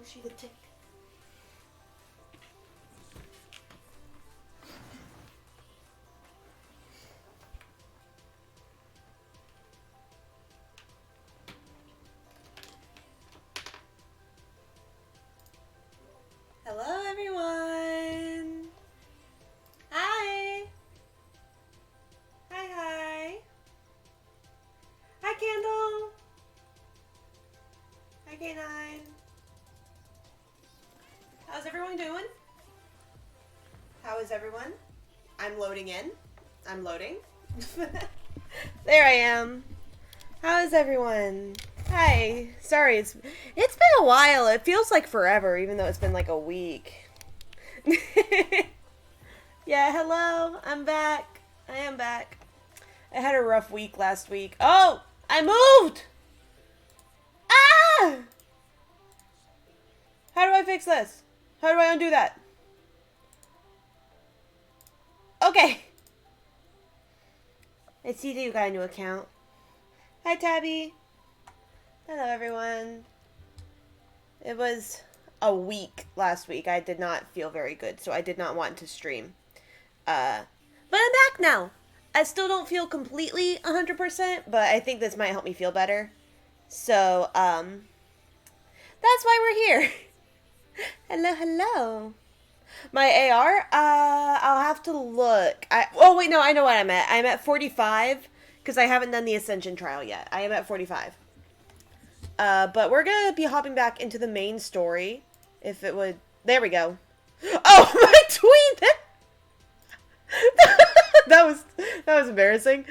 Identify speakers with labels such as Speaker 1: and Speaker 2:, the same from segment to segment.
Speaker 1: she the tick? Hello, everyone. Hi. Hi, hi. Hi, Candle. Hi, K9. How's everyone doing? How is everyone? I'm loading in. I'm loading. There I am. How is everyone? Hi. Sorry, it's been a while. It feels like forever, even though it's been like a week. Yeah, hello. I'm back. I am back. I had a rough week last week. Oh! I moved! Ah! How do I fix this? How do I undo that? Okay. I see that you got a new account. Hi, Tabby. Hello, everyone. It was a week last week. I did not feel very good, so I did not want to stream. But I'm back now. I still don't feel completely 100%, but I think this might help me feel better. So, that's why we're here. Hello, hello. My AR, I'll have to look. Oh, wait, no, I know what I'm at. I'm at 45, because I haven't done the Ascension trial yet. I am at 45. But we're gonna be hopping back into the main story. If it would... There we go. Oh, my tweet! that was embarrassing.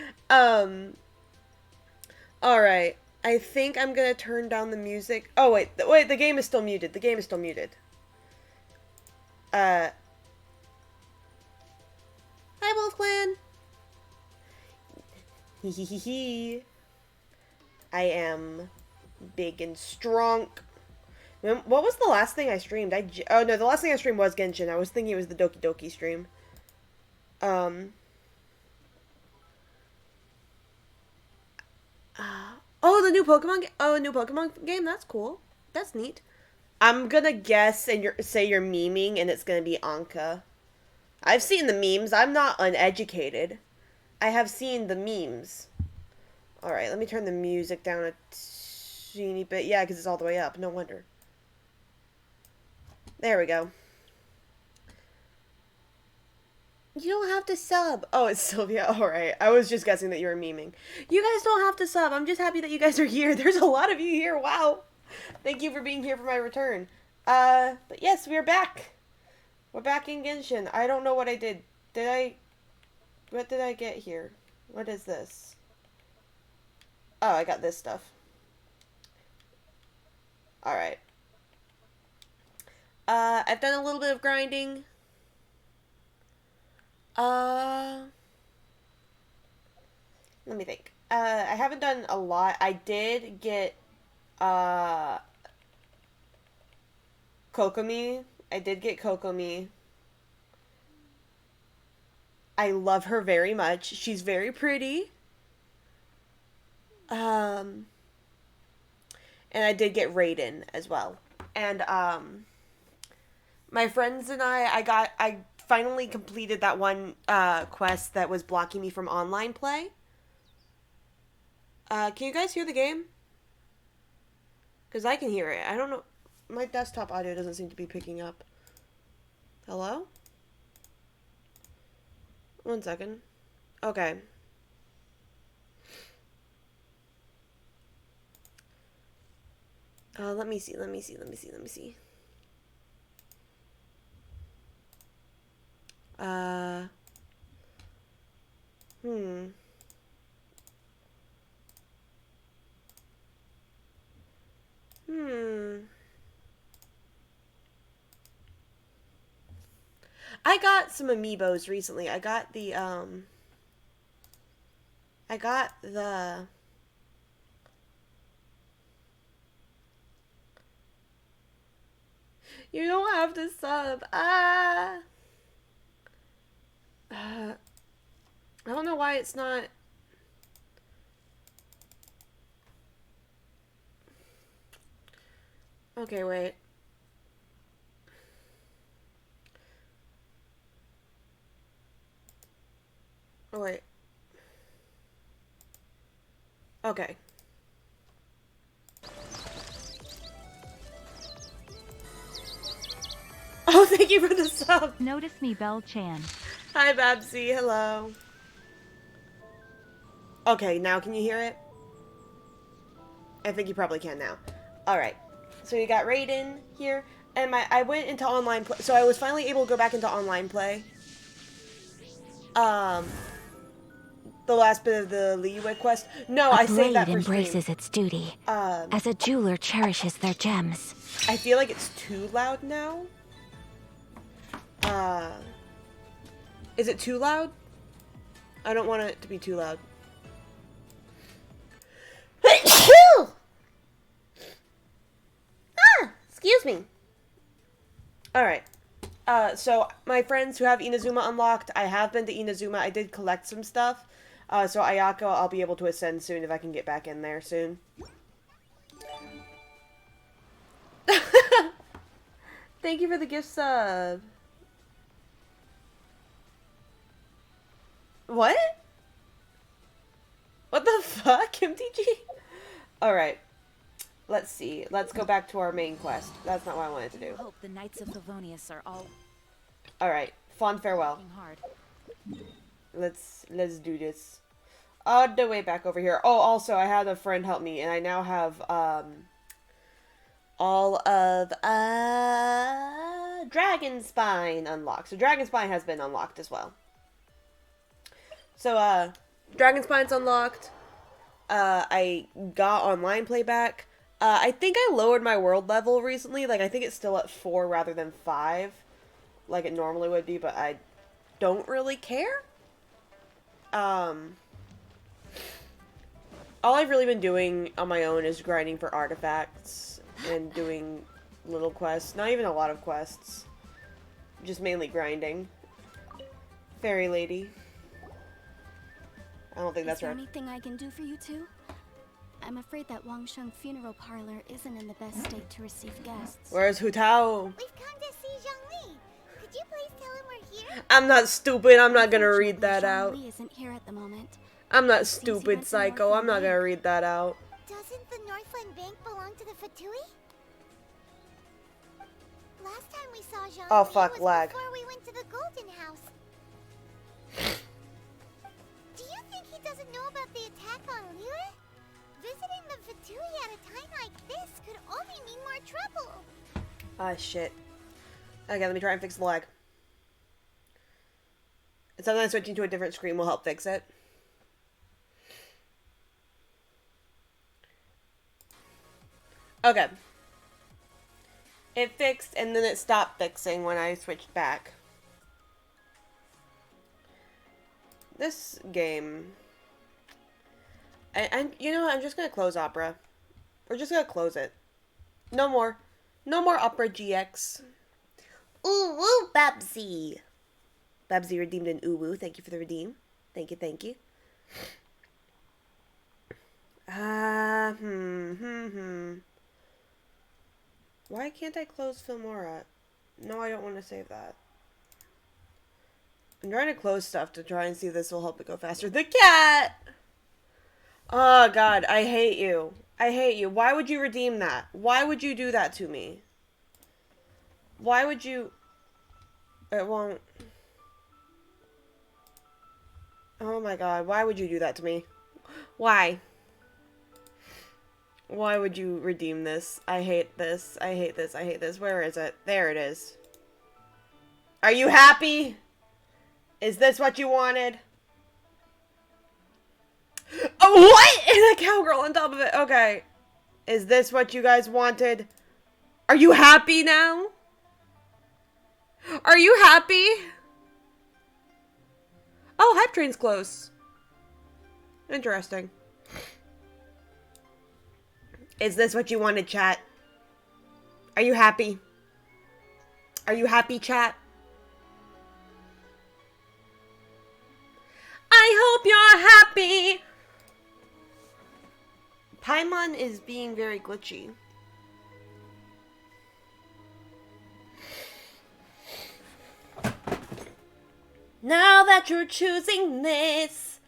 Speaker 1: Alright. I think I'm gonna turn down the music. Oh, wait, the game is still muted. The game is still muted. Hi, Wolf Clan! Hehehe. I am big and strong. What was the last thing I streamed? Oh, no, the last thing I streamed was Genshin. I was thinking it was the Doki Doki stream. Oh, the new Pokemon a new Pokemon game? That's cool. That's neat. I'm gonna guess and say you're memeing and it's gonna be Anka. I've seen the memes. I'm not uneducated. I have seen the memes. Alright, let me turn the music down a teeny bit. Yeah, because it's all the way up. No wonder. There we go. You don't have to sub. Oh, it's Sylvia. Alright. I was just guessing that you were memeing. You guys don't have to sub. I'm just happy that you guys are here. There's a lot of you here. Wow. Thank you for being here for my return. But yes, we're back. We're back in Genshin. I don't know what I did. What did I get here? What is this? Oh, I got this stuff. Alright. I've done a little bit of grinding. Let me think. I haven't done a lot. I did get, Kokomi. I did get Kokomi. I love her very much. She's very pretty. And I did get Raiden as well. And, my friends and I finally completed that one, quest that was blocking me from online play. Can you guys hear the game? Because I can hear it. I don't know. My desktop audio doesn't seem to be picking up. Hello? 1 second. Okay. Let me see. Hmm. I got some amiibos recently. I got the You don't have to sub. I don't know why it's not. Okay, wait. Oh, wait. Okay. Oh, thank you for the sub.
Speaker 2: Notice me, Bell Chan.
Speaker 1: Hi, Babsy. Hello. Okay, now can you hear it? I think you probably can now. Alright. So you got Raiden here. And I went into online play. So I was finally able to go back into online play. The last bit of the Liyue quest. No, I saved that for
Speaker 3: embraces
Speaker 1: stream.
Speaker 3: its duty, as a jeweler cherishes their gems.
Speaker 1: I feel like it's too loud now. Is it too loud? I don't want it to be too loud. Excuse me. Alright. So my friends who have Inazuma unlocked, I have been to Inazuma. I did collect some stuff. So Ayako, I'll be able to ascend soon if I can get back in there soon. Thank you for the gift sub. What? What the fuck, MTG? Alright. Let's see. Let's go back to our main quest. That's not what I wanted to do.
Speaker 3: Hope the Knights of Favonius are all
Speaker 1: Alright. Fond farewell.
Speaker 3: hard.
Speaker 1: Let's do this. All the way back over here. Oh, also, I had a friend help me, and I now have, all of, Dragon Spine unlocked. So Dragon Spine has been unlocked as well. So, Dragon Spine's unlocked. I got online playback. I think I lowered my world level recently. Like, I think it's still at 4 rather than 5. Like it normally would be, but I don't really care. All I've really been doing on my own is grinding for artifacts and doing little quests. Not even a lot of quests. Just mainly grinding. Fairy lady. I don't think that's right.
Speaker 4: Is there anything I can do for you two? I'm afraid that Wangsheng Funeral Parlor isn't in the best state to receive guests.
Speaker 1: Where's Hu Tao?
Speaker 5: We've come to see Zhongli. Could you please tell him we're here?
Speaker 1: I'm not stupid. I'm not gonna read that out.
Speaker 4: Zhongli isn't here at the moment.
Speaker 1: I'm not stupid, Psycho. I'm not gonna read that out.
Speaker 5: Doesn't the Northland Bank belong to the Fatui? Last time we saw Zhongli
Speaker 1: Oh, fuck,
Speaker 5: was
Speaker 1: lag.
Speaker 5: before we went to the Golden House. Do you think he doesn't know about the attack on Liyue? Visiting the Fatui at a time like this could only mean more trouble.
Speaker 1: Ah, shit. Okay, let me try and fix the lag. And sometimes switching to a different screen will help fix it. Okay. It fixed, and then it stopped fixing when I switched back. This game... And you know what? I'm just gonna close Opera. We're just gonna close it. No more. No more Opera GX. Ooh woo, Babsy. Babsy redeemed an ooh woo. Thank you for the redeem. Thank you, thank you. Why can't I close Filmora? No, I don't want to save that. I'm trying to close stuff to try and see if this will help it go faster. The cat! Oh, God, I hate you. I hate you. Why would you redeem that? Why would you do that to me? Why would you... It won't... Oh, my God. Why would you do that to me? Why? Why would you redeem this? I hate this. I hate this. I hate this. Where is it? There it is. Are you happy? Is this what you wanted? Oh, what? And a cowgirl on top of it. Okay. Is this what you guys wanted? Are you happy now? Are you happy? Oh, Hype Train's close. Interesting. Is this what you wanted, chat? Are you happy? Are you happy, chat? I hope you're happy! Paimon is being very glitchy. Now that you're choosing this.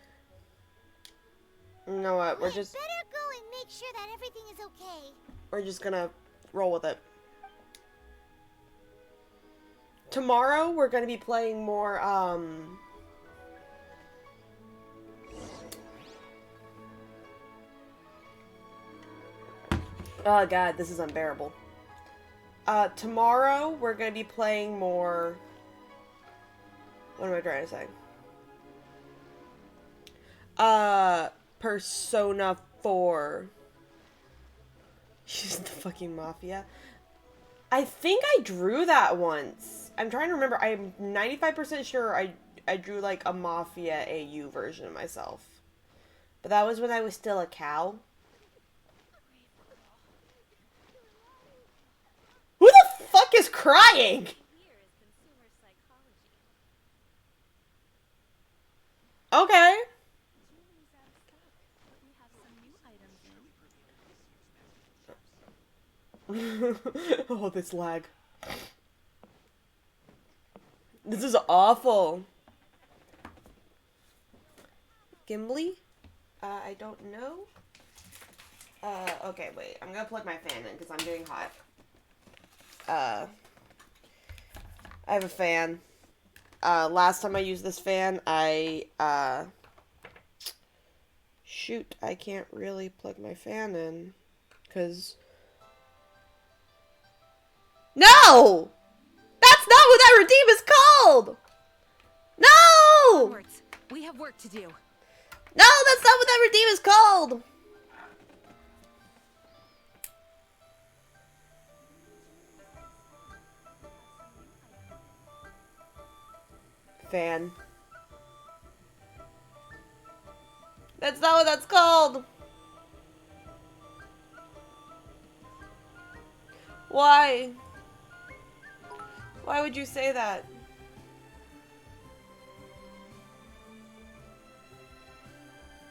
Speaker 1: You know what?
Speaker 5: Better go and make sure that everything is okay.
Speaker 1: We're just gonna roll with it. Tomorrow we're gonna be playing more oh god, this is unbearable. Tomorrow we're gonna be playing more. What am I trying to say? Persona 4. She's the fucking mafia. I think I drew that once. I'm trying to remember. I'm 95% sure I drew like a mafia AU version of myself. But that was when I was still a cow. Who the fuck is crying? Okay. Oh, this lag. This is awful. Gimli? I don't know. Okay, wait. I'm gonna plug my fan in because I'm getting hot. I have a fan. Last time I used this fan, shoot, I can't really plug my fan in. Because... No! That's not what that redeem is called! No!
Speaker 3: Onwards. We have work to do.
Speaker 1: No, that's not what that redeem is called! Fan. That's not what that's called! Why? Why would you say that?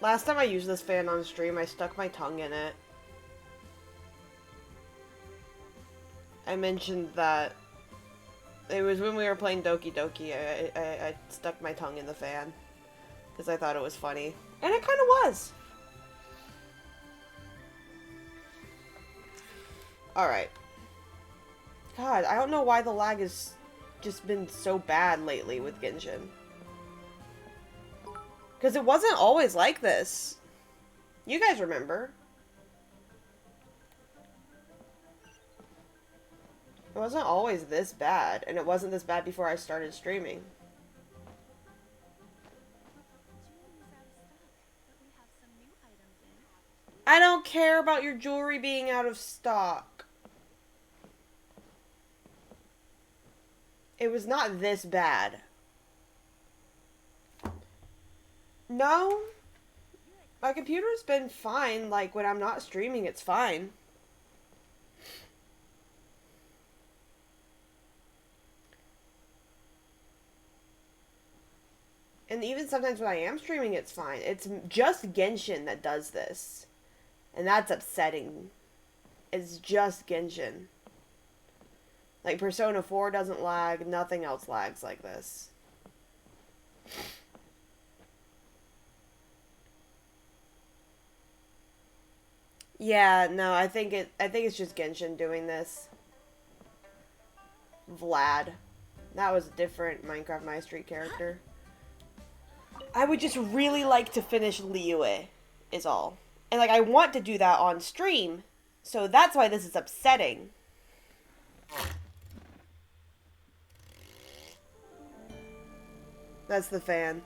Speaker 1: Last time I used this fan on stream, I stuck my tongue in it. I mentioned that it was when we were playing Doki Doki. I stuck my tongue in the fan because I thought it was funny. And it kind of was. Alright. God, I don't know why the lag has just been so bad lately with Genshin. Because it wasn't always like this. You guys remember. It wasn't always this bad, and it wasn't this bad before I started streaming. I don't care about your jewelry being out of stock. It was not this bad. No. My computer's been fine. Like, when I'm not streaming, it's fine. And even sometimes when I am streaming, it's fine. It's just Genshin that does this. And that's upsetting. It's just Genshin. Like, Persona 4 doesn't lag. Nothing else lags like this. Yeah, no, I think it's just Genshin doing this. Vlad. That was a different Minecraft My Street character. I would just really like to finish Liyue, is all. And, like, I want to do that on stream. So that's why this is upsetting. That's the fan.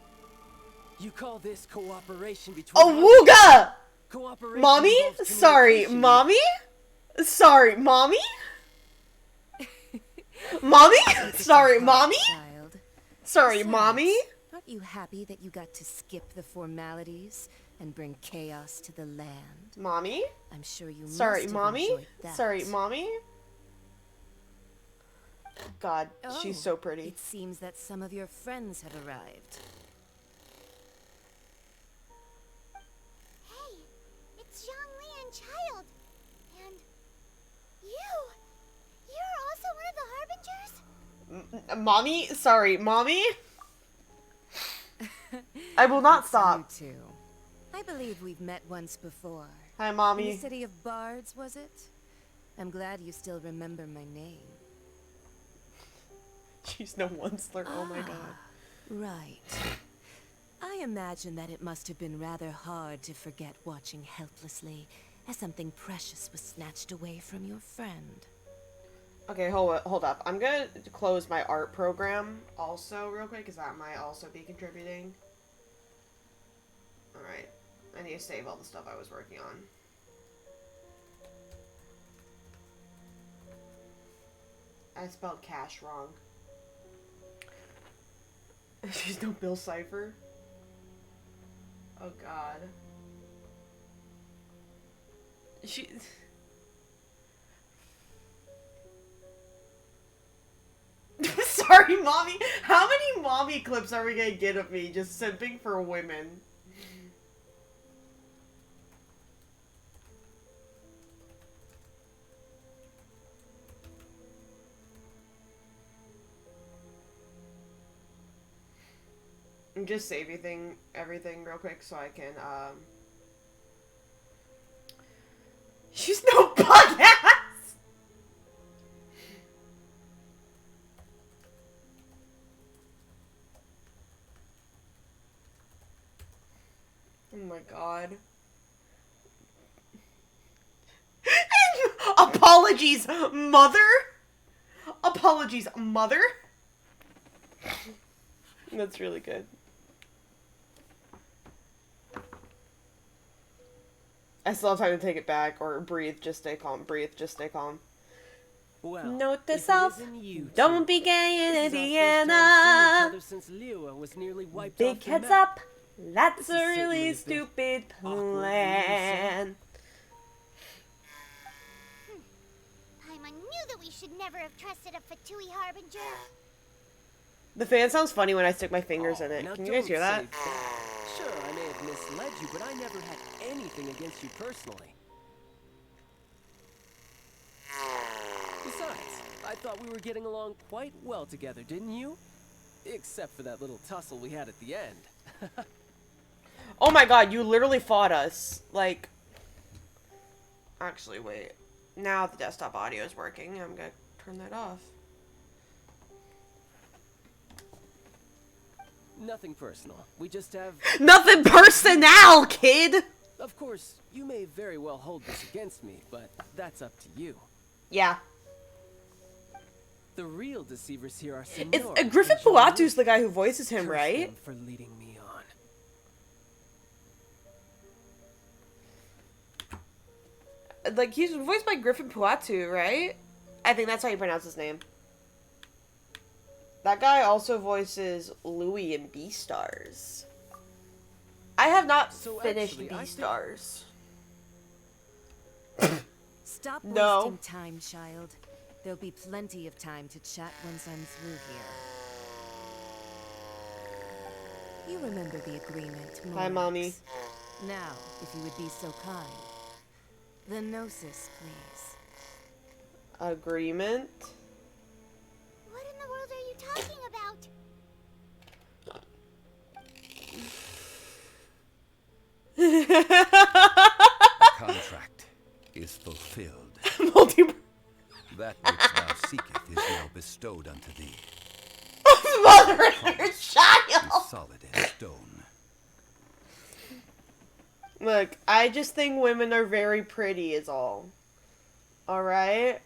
Speaker 2: You call this cooperation between
Speaker 1: Awooga!
Speaker 2: Cooperation
Speaker 1: Mommy?
Speaker 2: involves
Speaker 1: Sorry,
Speaker 2: communication.
Speaker 1: mommy? Sorry, mommy? Mommy? Sorry, mommy?
Speaker 3: Child.
Speaker 1: Sorry,
Speaker 3: Besides,
Speaker 1: mommy?
Speaker 3: Aren't you happy that you got to skip the formalities and bring chaos to the land?
Speaker 1: Mommy?
Speaker 3: I'm sure you
Speaker 1: Sorry,
Speaker 3: must have
Speaker 1: mommy?
Speaker 3: enjoyed that.
Speaker 1: Sorry, mommy? God, she's
Speaker 3: Oh,
Speaker 1: so pretty.
Speaker 3: It seems that some of your friends have arrived.
Speaker 5: Hey, it's Zhongli and Child. And you're also one of the Harbingers?
Speaker 1: Mommy? Sorry, mommy? I will not
Speaker 3: It's
Speaker 1: stop.
Speaker 3: You two. I believe we've met once before.
Speaker 1: Hi,
Speaker 3: In
Speaker 1: mommy.
Speaker 3: the City of Bards, was it? I'm glad you still remember my name.
Speaker 1: She's no Onceler. Oh my god.
Speaker 3: Right. I imagine that it must have been rather hard to forget watching helplessly as something precious was snatched away from your friend.
Speaker 1: Okay, hold up. I'm gonna close my art program also real quick, because that might also be contributing. Alright. I need to save all the stuff I was working on. I spelled cash wrong. She's no Bill Cipher. Oh god. She... Sorry, mommy. How many mommy clips are we gonna get of me just simping for women? I'm just saving everything real quick so I can, She's no bug ass! Oh my god. Apologies, mother? Apologies, mother? That's really good. I still have time to take it back, or breathe, just stay calm. Breathe, just stay calm.
Speaker 2: Well,
Speaker 1: Note to
Speaker 2: if it
Speaker 1: self,
Speaker 2: isn't you
Speaker 1: don't
Speaker 2: two.
Speaker 1: be gay in
Speaker 2: This is our first time seeing each
Speaker 1: Indiana.
Speaker 2: other since Liyue was nearly wiped
Speaker 1: Big
Speaker 2: off the
Speaker 1: heads
Speaker 2: map.
Speaker 1: up, that's
Speaker 2: This
Speaker 1: a
Speaker 2: is
Speaker 1: really
Speaker 2: certainly a bit
Speaker 1: stupid
Speaker 2: awkward, wouldn't you
Speaker 1: plan.
Speaker 5: Paimon knew that we should never have trusted a Fatui Harbinger.
Speaker 1: The fan sounds funny when I stick my fingers
Speaker 2: Oh,
Speaker 1: in it.
Speaker 2: now
Speaker 1: Can you guys
Speaker 2: don't
Speaker 1: hear that?
Speaker 2: say Sure, I may have misled you, but I never had anything against you personally. Besides, I thought we were getting along quite well together, didn't you? Except for that little tussle we had at the end.
Speaker 1: Oh my god, you literally fought us. Like... Actually, wait. Now the desktop audio is working. I'm gonna turn that off.
Speaker 2: Nothing personal. We just have...
Speaker 1: Nothing personnel, kid!
Speaker 2: Of course, you may very well hold this against me, but that's up to you.
Speaker 1: Yeah.
Speaker 2: The real deceivers here are
Speaker 1: It's,
Speaker 2: Senora
Speaker 1: Griffin
Speaker 2: and Jean
Speaker 1: Puatu's
Speaker 2: Wu.
Speaker 1: the guy who voices him,
Speaker 2: Curse
Speaker 1: right?
Speaker 2: them for leading me on.
Speaker 1: Like, he's voiced by Griffin Puatu, right? I think that's how you pronounce his name. That guy also voices Louis in Beastars. I have not
Speaker 2: So
Speaker 1: finished
Speaker 2: actually, I think-
Speaker 1: Beastars.
Speaker 3: Stop
Speaker 1: No.
Speaker 3: wasting time, child. There'll be plenty of time to chat once I'm through here. You remember the agreement,
Speaker 1: Hi,
Speaker 3: Morax.
Speaker 1: Mommy.
Speaker 3: Now, if you would be so kind. The Gnosis, please.
Speaker 1: Agreement?
Speaker 5: What in the world are you talking about?
Speaker 6: Contract is fulfilled.
Speaker 1: Multi-
Speaker 6: That which thou seeketh is now bestowed unto thee.
Speaker 1: Mother and her
Speaker 6: Is
Speaker 1: child!
Speaker 6: solid as stone.
Speaker 1: Look, I just think women are very pretty is all. Alright?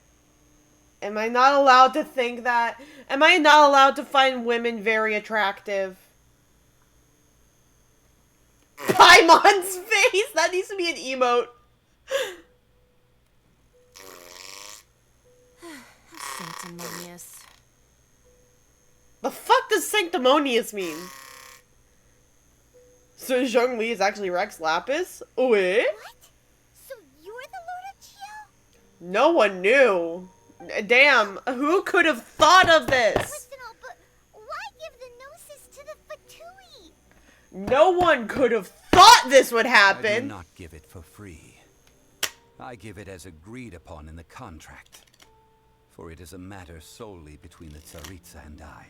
Speaker 1: Am I not allowed to think that? Am I not allowed to find women very attractive? Paimon's face! That needs to be an emote.
Speaker 3: Sanctimonious.
Speaker 1: The fuck does sanctimonious mean? So Zhongli is actually Rex Lapis? Wait?
Speaker 5: What? So you're the Lord of Chio?
Speaker 1: No one knew. Damn, who could have thought of this?
Speaker 5: Personal, but why give the Gnosis to the Fatui?
Speaker 1: No one could have thought this would
Speaker 6: I do
Speaker 1: happen.
Speaker 6: not give it for free. I give it as agreed upon in the contract. For it is a matter solely between the Tsaritsa and I.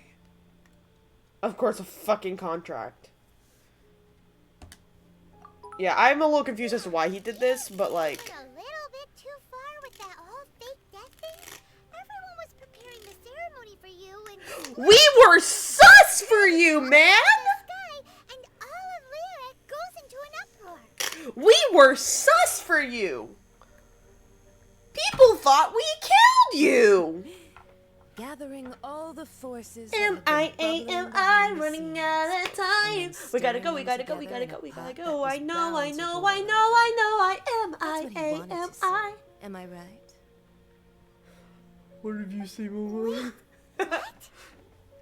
Speaker 1: Of course, a fucking contract. Yeah, I'm a little confused as to why he did this, but like...
Speaker 5: Went a little bit too far with that whole fake death thing. Everyone was preparing the ceremony for you, and
Speaker 1: We were sus for you, man!
Speaker 5: sky, and all of Lyric goes into an uproar.
Speaker 1: We were sus for you! People thought we killed you!
Speaker 3: Gathering all the forces. that have been
Speaker 1: M-I-A-M-I,
Speaker 3: bubbling behind the
Speaker 1: running
Speaker 3: scenes,
Speaker 1: out of
Speaker 3: and
Speaker 1: time.
Speaker 3: then
Speaker 1: We gotta
Speaker 3: stirring
Speaker 1: go, we
Speaker 3: them
Speaker 1: gotta go, we
Speaker 3: together
Speaker 1: gotta
Speaker 3: in a
Speaker 1: go, we gotta
Speaker 3: pot
Speaker 1: go.
Speaker 3: that was
Speaker 1: I know,
Speaker 3: bound
Speaker 1: I
Speaker 3: to
Speaker 1: know,
Speaker 3: boil.
Speaker 1: I know, I know, I
Speaker 3: That's what he wanted to see.
Speaker 1: M-I-A-M-I.
Speaker 3: Am I right?
Speaker 1: What did you say, Mama?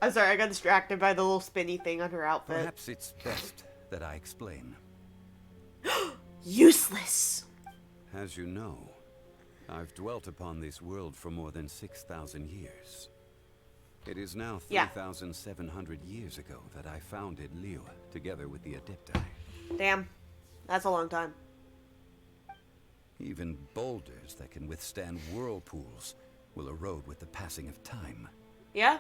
Speaker 1: I'm sorry, I got distracted by the little spinny thing on her outfit.
Speaker 6: Perhaps it's best that I explain.
Speaker 1: Useless!
Speaker 6: As you know, I've dwelt upon this world for more than 6,000 years. It is now
Speaker 1: Yeah.
Speaker 6: 3,700 years ago that I founded Liyue, together with the Adepti.
Speaker 1: Damn. That's a long time.
Speaker 6: Even boulders that can withstand whirlpools will erode with the passing of time.
Speaker 1: Yeah?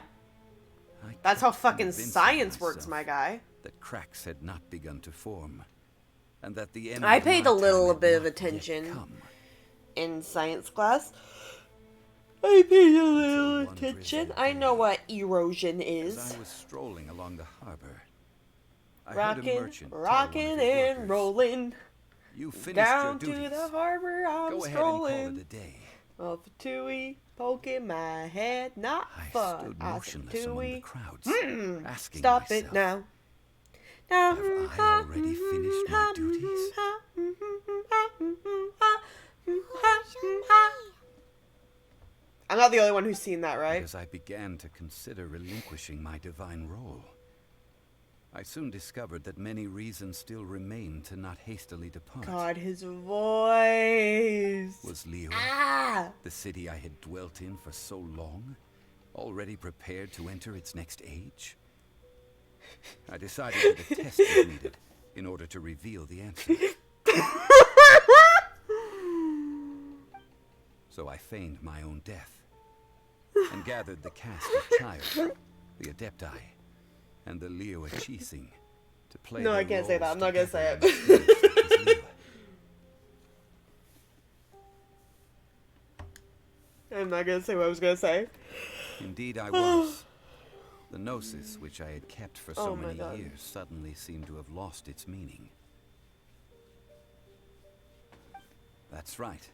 Speaker 6: I
Speaker 1: That's how
Speaker 6: kept
Speaker 1: fucking
Speaker 6: convincing
Speaker 1: science works,
Speaker 6: myself
Speaker 1: my guy.
Speaker 6: that cracks had not begun to form, and that the end
Speaker 1: I
Speaker 6: of
Speaker 1: paid
Speaker 6: my
Speaker 1: a little
Speaker 6: time had
Speaker 1: bit of
Speaker 6: not yet
Speaker 1: attention.
Speaker 6: come.
Speaker 1: In science class. I paid a little
Speaker 6: one
Speaker 1: attention.
Speaker 6: drizzly
Speaker 1: I know
Speaker 6: day,
Speaker 1: what erosion
Speaker 6: As
Speaker 1: is.
Speaker 6: I was strolling along the harbor, I heard a
Speaker 1: Rockin',
Speaker 6: merchant tell one of
Speaker 1: rockin'
Speaker 6: his
Speaker 1: and
Speaker 6: workers,
Speaker 1: rollin'.
Speaker 6: "You finished
Speaker 1: Down
Speaker 6: your
Speaker 1: to
Speaker 6: duties.
Speaker 1: the harbor I'm
Speaker 6: Go ahead and call it a
Speaker 1: strolling.
Speaker 6: day."
Speaker 1: Off a Tui, poking my head, not
Speaker 6: I
Speaker 1: fun.
Speaker 6: stood
Speaker 1: I said,
Speaker 6: motionless among the
Speaker 1: Tui,
Speaker 6: crowds, asking
Speaker 1: stop
Speaker 6: myself,
Speaker 1: it now.
Speaker 6: Have I already finished my duties?
Speaker 1: I'm not the only one who's seen that, right?
Speaker 6: As I began to consider relinquishing my divine role, I soon discovered that many reasons still remained to not hastily depart.
Speaker 1: God, his voice.
Speaker 6: Was Liyue,
Speaker 1: Ah!
Speaker 6: the city I had dwelt in for so long, already prepared to enter its next age? I decided that a test was needed in order to reveal the answer. So I feigned my own death and gathered the cast of Child, the Adepti, and the Liyue Chising to play
Speaker 1: No, I
Speaker 6: their
Speaker 1: can't say that.
Speaker 6: roles
Speaker 1: I'm not gonna say
Speaker 6: together
Speaker 1: it.
Speaker 6: in the stage that is Liyue.
Speaker 1: I'm not gonna say what I was gonna say.
Speaker 6: Indeed I was. The gnosis, which I had kept for so
Speaker 1: Oh my
Speaker 6: many
Speaker 1: God.
Speaker 6: years, suddenly seemed to have lost its meaning. That's right.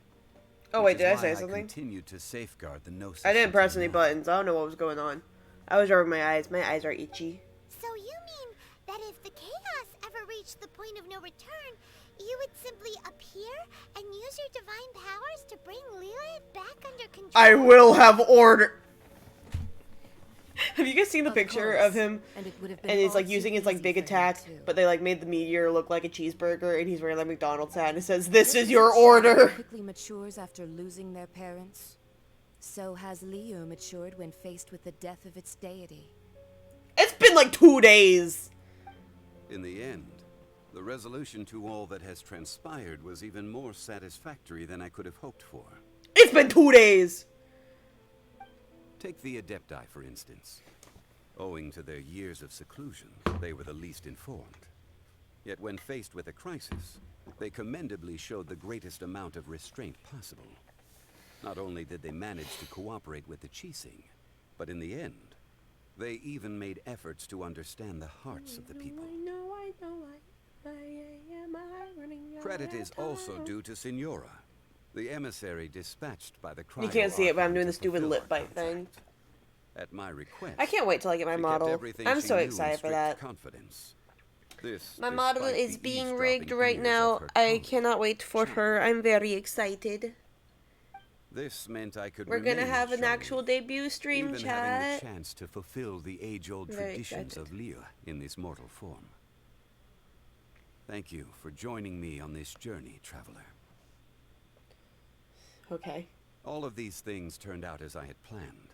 Speaker 1: Oh
Speaker 6: Which
Speaker 1: wait,
Speaker 6: is
Speaker 1: did I
Speaker 6: why
Speaker 1: say something?
Speaker 6: Continued to safeguard the gnosis.
Speaker 1: I didn't press
Speaker 6: until
Speaker 1: any
Speaker 6: now.
Speaker 1: buttons. I don't know what was going on. I was rubbing my eyes. My eyes are itchy.
Speaker 5: So you mean that if the chaos ever reached the point of no return, you would simply appear and use your divine powers to bring Lilith back under control?
Speaker 1: I will have order. Have you guys seen the
Speaker 3: Of
Speaker 1: picture
Speaker 3: course.
Speaker 1: of him?
Speaker 3: And it would have been
Speaker 1: And he's
Speaker 3: all
Speaker 1: like
Speaker 3: too
Speaker 1: using his like
Speaker 3: easy
Speaker 1: big
Speaker 3: for him,
Speaker 1: attack,
Speaker 3: too.
Speaker 1: but they like made the meteor look like a cheeseburger, and he's wearing like McDonald's hat, and it says, "This is
Speaker 3: Just
Speaker 1: your
Speaker 3: as a child
Speaker 1: order."
Speaker 3: quickly matures after losing their parents, so has Liyue matured when faced with the death of its deity.
Speaker 1: It's been like 2 days.
Speaker 6: In the end, the resolution to all that has transpired was even more satisfactory than I could have hoped for.
Speaker 1: It's been 2 days.
Speaker 6: Take the Adepti, for instance. Owing to their years of seclusion, they were the least informed. Yet when faced with a crisis, they commendably showed the greatest amount of restraint possible. Not only did they manage to cooperate with the Chising, but in the end, they even made efforts to understand the hearts of the people. Credit is also due to Signora, the emissary dispatched by the
Speaker 1: You can't see it, but I'm doing the
Speaker 6: to
Speaker 1: stupid
Speaker 6: fulfill
Speaker 1: lip
Speaker 6: our
Speaker 1: bite thing.
Speaker 6: contract. At my request,
Speaker 1: I can't wait till I get my
Speaker 6: she kept
Speaker 1: model.
Speaker 6: everything
Speaker 1: I'm
Speaker 6: she
Speaker 1: so
Speaker 6: knew in
Speaker 1: excited for
Speaker 6: strict
Speaker 1: that.
Speaker 6: confidence. This,
Speaker 1: My model
Speaker 6: despite
Speaker 1: is
Speaker 6: the
Speaker 1: being
Speaker 6: eavesdropping
Speaker 1: rigged right
Speaker 6: ears
Speaker 1: now.
Speaker 6: of her
Speaker 1: I
Speaker 6: colleague.
Speaker 1: cannot wait for her. I'm very excited.
Speaker 6: This meant I could
Speaker 1: We're gonna
Speaker 6: remain
Speaker 1: have an
Speaker 6: Shonen,
Speaker 1: actual debut stream,
Speaker 6: even having the
Speaker 1: chat.
Speaker 6: chance to fulfill the age-old
Speaker 1: Very
Speaker 6: traditions
Speaker 1: excited.
Speaker 6: of Liyue in this mortal form. Thank you for joining me on this journey, traveler.
Speaker 1: Okay.
Speaker 6: All of these things turned out as I had planned.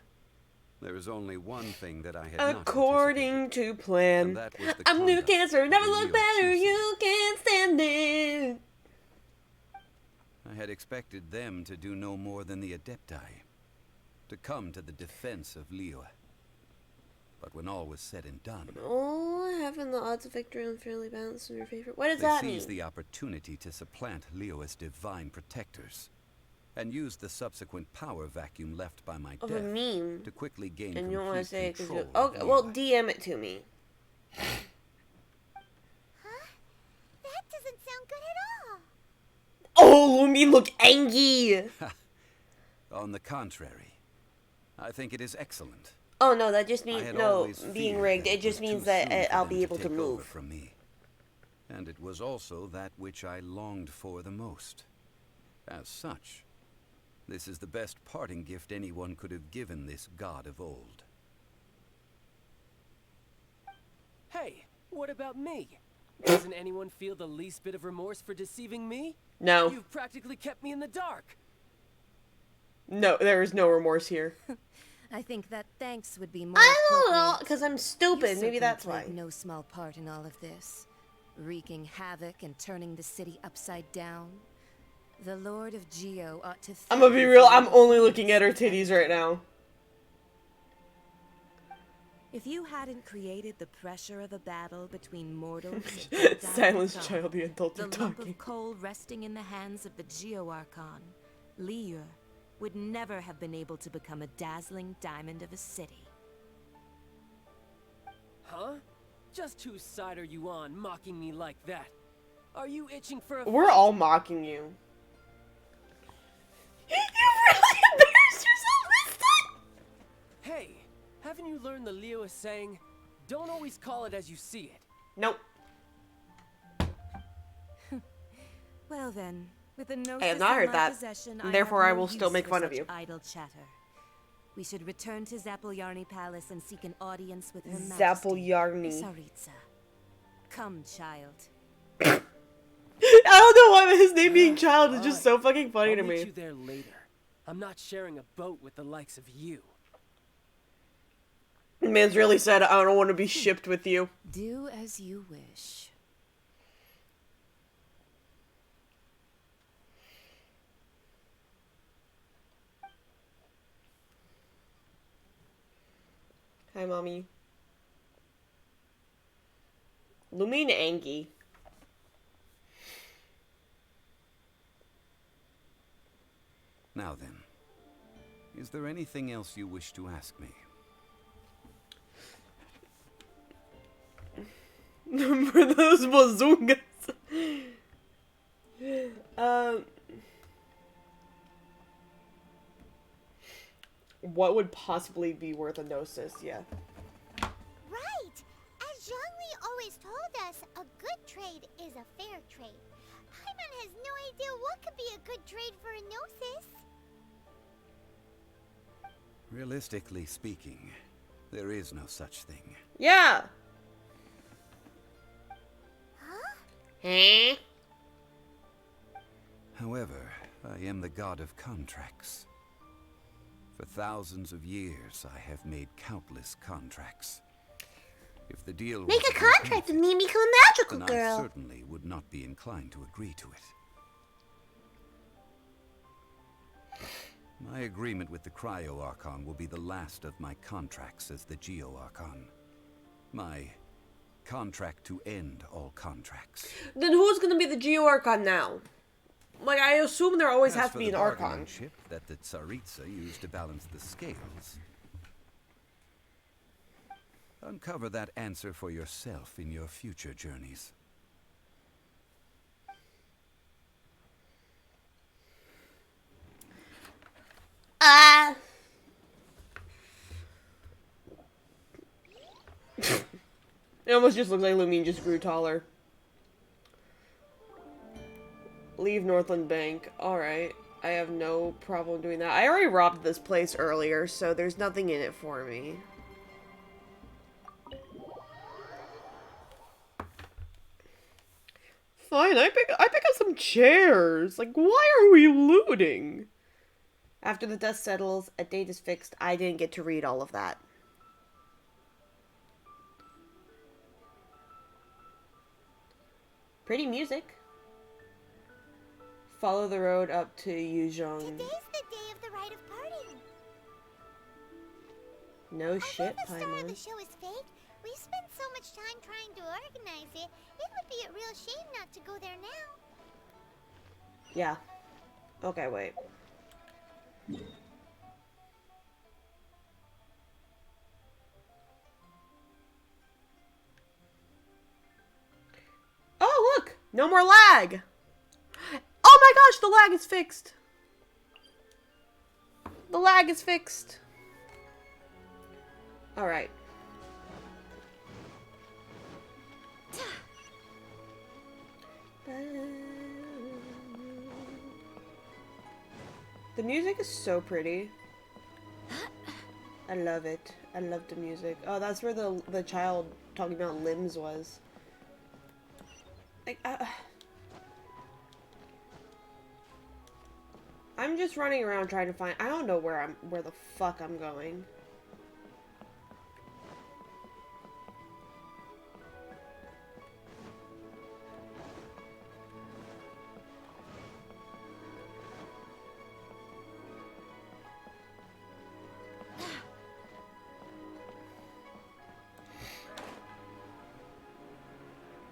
Speaker 6: There is only one thing that I had not
Speaker 1: According
Speaker 6: anticipated,
Speaker 1: to plan.
Speaker 6: and that was the
Speaker 1: I'm new
Speaker 6: conduct
Speaker 1: cancer,
Speaker 6: of
Speaker 1: never
Speaker 6: the
Speaker 1: look
Speaker 6: Liyue
Speaker 1: better,
Speaker 6: Chising.
Speaker 1: you can't stand it.
Speaker 6: I had expected them to do no more than the Adepti, to come to the defense of Liyue. But when all was said and done,
Speaker 1: Oh, having the odds of victory unfairly balanced in your favor. What does
Speaker 6: they
Speaker 1: that mean?
Speaker 6: seized the opportunity to supplant Leo as divine protectors, and used the subsequent power vacuum left by my
Speaker 1: Of
Speaker 6: death
Speaker 1: a meme.
Speaker 6: to quickly gain
Speaker 1: And you don't want to say it
Speaker 6: complete
Speaker 1: because
Speaker 6: control.
Speaker 1: you...
Speaker 6: of
Speaker 1: Okay, well,
Speaker 6: Leo.
Speaker 1: DM it to me.
Speaker 5: Huh? That doesn't sound good at all.
Speaker 1: Oh, Lumi, look angry!
Speaker 6: On the contrary, I think it is excellent.
Speaker 1: Oh, no, that just
Speaker 6: I
Speaker 1: means...
Speaker 6: had
Speaker 1: No,
Speaker 6: always
Speaker 1: being
Speaker 6: feared
Speaker 1: rigged.
Speaker 6: that
Speaker 1: It just
Speaker 6: was
Speaker 1: means
Speaker 6: too
Speaker 1: that
Speaker 6: soon for
Speaker 1: I'll
Speaker 6: them
Speaker 1: be able to
Speaker 6: take over
Speaker 1: move.
Speaker 6: from me. And it was also that which I longed for the most. As such, this is the best parting gift anyone could have given this god of old.
Speaker 2: Hey, what about me? Doesn't anyone feel the least bit of remorse for deceiving me?
Speaker 1: No.
Speaker 2: You've practically kept me in the dark.
Speaker 1: No, there is no remorse here.
Speaker 3: I think that thanks would be more
Speaker 1: I don't know,
Speaker 3: appropriate.
Speaker 1: because I'm
Speaker 3: You
Speaker 1: stupid. Maybe
Speaker 3: certainly
Speaker 1: that's
Speaker 3: played
Speaker 1: why.
Speaker 3: no small part in all of this, wreaking havoc and turning the city upside down. The Lord of Geo ought to.
Speaker 1: I'm gonna be real, I'm only looking at her titties right now.
Speaker 3: If you hadn't created the pressure of a battle between mortals, and
Speaker 1: Silence,
Speaker 3: God,
Speaker 1: child, the adults
Speaker 3: the
Speaker 1: are
Speaker 3: lump
Speaker 1: talking.
Speaker 3: of coal resting in the hands of the Geo Archon, Liu, would never have been able to become a dazzling diamond of a city.
Speaker 2: Huh? Just whose side are you on, mocking me like that? Are you itching for a
Speaker 1: We're
Speaker 2: fight?
Speaker 1: all mocking you. You really embarrassed yourself this time!
Speaker 2: Hey, haven't you learned the Leo saying, don't always call it as you see it?
Speaker 1: Nope.
Speaker 3: Well then, with the Gnosis
Speaker 1: I have not
Speaker 3: in
Speaker 1: heard
Speaker 3: my
Speaker 1: that.
Speaker 3: possession,
Speaker 1: Therefore,
Speaker 3: I
Speaker 1: I
Speaker 3: have no
Speaker 1: will still
Speaker 3: use
Speaker 1: make
Speaker 3: for
Speaker 1: fun of
Speaker 3: such
Speaker 1: you.
Speaker 3: idle chatter. We should return to Zapolyarny Palace and seek an audience with Her Majesty,
Speaker 1: Zapolyarny.
Speaker 3: Tsaritsa. Come, child.
Speaker 1: I don't know why his name being child is just so fucking funny
Speaker 2: I'll
Speaker 1: to
Speaker 2: meet
Speaker 1: me.
Speaker 2: you there later. I'm not sharing a boat with the likes of you.
Speaker 1: The man's really said, I don't want to be shipped with you.
Speaker 3: Do as you wish.
Speaker 1: Hi, mommy. Lumine Angie.
Speaker 6: Now then, is there anything else you wish to ask me?
Speaker 1: For those bazungas. What would possibly be worth a gnosis? Yeah.
Speaker 5: Right! As Zhongli always told us, a good trade is a fair trade. Paimon has no idea what could be a good trade for a gnosis.
Speaker 6: Realistically speaking, there is no such thing.
Speaker 1: Yeah.
Speaker 5: Huh?
Speaker 1: Huh?
Speaker 6: However, I am the god of contracts. For thousands of years, I have made countless contracts. If the deal
Speaker 5: Make
Speaker 6: was
Speaker 5: a
Speaker 6: to be
Speaker 5: contract with
Speaker 6: perfect,
Speaker 5: me and become a magical
Speaker 6: then I
Speaker 5: girl.
Speaker 6: certainly would not be inclined to agree to it. My agreement with the Cryo Archon will be the last of my contracts as the Geo Archon. My contract to end all contracts.
Speaker 1: Then who's gonna be the Geo Archon now? Like, I assume there always
Speaker 6: As
Speaker 1: has to
Speaker 6: for
Speaker 1: be
Speaker 6: the
Speaker 1: an Archon.
Speaker 6: bargaining chip that the Tsaritsa used to balance the scales, uncover that answer for yourself in your future journeys.
Speaker 1: It almost just looks like Lumine just grew taller. Leave Northland Bank. Alright. I have no problem doing that. I already robbed this place earlier, so there's nothing in it for me. Fine, I pick up some chairs. Like, why are we looting? After the dust settles, a date is fixed. I didn't get to read all of that. Pretty music. Follow the road up to Yuzhong.
Speaker 5: Today's the day of the rite of parting.
Speaker 1: No shit,
Speaker 5: Although the star of the
Speaker 1: Paimon.
Speaker 5: show is fake, we spent so much time trying to organize it, it would be a real shame not to go there now.
Speaker 1: Yeah. Okay, wait. Oh, look! No more lag! Oh my gosh, the lag is fixed! The lag is fixed. Alright. The music is so pretty. I love it. I love the music. Oh, that's where the child talking about limbs was. Like, I'm just running around trying to find. I don't know where the fuck I'm going.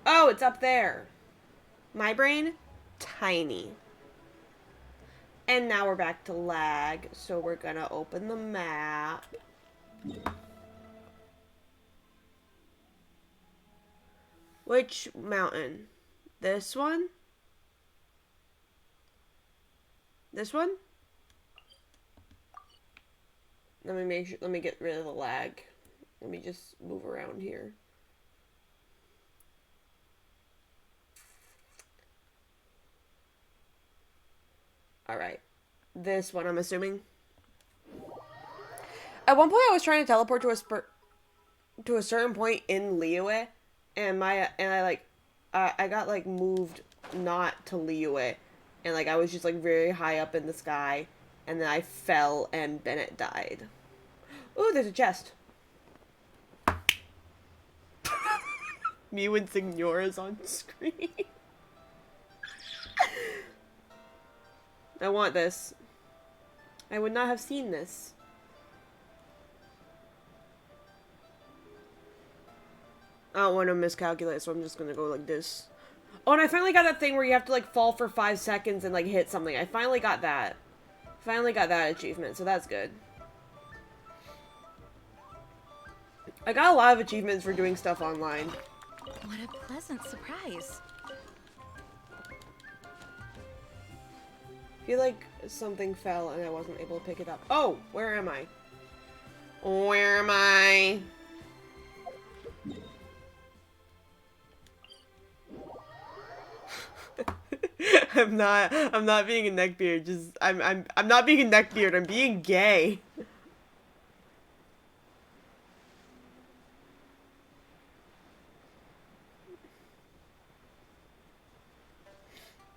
Speaker 1: Oh, it's up there. My brain, tiny. And now we're back to lag, so we're gonna open the map. Which mountain? This one? This one? Let me make sure, let me get rid of the lag. Let me just move around here. Alright. This one, I'm assuming. At one point, I was trying to teleport to a certain point in Liyue, and I got like moved not to Liyue, and like I was just like very high up in the sky, and then I fell and Bennett died. Ooh, there's a chest. Mew and Signora's on screen. I want this. I would not have seen this. I don't want to miscalculate, so I'm just gonna go like this. Oh, and I finally got that thing where you have to like fall for 5 seconds and like hit something. I finally got that. Finally got that achievement, so that's good. I got a lot of achievements for doing stuff online.
Speaker 3: What a pleasant surprise.
Speaker 1: I feel like something fell and I wasn't able to pick it up. Oh, where am I? Where am I? I'm not being a neckbeard. Just I'm not being a neckbeard. I'm being gay.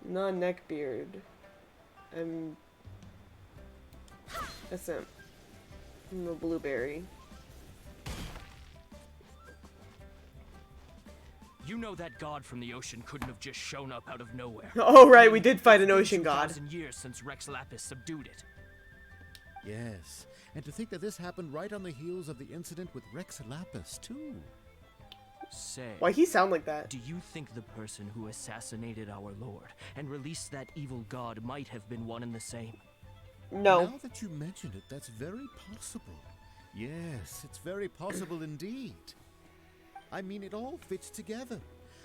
Speaker 1: Not a neckbeard. I'm a simp. I'm a blueberry.
Speaker 7: You know that god from the ocean couldn't have just shown up out of nowhere.
Speaker 1: Oh right, we did fight an ocean god.
Speaker 7: 2,000 years since Rex Lapis subdued it.
Speaker 8: Yes, and to think that this happened right on the heels of the incident with Rex Lapis, too.
Speaker 7: Say,
Speaker 1: Why he sound like that?
Speaker 7: do you think the person who assassinated our lord and released that evil god might have been one and the same?
Speaker 1: No.
Speaker 8: Now that you mention it, that's very possible. Yes, it's very possible indeed. I mean, it all fits together.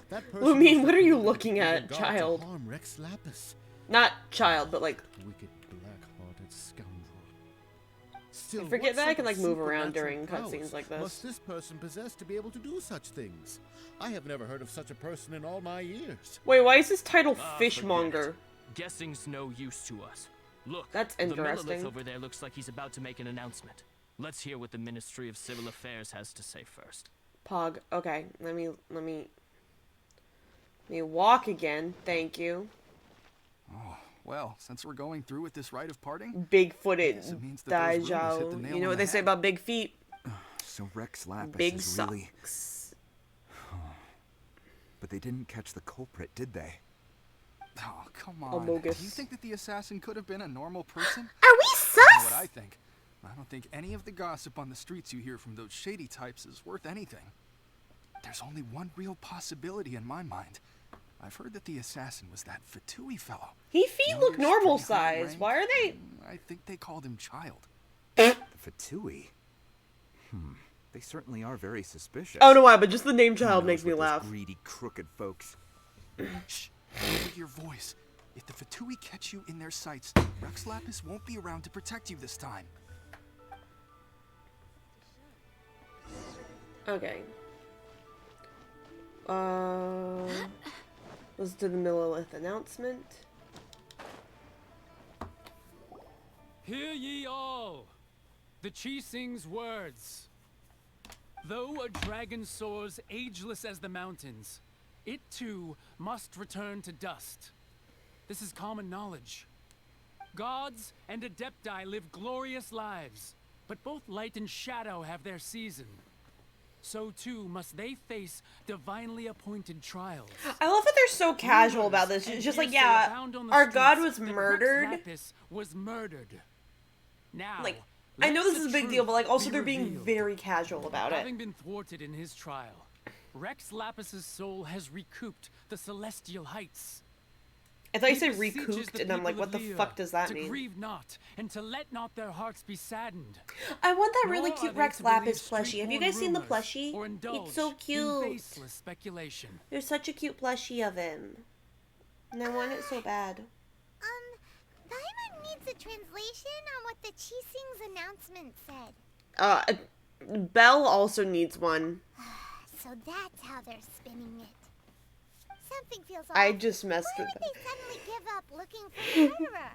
Speaker 8: That person
Speaker 1: Lumine,
Speaker 8: was
Speaker 1: what are you
Speaker 8: the
Speaker 1: looking
Speaker 8: evil
Speaker 1: at,
Speaker 8: god to
Speaker 1: child?
Speaker 8: harm Rex Lapis.
Speaker 1: Not child, but like
Speaker 8: Wicked, black-hearted scoundrel. Still,
Speaker 1: I forget
Speaker 8: what
Speaker 1: that I
Speaker 8: sort
Speaker 1: can,
Speaker 8: of
Speaker 1: like, move around
Speaker 8: supernatural
Speaker 1: during
Speaker 8: powers
Speaker 1: cutscenes like this.
Speaker 8: must this person possess to be able to do such things? I have never heard of such a person in all my years.
Speaker 1: wait, why is this title
Speaker 7: Ah,
Speaker 1: Fishmonger?
Speaker 7: forget it. Guessing's no use to us. Look,
Speaker 1: That's
Speaker 7: the
Speaker 1: interesting.
Speaker 7: Millilith over there looks like he's about to make an announcement. Let's hear what the Ministry of Civil Affairs has to say first.
Speaker 1: Pog. Okay, let me walk again. Thank you.
Speaker 9: Oh, well, since we're going through with this rite of parting,
Speaker 1: Big-footed
Speaker 9: guess it means that those rumors hit the
Speaker 1: Daijao.
Speaker 9: nail
Speaker 1: You know
Speaker 9: on
Speaker 1: what
Speaker 9: the
Speaker 1: they say
Speaker 9: head.
Speaker 1: about big feet?
Speaker 9: so Rex Lapis
Speaker 1: Big
Speaker 9: is really...
Speaker 1: socks.
Speaker 9: But they didn't catch the culprit, did they? Oh, come on.
Speaker 1: Amogus.
Speaker 9: Do you think that the assassin could have been a normal person?
Speaker 5: Are we
Speaker 9: I know what
Speaker 5: sus?
Speaker 9: I think. I don't think any of the gossip on the streets you hear from those shady types is worth anything. There's only one real possibility in my mind. I've heard that the assassin was that Fatui fellow.
Speaker 1: His feet look normal size. Why are they?
Speaker 9: I think they called him Child.
Speaker 10: The Fatui? They certainly are very suspicious.
Speaker 1: I don't know why, but just the name Child makes me laugh.
Speaker 10: Greedy, crooked folks.
Speaker 9: Shh! Lower your voice. If the Fatui catch you in their sights, Rex Lapis won't be around to protect you this time.
Speaker 1: Okay. Let's do the Millilith announcement.
Speaker 11: Hear ye all, the Chi sings words. Though a dragon soars ageless as the mountains, it too must return to dust. This is common knowledge. Gods and Adepti live glorious lives, but both light and shadow have their season. So too must they face divinely appointed trials.
Speaker 1: I love that they're so casual about this. It's just like, yeah, our god was murdered.
Speaker 11: Lapis was murdered. Now,
Speaker 1: like, I know this is a big deal, but like, also they're being very casual about it.
Speaker 11: Having been thwarted in his trial, Rex Lapis's soul has recouped the celestial heights.
Speaker 1: I thought you said recouped, and I'm like, what the fuck does that mean?
Speaker 11: To grieve not, and to let not their hearts be saddened.
Speaker 1: I want that really cute Rex Lapis plushie. Have you guys seen the plushie? It's so cute.
Speaker 11: Baseless speculation.
Speaker 1: There's such a cute plushie of him. And I want it so bad.
Speaker 5: Gaymer needs a translation on what the Chi Sings announcement said.
Speaker 1: Belle also needs one.
Speaker 5: So that's how they're spinning it. Something feels off.
Speaker 1: I just messed with them.
Speaker 5: Why would they suddenly give up looking for a murderer?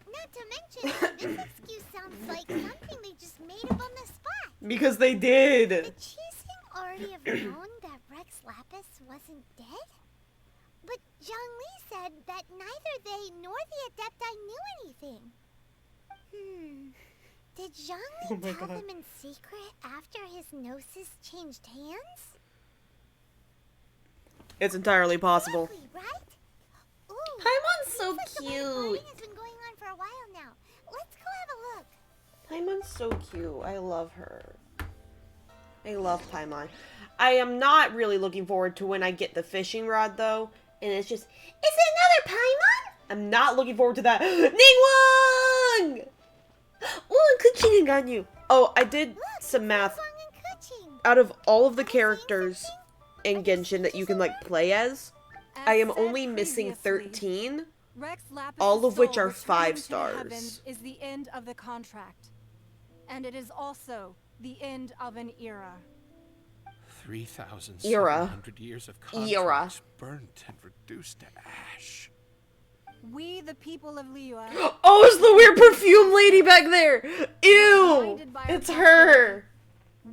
Speaker 5: Not to mention, this excuse sounds like something they just made up on the spot.
Speaker 1: Because they did.
Speaker 5: The Chi Sing already have known that Rex Lapis wasn't dead? But Zhongli said that neither they nor the Adepti knew anything. Did Zhongli tell them in secret after his gnosis changed hands?
Speaker 1: It's entirely possible.
Speaker 5: Exactly, right? Ooh,
Speaker 1: Paimon's so
Speaker 5: cute. The has been going on for a while now. Let's go have a look.
Speaker 1: Paimon's so cute. I love her. I love Paimon. I am not really looking forward to when I get the fishing rod, though. And it's just, is it another Paimon? I'm not looking forward to that. Ningguang! Oh, Kuching got you. Oh, I did some math. Out of all of the characters in Genshin that you can, like, play as, I am only missing 13, all of which are 5 stars.
Speaker 12: Is the end of the contract. And it is also the end of an era.
Speaker 13: 3,700 years of contracts burnt and reduced to ash.
Speaker 12: We, the people of Liyue...
Speaker 1: Oh, it's the weird perfume lady back there! Ew! It's her!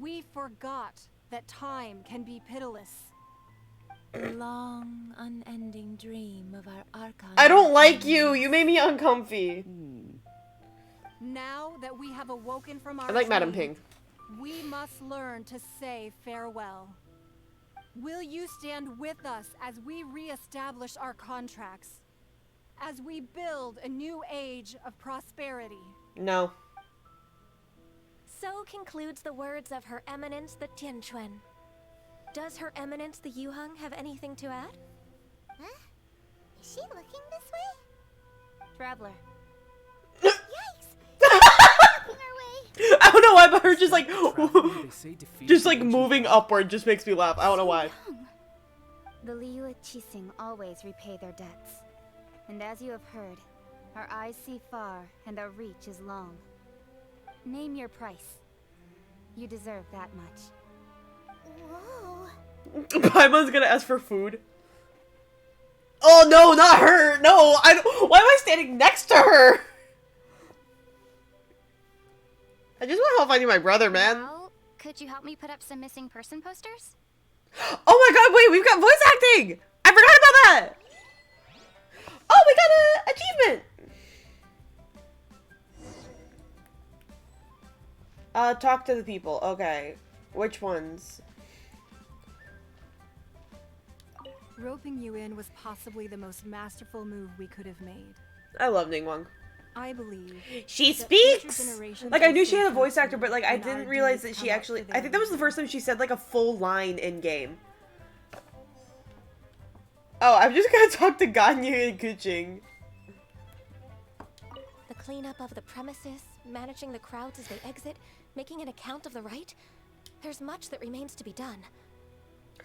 Speaker 12: We forgot that time can be pitiless.
Speaker 3: The long, unending dream of our Archon.
Speaker 1: I don't like you! You made me uncomfy.
Speaker 12: Now that we have awoken from our
Speaker 1: I like Madam Pink.
Speaker 12: We must learn to say farewell. Will you stand with us as we re-establish our contracts? As we build a new age of prosperity?
Speaker 1: No.
Speaker 14: So concludes the words of Her Eminence the Tianquan. Does Her Eminence the Yuheng have anything to add?
Speaker 5: Huh? Is she looking this way?
Speaker 14: Traveler.
Speaker 1: I don't know why, but her just like, just like moving upward just makes me laugh. I don't know why.
Speaker 15: The Liyue Qixing always repay their debts. And as you have heard, our eyes see far and our reach is long. Name your price. You deserve that much.
Speaker 5: Whoa.
Speaker 1: Paimon's gonna ask for food. Oh no, not her! No, I don't. Why am I standing next to her? I just want to help finding my brother, man.
Speaker 15: Well, could you help me put up some missing person posters?
Speaker 1: Oh my god, wait, we've got voice acting! I forgot about that! Oh, we got an achievement! Talk to the people. Okay. Which ones?
Speaker 12: Roping you in was possibly the most masterful move we could have made.
Speaker 1: I love Ningguang.
Speaker 12: I believe
Speaker 1: she
Speaker 12: that future
Speaker 1: speaks.
Speaker 12: generations
Speaker 1: Like I
Speaker 12: will
Speaker 1: knew she had a
Speaker 12: save
Speaker 1: voice
Speaker 12: her
Speaker 1: actor, but like I
Speaker 12: when our
Speaker 1: didn't realize
Speaker 12: deeds
Speaker 1: that she
Speaker 12: come up
Speaker 1: actually.
Speaker 12: for
Speaker 1: I
Speaker 12: their
Speaker 1: think that was the
Speaker 12: review.
Speaker 1: first time she said like a full line in game. Oh, I'm just gonna talk to Ganye and Kuching.
Speaker 14: The cleanup of the premises, managing the crowds as they exit, making an account of the rite. There's much that remains to be done.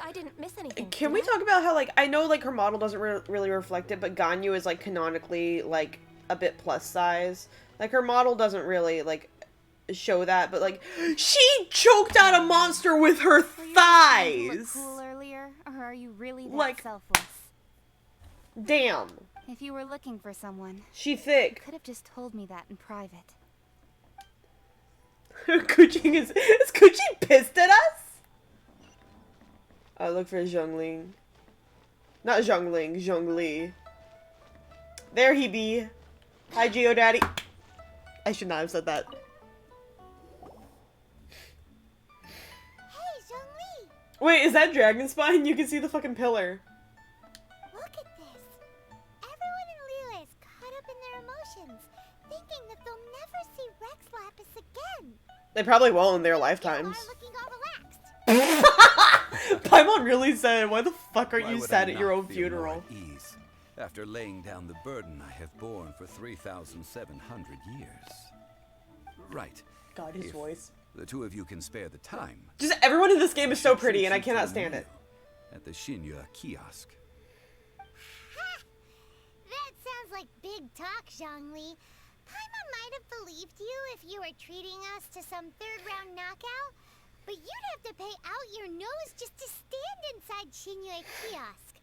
Speaker 14: I didn't miss anything.
Speaker 1: Can we talk about how, like, I know, like, her model doesn't really reflect it, but Ganyu is, like, canonically, like, a bit plus size. Like, her model doesn't really, like, show that, but, like, she choked out a monster with her thighs!
Speaker 15: Were you look cool earlier, or are you really that
Speaker 1: Like,
Speaker 15: selfless?
Speaker 1: damn.
Speaker 15: If you were looking for someone,
Speaker 1: She thick.
Speaker 15: you could have just told me that in private.
Speaker 1: Kuching is Kuching pissed at us? I look for Zhongling. Not Zhongling, Zhongli. There he be. Hi, Geodaddy. I should not have said that.
Speaker 5: Hey, Zhongli!
Speaker 1: Wait, is that Dragon Spine? You can see the fucking pillar.
Speaker 5: Look at this. Everyone in Liyue is caught up in their emotions, thinking that they'll never see Rex Lapis again.
Speaker 1: They probably won't in their lifetimes.
Speaker 5: Are looking all relaxed.
Speaker 1: Paimon really said, why the fuck are
Speaker 6: Why
Speaker 1: you
Speaker 6: would
Speaker 1: sad
Speaker 6: I
Speaker 1: at your
Speaker 6: not
Speaker 1: own
Speaker 6: feel
Speaker 1: funeral?
Speaker 6: more at ease after laying down the burden I have borne for 3,700 years? Right.
Speaker 1: God, his
Speaker 6: If
Speaker 1: voice.
Speaker 6: The two of you can spare the time.
Speaker 1: Just everyone in this game is so
Speaker 6: should
Speaker 1: pretty
Speaker 6: treat
Speaker 1: and I
Speaker 6: you
Speaker 1: cannot
Speaker 6: to a
Speaker 1: stand it.
Speaker 6: meal at the Shinya kiosk.
Speaker 5: That sounds like big talk, Zhongli. Paimon might have believed you if you were treating us to some third-round knockout, but you'd have to pay out your nose just to stand inside Shinya kiosk.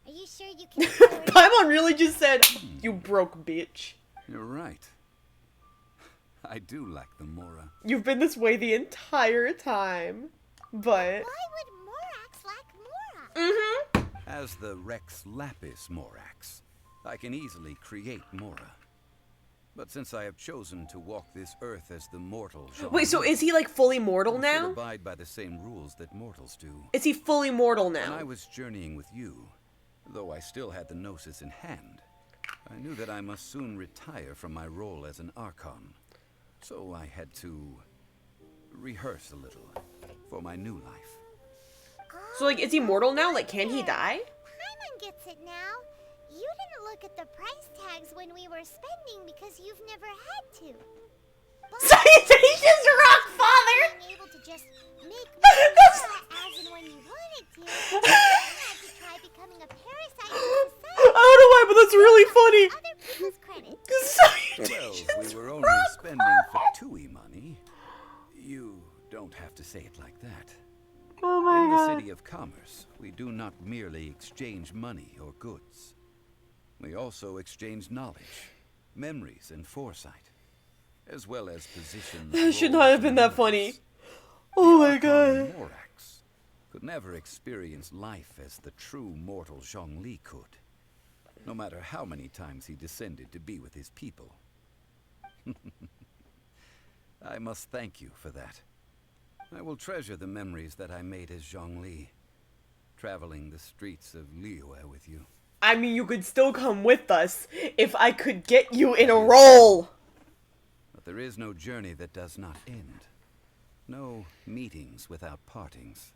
Speaker 5: Are you sure you can afford it?
Speaker 1: Paimon really just said, you broke bitch.
Speaker 6: You're right. I do lack the Mora.
Speaker 1: You've been this way the entire time. But...
Speaker 5: Why would Morax lack Mora?
Speaker 1: Mm-hmm.
Speaker 6: As the Rex Lapis Morax, I can easily create Mora. But since I have chosen to walk this earth as the mortal genre,
Speaker 1: Wait, so is he like fully mortal
Speaker 6: I should
Speaker 1: now?
Speaker 6: abide by the same rules that mortals do.
Speaker 1: Is he fully mortal
Speaker 6: When
Speaker 1: now?
Speaker 6: I was journeying with you, though I still had the Gnosis in hand, I knew that I must soon retire from my role as an Archon. So I had to rehearse a little for my new life.
Speaker 1: So like, is he mortal now? Like, can he die?
Speaker 5: Paimon gets it now. You didn't look at the price tags when we were spending because you've never had to.
Speaker 1: Salutations, Rock Father!
Speaker 5: Being able to just make Mora as and when you wanted to, you had to try becoming a parasite in society.
Speaker 1: I don't know why, but that's really funny.
Speaker 5: Other people's credit.
Speaker 6: Well, we were only spending Fatui money. You don't have to say it like that.
Speaker 1: Oh my
Speaker 6: In the
Speaker 1: god.
Speaker 6: City of Commerce, we do not merely exchange money or goods. We also exchange knowledge, memories, and foresight, as well as positions.
Speaker 1: That should
Speaker 6: roles,
Speaker 1: not have been
Speaker 6: and
Speaker 1: that
Speaker 6: motives.
Speaker 1: funny. Oh my
Speaker 6: Archon
Speaker 1: god.
Speaker 6: Morax could never experience life as the true mortal Zhongli could, no matter how many times he descended to be with his people. I must thank you for that. I will treasure the memories that I made as Zhongli, traveling the streets of Liyue with you.
Speaker 1: I mean, you could still come with us if I could get you in a role.
Speaker 6: But there is no journey that does not end. No meetings without partings.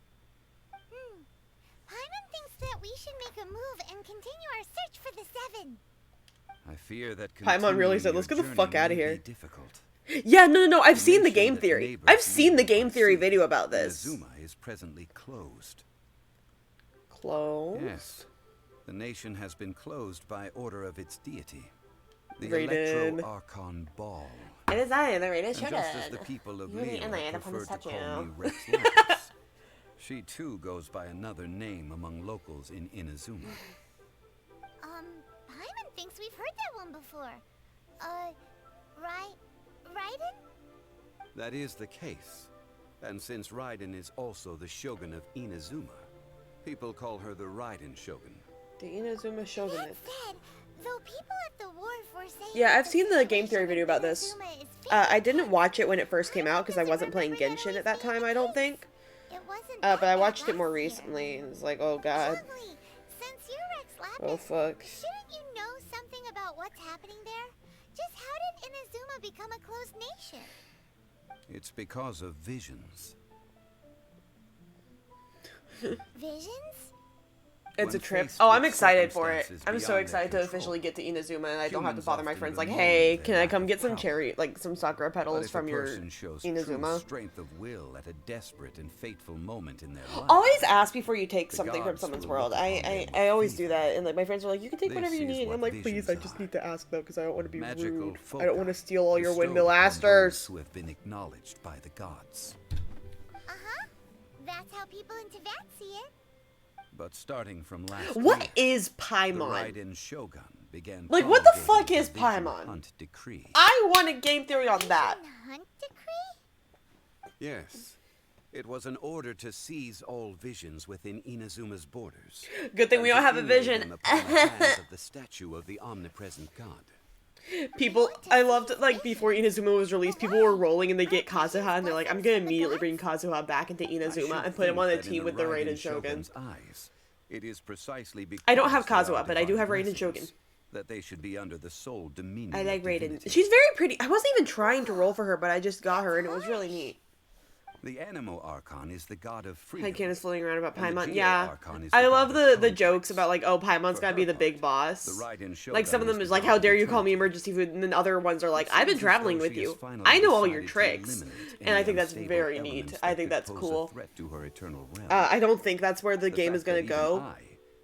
Speaker 5: Paimon thinks that we should make a move and continue our search for the Seven.
Speaker 6: I fear that
Speaker 1: Paimon really
Speaker 6: continuing
Speaker 1: said, "Let's
Speaker 6: your
Speaker 1: get the
Speaker 6: journey
Speaker 1: fuck outta
Speaker 6: may
Speaker 1: here."
Speaker 6: be difficult.
Speaker 1: Yeah, no. I've
Speaker 6: You
Speaker 1: seen the
Speaker 6: mentioned
Speaker 1: game
Speaker 6: that
Speaker 1: theory.
Speaker 6: neighbors
Speaker 1: I've seen the
Speaker 6: nearby
Speaker 1: game theory
Speaker 6: sea
Speaker 1: video about this.
Speaker 6: Inazuma is presently closed.
Speaker 1: Close?
Speaker 6: Yes. The nation has been closed by order of its deity, the
Speaker 1: Raiden.
Speaker 6: Electro-Archon Ball.
Speaker 1: It is I, the Raiden
Speaker 6: And just as
Speaker 1: Shogun.
Speaker 6: the people of
Speaker 1: You and the
Speaker 6: Liyue
Speaker 1: inlaid upon the
Speaker 6: preferred to call
Speaker 1: statue.
Speaker 6: me Rex Lapis, she too goes by another name among locals in Inazuma.
Speaker 5: Paimon thinks we've heard that one before. Raiden?
Speaker 6: That is the case. And since Raiden is also the Shogun of Inazuma, people call her the Raiden Shogun.
Speaker 1: The Inazuma Shogunate.
Speaker 5: Said, though people at the wharf were saying
Speaker 1: Yeah,
Speaker 5: that
Speaker 1: I've seen the game theory video about this.
Speaker 5: Inazuma is
Speaker 1: I didn't watch it when it first came out because I wasn't playing Genshin at that time, I don't think.
Speaker 5: It wasn't
Speaker 1: But I
Speaker 5: like
Speaker 1: watched
Speaker 5: that
Speaker 1: it more
Speaker 5: last year.
Speaker 1: recently and it's like, oh god.
Speaker 5: Zhongli, since you're Rex Lapis,
Speaker 1: Oh fuck.
Speaker 5: shouldn't you know something about what's happening there? Just how did Inazuma become a closed nation?
Speaker 6: It's because of visions.
Speaker 5: Visions?
Speaker 1: It's
Speaker 6: When
Speaker 1: a trip.
Speaker 6: faced
Speaker 1: Oh, I'm
Speaker 6: with
Speaker 1: excited for it.
Speaker 6: circumstances
Speaker 1: I'm so
Speaker 6: beyond their
Speaker 1: excited to
Speaker 6: control,
Speaker 1: officially get to Inazuma, and I don't have to
Speaker 6: humans
Speaker 1: bother my
Speaker 6: often
Speaker 1: friends like,
Speaker 6: bemoan
Speaker 1: hey,
Speaker 6: their
Speaker 1: can I
Speaker 6: lack
Speaker 1: come
Speaker 6: of
Speaker 1: get some
Speaker 6: power.
Speaker 1: cherry, like some sakura
Speaker 6: But
Speaker 1: petals
Speaker 6: if
Speaker 1: from
Speaker 6: a
Speaker 1: your
Speaker 6: person shows true
Speaker 1: Inazuma?
Speaker 6: strength of will at a desperate and fateful moment in their life,
Speaker 1: Always ask before you take
Speaker 6: the
Speaker 1: something from
Speaker 6: gods
Speaker 1: someone's
Speaker 6: will
Speaker 1: world.
Speaker 6: look upon them
Speaker 1: I always do that, and like my friends are like, you can take
Speaker 6: This
Speaker 1: whatever you
Speaker 6: is
Speaker 1: need. And I'm
Speaker 6: what
Speaker 1: like, please,
Speaker 6: visions
Speaker 1: I just need to ask though, because I don't want to be
Speaker 6: magical
Speaker 1: rude. I don't want to steal all your
Speaker 6: bestowed
Speaker 1: windmill
Speaker 6: upon
Speaker 1: asters.
Speaker 6: those who have been acknowledged by the gods.
Speaker 5: Uh-huh. That's how people in Teyvat see it.
Speaker 6: But starting from last
Speaker 1: What
Speaker 6: year,
Speaker 1: is
Speaker 6: the
Speaker 1: Paimon?
Speaker 6: Raiden Shogun began
Speaker 1: Like, what the
Speaker 6: promulgating
Speaker 1: fuck is
Speaker 6: the Vision
Speaker 1: Paimon?
Speaker 6: Hunt decree.
Speaker 1: I want a game theory on that.
Speaker 5: Hunt decree?
Speaker 6: Yes. It was an order to seize all visions within Inazuma's borders.
Speaker 1: Good thing we
Speaker 6: and
Speaker 1: don't
Speaker 6: to
Speaker 1: have a
Speaker 6: inlay
Speaker 1: vision.
Speaker 6: them upon the hands of the statue of the omnipresent god.
Speaker 1: People, I loved it, like, before Inazuma was released, people were rolling and they get Kazuha, and they're like, I'm gonna immediately bring Kazuha back into Inazuma and put him on a team with the Raiden Shogun.
Speaker 6: Eyes, it is precisely because
Speaker 1: I don't have
Speaker 6: they are
Speaker 1: Kazuha, but I do have
Speaker 6: divine
Speaker 1: Raiden Shogun.
Speaker 6: blessings that they should be under the sole dominion
Speaker 1: I like
Speaker 6: of
Speaker 1: Raiden.
Speaker 6: divinity.
Speaker 1: She's very pretty. I wasn't even trying to roll for her, but I just got her, and it was really neat.
Speaker 6: The Anemo Archon is the god of freedom.
Speaker 1: Hycan is floating around about
Speaker 6: and the
Speaker 1: Paimon.
Speaker 6: Geo
Speaker 1: Yeah.
Speaker 6: Archon is
Speaker 1: I
Speaker 6: the
Speaker 1: love
Speaker 6: god of
Speaker 1: the jokes about, like, oh, Paimon's gotta be the big boss.
Speaker 6: The Raiden
Speaker 1: Like, some of
Speaker 6: Shogun
Speaker 1: them
Speaker 6: is
Speaker 1: is
Speaker 6: the
Speaker 1: like,
Speaker 6: god
Speaker 1: how
Speaker 6: of
Speaker 1: dare you call me
Speaker 6: eternity.
Speaker 1: emergency food, and then other ones are like,
Speaker 6: It
Speaker 1: I've been
Speaker 6: seems as
Speaker 1: traveling
Speaker 6: though
Speaker 1: with
Speaker 6: she
Speaker 1: you.
Speaker 6: has finally
Speaker 1: I know all your
Speaker 6: decided to
Speaker 1: tricks.
Speaker 6: eliminate
Speaker 1: And I
Speaker 6: any
Speaker 1: think that's
Speaker 6: unstable
Speaker 1: very
Speaker 6: elements
Speaker 1: neat.
Speaker 6: that
Speaker 1: I think
Speaker 6: could
Speaker 1: that's
Speaker 6: pose a
Speaker 1: cool.
Speaker 6: threat to her eternal realm.
Speaker 1: I don't think that's where the game
Speaker 6: fact
Speaker 1: is gonna
Speaker 6: that even
Speaker 1: go,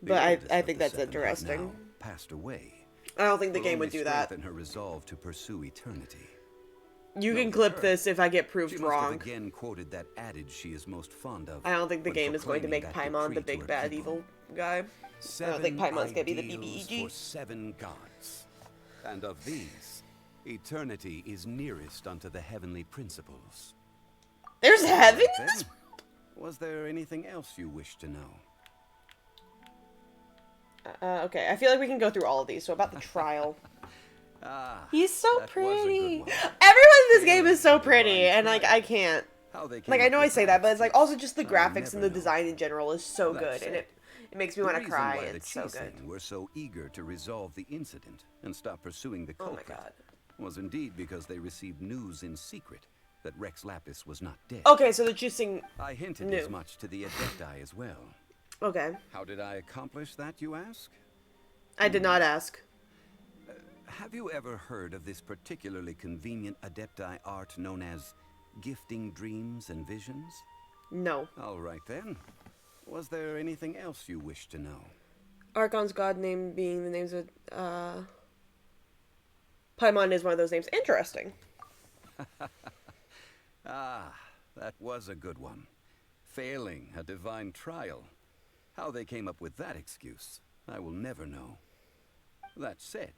Speaker 6: the
Speaker 1: but I
Speaker 6: oldest of
Speaker 1: think
Speaker 6: the
Speaker 1: that's
Speaker 6: seven, have
Speaker 1: interesting.
Speaker 6: now passed away.
Speaker 1: I don't think the
Speaker 6: will
Speaker 1: game
Speaker 6: only
Speaker 1: would do that.
Speaker 6: strengthen her resolve to pursue eternity.
Speaker 1: You can
Speaker 6: Note
Speaker 1: clip
Speaker 6: her.
Speaker 1: this if I get
Speaker 6: She
Speaker 1: proved
Speaker 6: must have
Speaker 1: wrong.
Speaker 6: again quoted that adage she is most fond of.
Speaker 1: I don't think the
Speaker 6: when
Speaker 1: game is going to make
Speaker 6: proclaiming
Speaker 1: Paimon
Speaker 6: that
Speaker 1: the
Speaker 6: decree to
Speaker 1: big
Speaker 6: her
Speaker 1: bad
Speaker 6: people.
Speaker 1: evil guy. I don't think Paimon's gonna be the
Speaker 6: ideals
Speaker 1: BBEG.
Speaker 6: for 7 gods, and of these, eternity is nearest unto the heavenly principles.
Speaker 1: There's heaven in
Speaker 6: Then,
Speaker 1: this?
Speaker 6: was there anything else you wish to know?
Speaker 1: Okay, I feel like we can go through all of these. So about the trial. He's so
Speaker 6: that was a good
Speaker 1: pretty.
Speaker 6: one.
Speaker 1: Everyone in this game is so pretty, and like I can't.
Speaker 6: How they
Speaker 1: Like
Speaker 6: came
Speaker 1: I
Speaker 6: up
Speaker 1: know I
Speaker 6: with
Speaker 1: say
Speaker 6: that
Speaker 1: that, but it's like also just the
Speaker 6: I
Speaker 1: graphics and
Speaker 6: never
Speaker 1: the
Speaker 6: know.
Speaker 1: design in general is so
Speaker 6: That
Speaker 1: good, and
Speaker 6: said,
Speaker 1: it makes me
Speaker 6: the
Speaker 1: want to
Speaker 6: reason
Speaker 1: cry.
Speaker 6: why the
Speaker 1: It's so good.
Speaker 6: Chising were so eager to resolve the incident and stop pursuing the
Speaker 1: Oh
Speaker 6: culprit
Speaker 1: my god.
Speaker 6: was indeed because they received news in secret that Rex Lapis was not dead.
Speaker 1: Okay, so the choosing.
Speaker 6: I hinted
Speaker 1: knew.
Speaker 6: as much to the Adepti as well.
Speaker 1: Okay,
Speaker 6: How did I accomplish that, you ask?
Speaker 1: I did not ask.
Speaker 6: Have you ever heard of this particularly convenient Adepti art known as gifting dreams and visions?
Speaker 1: No.
Speaker 6: All right then. Was there anything else you wish to know?
Speaker 1: Archon's god name being the names of Paimon is one of those names. Interesting.
Speaker 6: Ah, that was a good one. Failing a divine trial. How they came up with that excuse, I will never know. That said,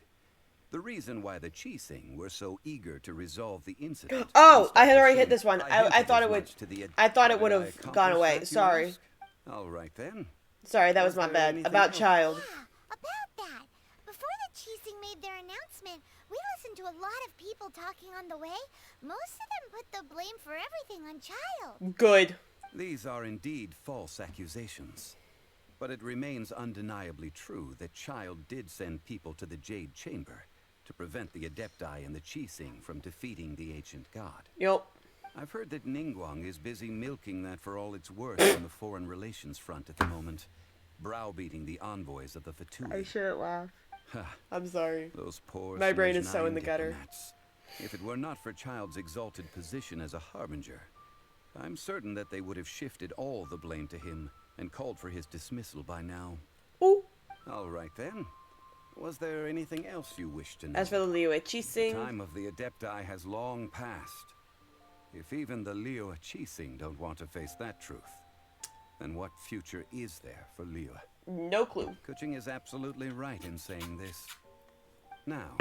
Speaker 6: the reason why the Chising were so eager to resolve the incident.
Speaker 1: Oh, I had
Speaker 6: and
Speaker 1: already
Speaker 6: stop
Speaker 1: hit this one. I
Speaker 6: hinted
Speaker 1: thought
Speaker 6: as
Speaker 1: it would.
Speaker 6: much to the
Speaker 1: I thought
Speaker 6: How
Speaker 1: it would
Speaker 6: did I
Speaker 1: have gone
Speaker 6: accomplish
Speaker 1: away.
Speaker 6: that, you
Speaker 1: Sorry.
Speaker 6: ask? All right then.
Speaker 1: Sorry, that was my
Speaker 6: there
Speaker 1: bad.
Speaker 6: anything
Speaker 1: About
Speaker 6: else?
Speaker 1: child.
Speaker 5: About that. Before the Chising made their announcement, we listened to a lot of people talking on the way. Most of them put the blame for everything on Child.
Speaker 1: Good.
Speaker 6: These are indeed false accusations. But it remains undeniably true that Child did send people to the Jade Chamber to prevent the Adepti and the Chising from defeating the ancient god.
Speaker 1: Yep.
Speaker 6: I've heard that Ningguang is busy milking that for all it's worth on the foreign relations front at the moment, browbeating the envoys of the Fatui.
Speaker 1: I shouldn't laugh. I'm sorry.
Speaker 6: Those poor
Speaker 1: My brain is
Speaker 6: Snezhnine
Speaker 1: so in the gutter.
Speaker 6: diplomats. If it were not for Child's exalted position as a harbinger, I'm certain that they would have shifted all the blame to him and called for his dismissal by now.
Speaker 1: Ooh.
Speaker 6: All right then. Was there anything else you wish to know?
Speaker 1: As for the Liyue
Speaker 6: The
Speaker 1: Chising,
Speaker 6: time of the Adepti has long passed. If even the Liyue Chising don't want to face that truth, then what future is there for Liyue?
Speaker 1: no clue.
Speaker 6: Kuching is absolutely right in saying this. Now,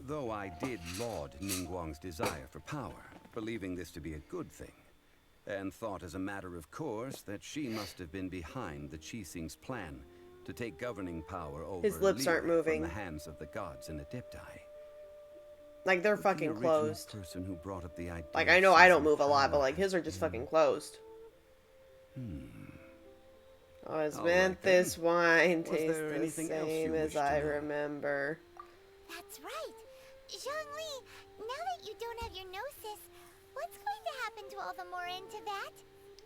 Speaker 6: though I did laud Ningguang's desire for power, believing this to be a good thing, and thought as a matter of course that she must have been behind the Chising's plan to take governing power over
Speaker 1: His lips aren't
Speaker 6: Liyue
Speaker 1: moving.
Speaker 6: from the hands of the gods and Adepti.
Speaker 1: Like they're
Speaker 6: The
Speaker 1: fucking
Speaker 6: original
Speaker 1: closed.
Speaker 6: person who brought up the idea
Speaker 1: Like
Speaker 6: of
Speaker 1: I know I don't
Speaker 6: seizing
Speaker 1: move a lot, but
Speaker 6: power
Speaker 1: like his are just
Speaker 6: has
Speaker 1: fucking
Speaker 6: been-
Speaker 1: closed. Oh, it's
Speaker 6: All
Speaker 1: meant
Speaker 6: right, then.
Speaker 1: this wine
Speaker 6: Was
Speaker 1: tastes
Speaker 6: there
Speaker 1: the
Speaker 6: anything else you
Speaker 1: same
Speaker 6: wish
Speaker 1: as
Speaker 6: to
Speaker 1: I
Speaker 6: know?
Speaker 1: remember.
Speaker 5: That's right. Zhongli, now that you don't have your gnosis, what's going to happen to all the Mora in Tibet?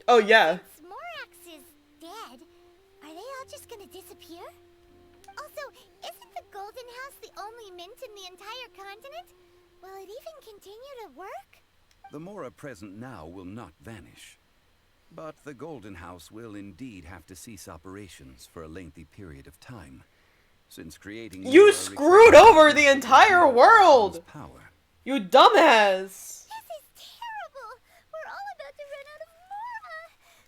Speaker 1: Oh, yeah.
Speaker 5: Since Morax is dead, are they all just gonna disappear? Also, isn't the Golden House the only mint in the entire continent? Will it even continue to work?
Speaker 6: The Mora present now will not vanish. But the Golden House will indeed have to cease operations for a lengthy period of time, since creating...
Speaker 1: You screwed over the entire world!
Speaker 6: Power.
Speaker 1: You dumbass!
Speaker 5: This is terrible! We're all about to run out of Mora!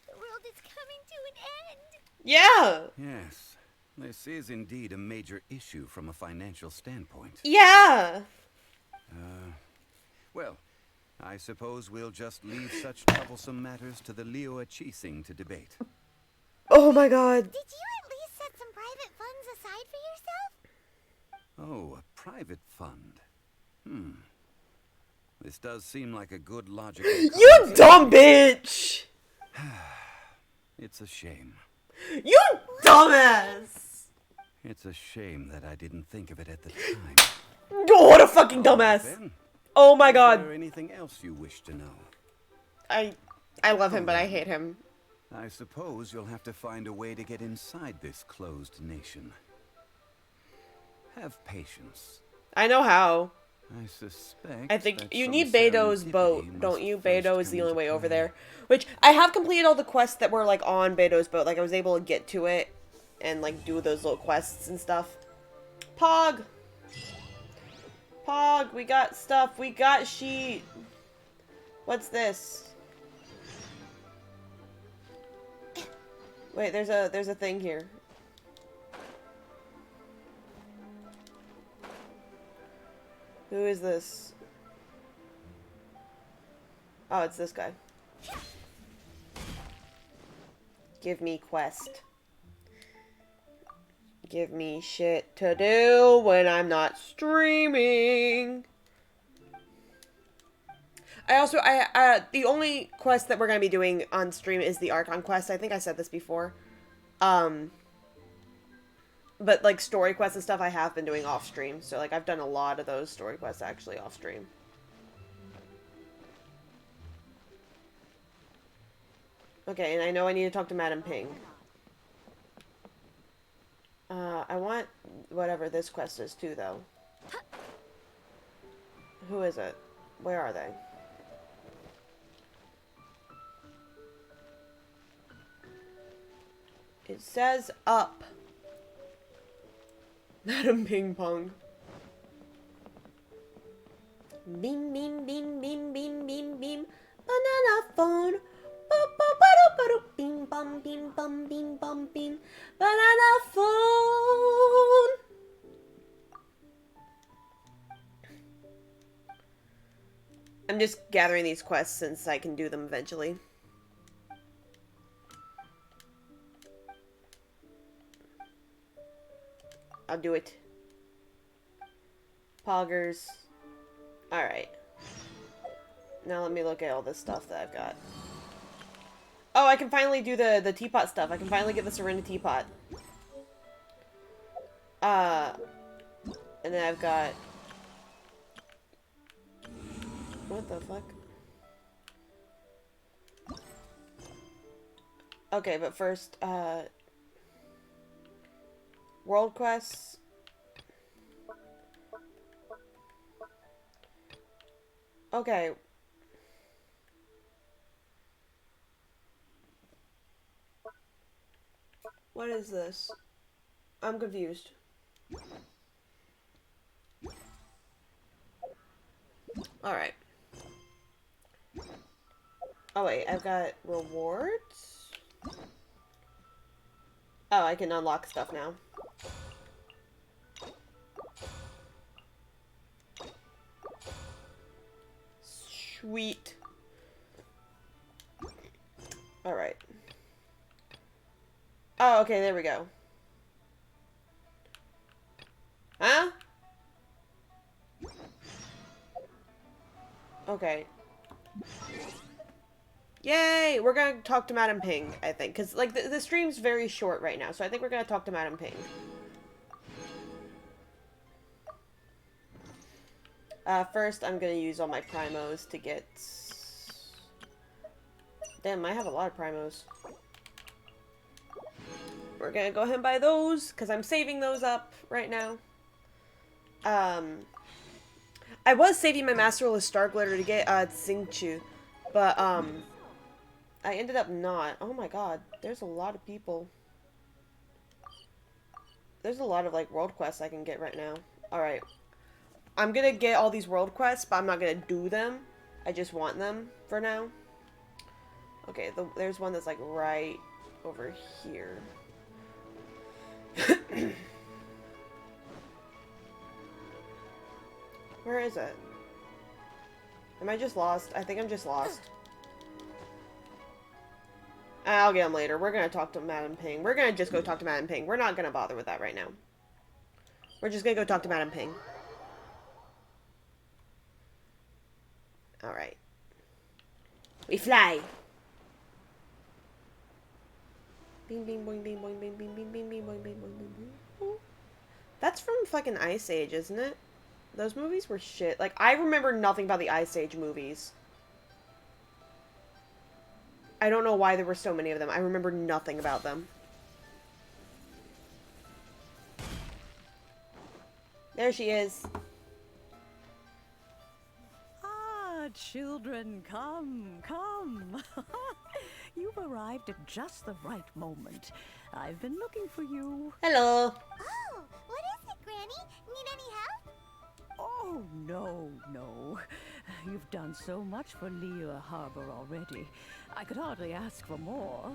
Speaker 5: The world is coming to an end!
Speaker 1: Yeah!
Speaker 6: Yes, this is indeed a major issue from a financial standpoint.
Speaker 1: Yeah!
Speaker 6: Well, I suppose we'll just leave such troublesome matters to the Liyue Qixing to debate.
Speaker 1: Oh my god.
Speaker 5: Did you at least set some private funds aside for yourself?
Speaker 6: Oh, a private fund. This does seem like a good logical...
Speaker 1: You dumb bitch!
Speaker 6: It's a shame.
Speaker 1: You dumbass!
Speaker 6: It's a shame that I didn't think of it at the time.
Speaker 1: Oh, what a fucking dumbass!
Speaker 6: Ben,
Speaker 1: Oh my god.
Speaker 6: is there anything else you wish to know?
Speaker 1: I love him, but I hate him.
Speaker 6: I suppose you'll have to find a way to get inside this closed nation. Have patience.
Speaker 1: I know how.
Speaker 6: I suspect...
Speaker 1: I think
Speaker 6: that
Speaker 1: you
Speaker 6: some
Speaker 1: need Beto's
Speaker 6: serendipity
Speaker 1: boat,
Speaker 6: must
Speaker 1: don't you?
Speaker 6: first
Speaker 1: Beto is
Speaker 6: come
Speaker 1: the only
Speaker 6: into
Speaker 1: way over
Speaker 6: play.
Speaker 1: there. Which, I have completed all the quests that were, like, on Beto's boat. Like, I was able to get to it and, like, do those little quests and stuff. Pog! Pog, we got stuff. We got sheet. What's this? Wait, there's a thing here. Who is this? Oh, it's this guy. Give me quest. Give me shit to do when I'm not streaming. The only quest that we're gonna be doing on stream is the Archon quest. I think I said this before. But, like, story quests and stuff I have been doing off stream. So, like, I've done a lot of those story quests actually off stream. Okay, and I know I need to talk to Madam Ping. I want whatever this quest is too, though. Who is it? Where are they? It says up. Madam Ping Pong. Beam, beam, beam, beam, beam, beam, beam. Banana phone. Bing, bum, bing, bum, bing, bum, bing. Banana phone. I'm just gathering these quests since I can do them eventually. I'll do it. Poggers. Alright. Now let me look at all this stuff that I've got. Oh, I can finally do the teapot stuff. I can finally get the Serenity teapot. And then I've got... What the fuck? Okay, but first, world quests. Okay. What is this? I'm confused. Alright. Oh wait, I've got rewards? Oh, I can unlock stuff now. Sweet. Alright. Oh, okay, there we go. Huh? Okay. Yay! We're gonna talk to Madam Ping, I think. Because, like, the stream's very short right now, so I think we're gonna talk to Madam Ping. First, I'm gonna use all my primos to get... Damn, I have a lot of primos. We're gonna go ahead and buy those, because I'm saving those up right now. I was saving my Masterless Star Glitter to get, Xingqiu, but, I ended up not. Oh my god, there's a lot of people. There's a lot of, like, world quests I can get right now. Alright. I'm gonna get all these world quests, but I'm not gonna do them. I just want them for now. Okay, there's one that's, like, right over here. Where is it? Am I just lost? I think I'm just lost. I'll get him later. We're gonna talk to Madam Ping. We're gonna just go talk to Madam Ping. We're not gonna bother with that right now. We're just gonna go talk to Madam Ping. Alright. We fly! Bing bing boing bing boing bing bing bing bing bing boing bing boing bing bing. That's from fucking Ice Age, isn't it? Those movies were shit. Like, I remember nothing about the Ice Age movies. I don't know why there were so many of them. I remember nothing about them. There she is.
Speaker 16: Ah, children, come, come. You've arrived at just the right moment. I've been looking for you.
Speaker 1: Hello.
Speaker 5: Oh, what is it, Granny? Need any help?
Speaker 16: Oh, no, no. You've done so much for Liyue Harbor already. I could hardly ask for more.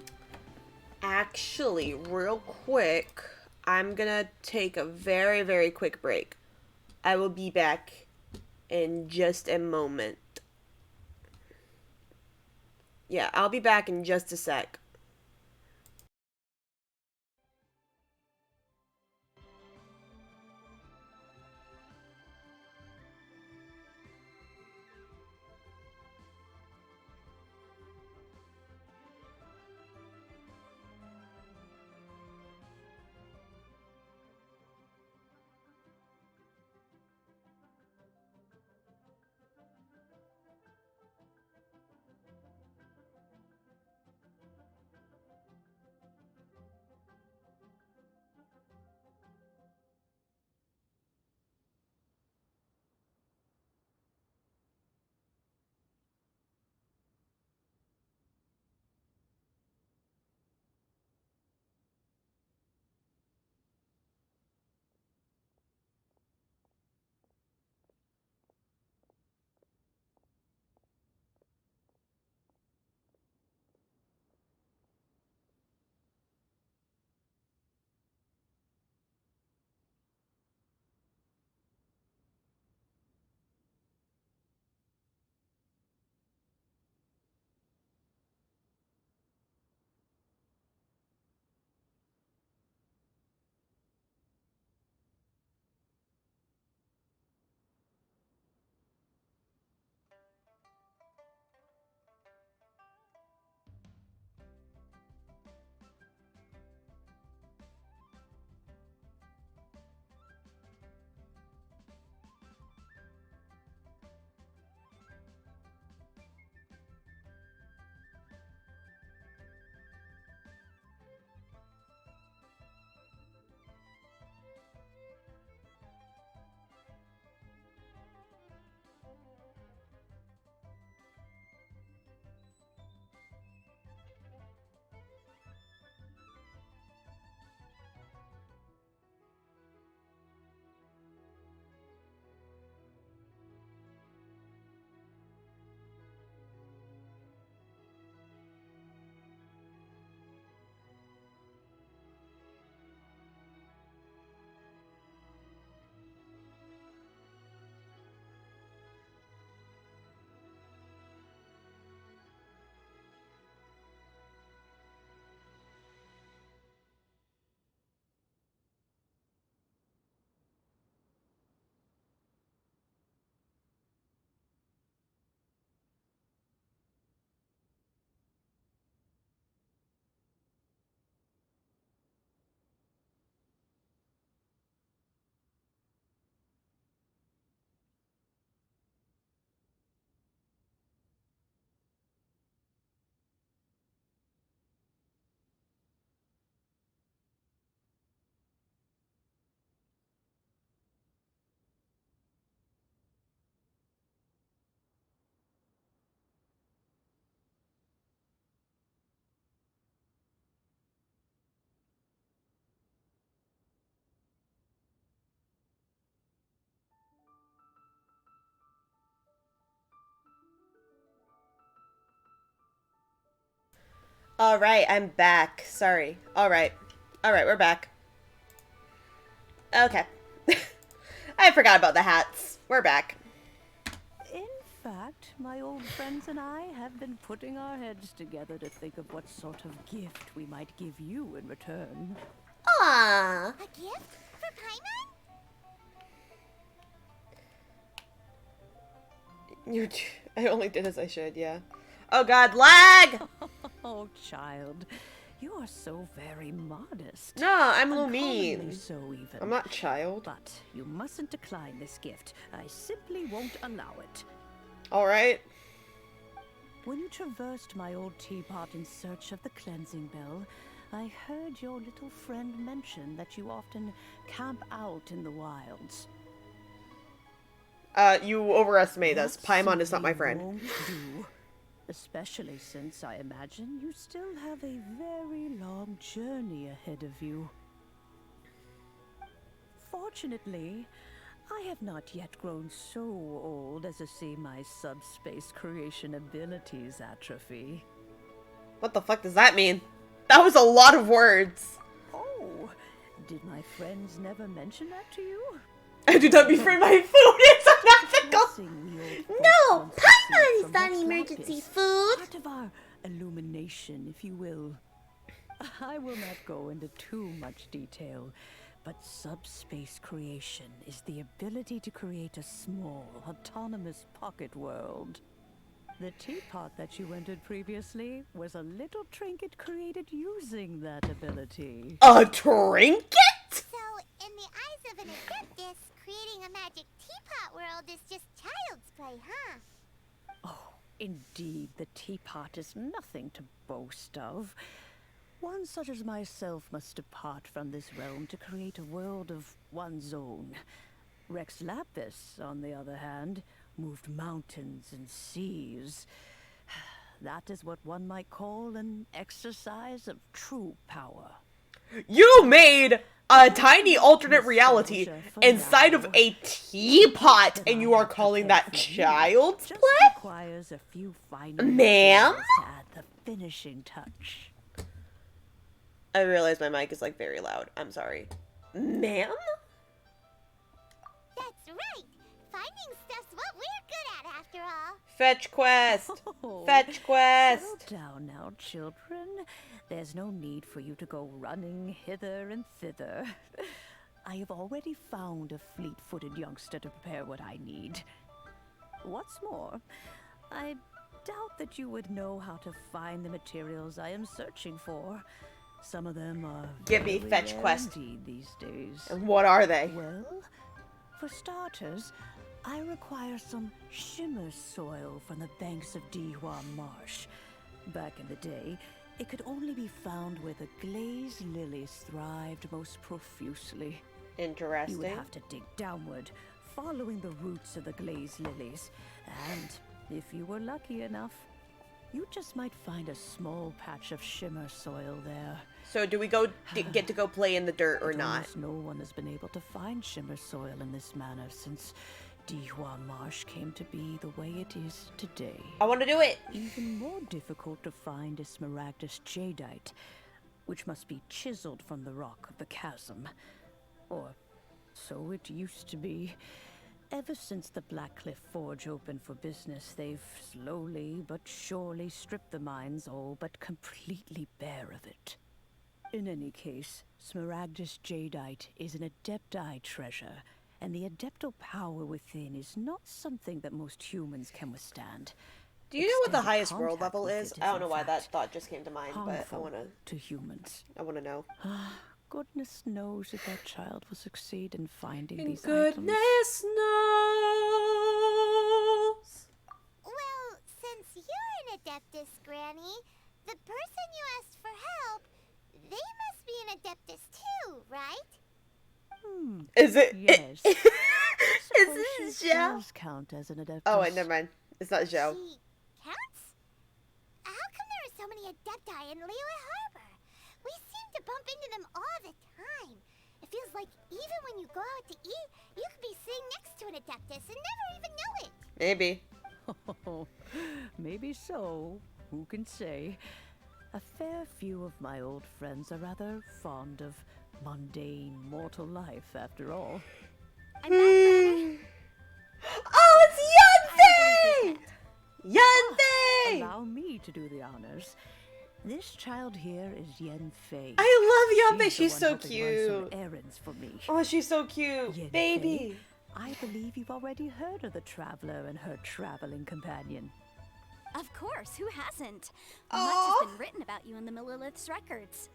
Speaker 1: Actually, real quick, I'm gonna take a very, very quick break. I will be back in just a moment. Yeah, I'll be back in just a sec. Alright, I'm back. Sorry. Alright. Alright, we're back. Okay. I forgot about the hats. We're back.
Speaker 16: In fact, my old friends and I have been putting our heads together to think of what sort of gift we might give you in return.
Speaker 1: Aww.
Speaker 5: A gift for Paimon?
Speaker 1: I only did as I should, yeah. Oh god, lag!
Speaker 16: Oh, child. You are so very modest.
Speaker 1: No, I'm
Speaker 16: Uncommonly
Speaker 1: Lumine.
Speaker 16: so even.
Speaker 1: I'm not child.
Speaker 16: But you mustn't decline this gift. I simply won't allow it.
Speaker 1: Alright.
Speaker 16: When you traversed my old teapot in search of the cleansing bell, I heard your little friend mention that you often camp out in the wilds.
Speaker 1: You overestimate us. Paimon is not my friend.
Speaker 16: Won't do. Especially since I imagine you still have a very long journey ahead of you. Fortunately, I have not yet grown so old as to see my subspace creation abilities atrophy.
Speaker 1: What the fuck does that mean? That was a lot of words.
Speaker 16: Oh, did my friends never mention that to you?
Speaker 1: I do not befriend my food. It's unethical.
Speaker 5: No, Paimon is not emergency food.
Speaker 16: Part of our illumination, if you will. I will not go into too much detail, but subspace creation is the ability to create a small, autonomous pocket world. The teapot that you entered previously was a little trinket created using that ability.
Speaker 1: A trinket?
Speaker 5: So, in the eyes of an Adeptus, creating a magic teapot world is just child's play, huh?
Speaker 16: Oh, indeed, the teapot is nothing to boast of. One such as myself must depart from this realm to create a world of one's own. Rex Lapis, on the other hand, moved mountains and seas. That is what one might call an exercise of true power.
Speaker 1: You made a tiny alternate reality inside of a teapot, and you are calling that child's
Speaker 16: Just
Speaker 1: play?
Speaker 16: requires a few fine
Speaker 1: Ma'am?
Speaker 16: details to add the finishing touch.
Speaker 1: I realize my mic is like very loud. I'm sorry. Ma'am?
Speaker 5: That's right. Finding stuff's what we're good at, after all.
Speaker 1: Fetch quest.
Speaker 16: Oh,
Speaker 1: Fetch quest.
Speaker 16: Settle down now, children. There's no need for you to go running hither and thither. I have already found a fleet-footed youngster to prepare what I need. What's more, I doubt that you would know how to find the materials I am searching for. Some of them are
Speaker 1: Give me
Speaker 16: very
Speaker 1: fetch
Speaker 16: rare
Speaker 1: quest.
Speaker 16: indeed these days.
Speaker 1: And what are they?
Speaker 16: Well, for starters, I require some shimmer soil from the banks of Dihua Marsh. Back in the day, it could only be found where the glazed lilies thrived most profusely.
Speaker 1: Interesting.
Speaker 16: You would have to dig downward, following the roots of the glazed lilies. And if you were lucky enough, you just might find a small patch of shimmer soil there.
Speaker 1: So do we go get to go play in the dirt or
Speaker 16: But
Speaker 1: not?
Speaker 16: almost no one has been able to find shimmer soil in this manner since Dihua Marsh came to be the way it is today.
Speaker 1: I want to do it.
Speaker 16: Even more difficult to find is smaragdus jadeite, which must be chiseled from the rock of the chasm. Or so it used to be. Ever since the Blackcliff Forge opened for business, they've slowly but surely stripped the mines all but completely bare of it. In any case, smaragdus jadeite is an adepti treasure, and the adeptal power within is not something that most humans can withstand.
Speaker 1: Do you know what the
Speaker 16: Extended
Speaker 1: highest world
Speaker 16: contact
Speaker 1: level
Speaker 16: with
Speaker 1: is?
Speaker 16: it
Speaker 1: I don't know
Speaker 16: in
Speaker 1: why that
Speaker 16: fact
Speaker 1: thought just came to mind, but I
Speaker 16: harmful
Speaker 1: want
Speaker 16: to humans.
Speaker 1: I want to know.
Speaker 16: Goodness knows if that child will succeed in finding
Speaker 1: And
Speaker 16: these
Speaker 1: goodness knows.
Speaker 5: Well, since you're an Adeptus, Granny, the person you asked for help, they must be an Adeptus too, right?
Speaker 1: Is it?
Speaker 16: Yes.
Speaker 1: Is this
Speaker 16: She
Speaker 1: Zhao?
Speaker 16: does count as an adeptus.
Speaker 1: Oh, wait, never mind. It's not Zhao.
Speaker 5: She counts? How come there are so many Adepti in Liyue Harbor? We seem to bump into them all the time. It feels like even when you go out to eat, you could be sitting next to an Adeptus and never even know it.
Speaker 1: Maybe.
Speaker 16: Maybe so. Who can say? A fair few of my old friends are rather fond of mundane mortal life, after all.
Speaker 1: Oh, it's Yanfei! Yanfei!
Speaker 16: Allow me to do the honors. This child here is Yanfei.
Speaker 1: I love Yanfei. She's
Speaker 16: the
Speaker 1: so
Speaker 16: one helping run some
Speaker 1: cute.
Speaker 16: errands for me.
Speaker 1: Oh, she's so cute.
Speaker 16: Yanfei,
Speaker 1: Baby.
Speaker 16: I believe you've already heard of the traveler and her traveling companion.
Speaker 4: Of course, who hasn't?
Speaker 1: Aww.
Speaker 4: Much has been written about you in the Millilith's records.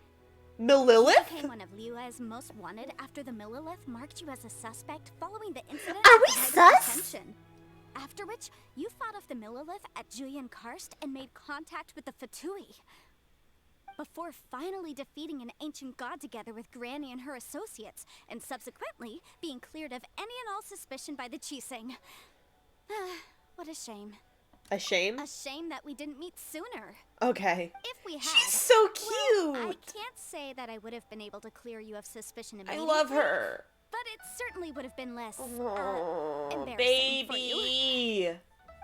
Speaker 1: Millilith?
Speaker 4: You became one of Liyue's most wanted after the Millilith marked you as a suspect following the incident.
Speaker 1: Are we
Speaker 4: at the Heads of
Speaker 1: sus?
Speaker 4: Detention. After which, you fought off the Millilith at Julian Karst and made contact with the Fatui. Before finally defeating an ancient god together with Granny and her associates, and subsequently being cleared of any and all suspicion by the Chising. What a shame.
Speaker 1: A shame?
Speaker 4: A shame that we didn't meet sooner.
Speaker 1: Okay.
Speaker 4: If we had,
Speaker 1: She's so cute.
Speaker 4: well, I can't say that I would have been able to clear you of suspicion
Speaker 1: I
Speaker 4: immediately.
Speaker 1: love her.
Speaker 4: But it certainly would have been less
Speaker 1: Oh,
Speaker 4: embarrassing for you.
Speaker 1: baby.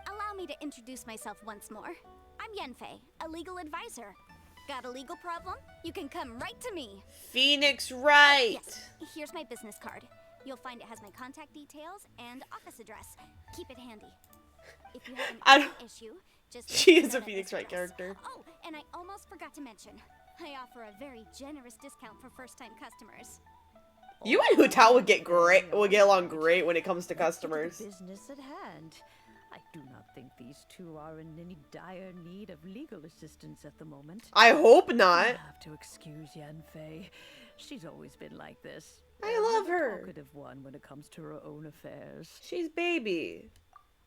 Speaker 4: Allow me to introduce myself once more. I'm Yanfei, a legal advisor. Got a legal problem? You can come right to me.
Speaker 1: Phoenix Wright.
Speaker 4: Yes, here's my business card. You'll find it has my contact details and office address. Keep it handy. If you have an issue, just
Speaker 1: She
Speaker 4: let me
Speaker 1: is
Speaker 4: know
Speaker 1: a
Speaker 4: at
Speaker 1: Phoenix
Speaker 4: this
Speaker 1: Wright
Speaker 4: address.
Speaker 1: character.
Speaker 4: Oh, and I almost forgot to mention, I offer a very generous discount for first-time customers.
Speaker 1: You and Hutao would get along great when it comes to customers.
Speaker 16: Business at hand. I do not think these two are in any dire need of legal assistance at the moment.
Speaker 1: I hope not.
Speaker 16: You have to excuse Yanfei. She's always been like this.
Speaker 1: I love
Speaker 16: A
Speaker 1: her.
Speaker 16: talkative one when it comes to her own affairs.
Speaker 1: She's baby.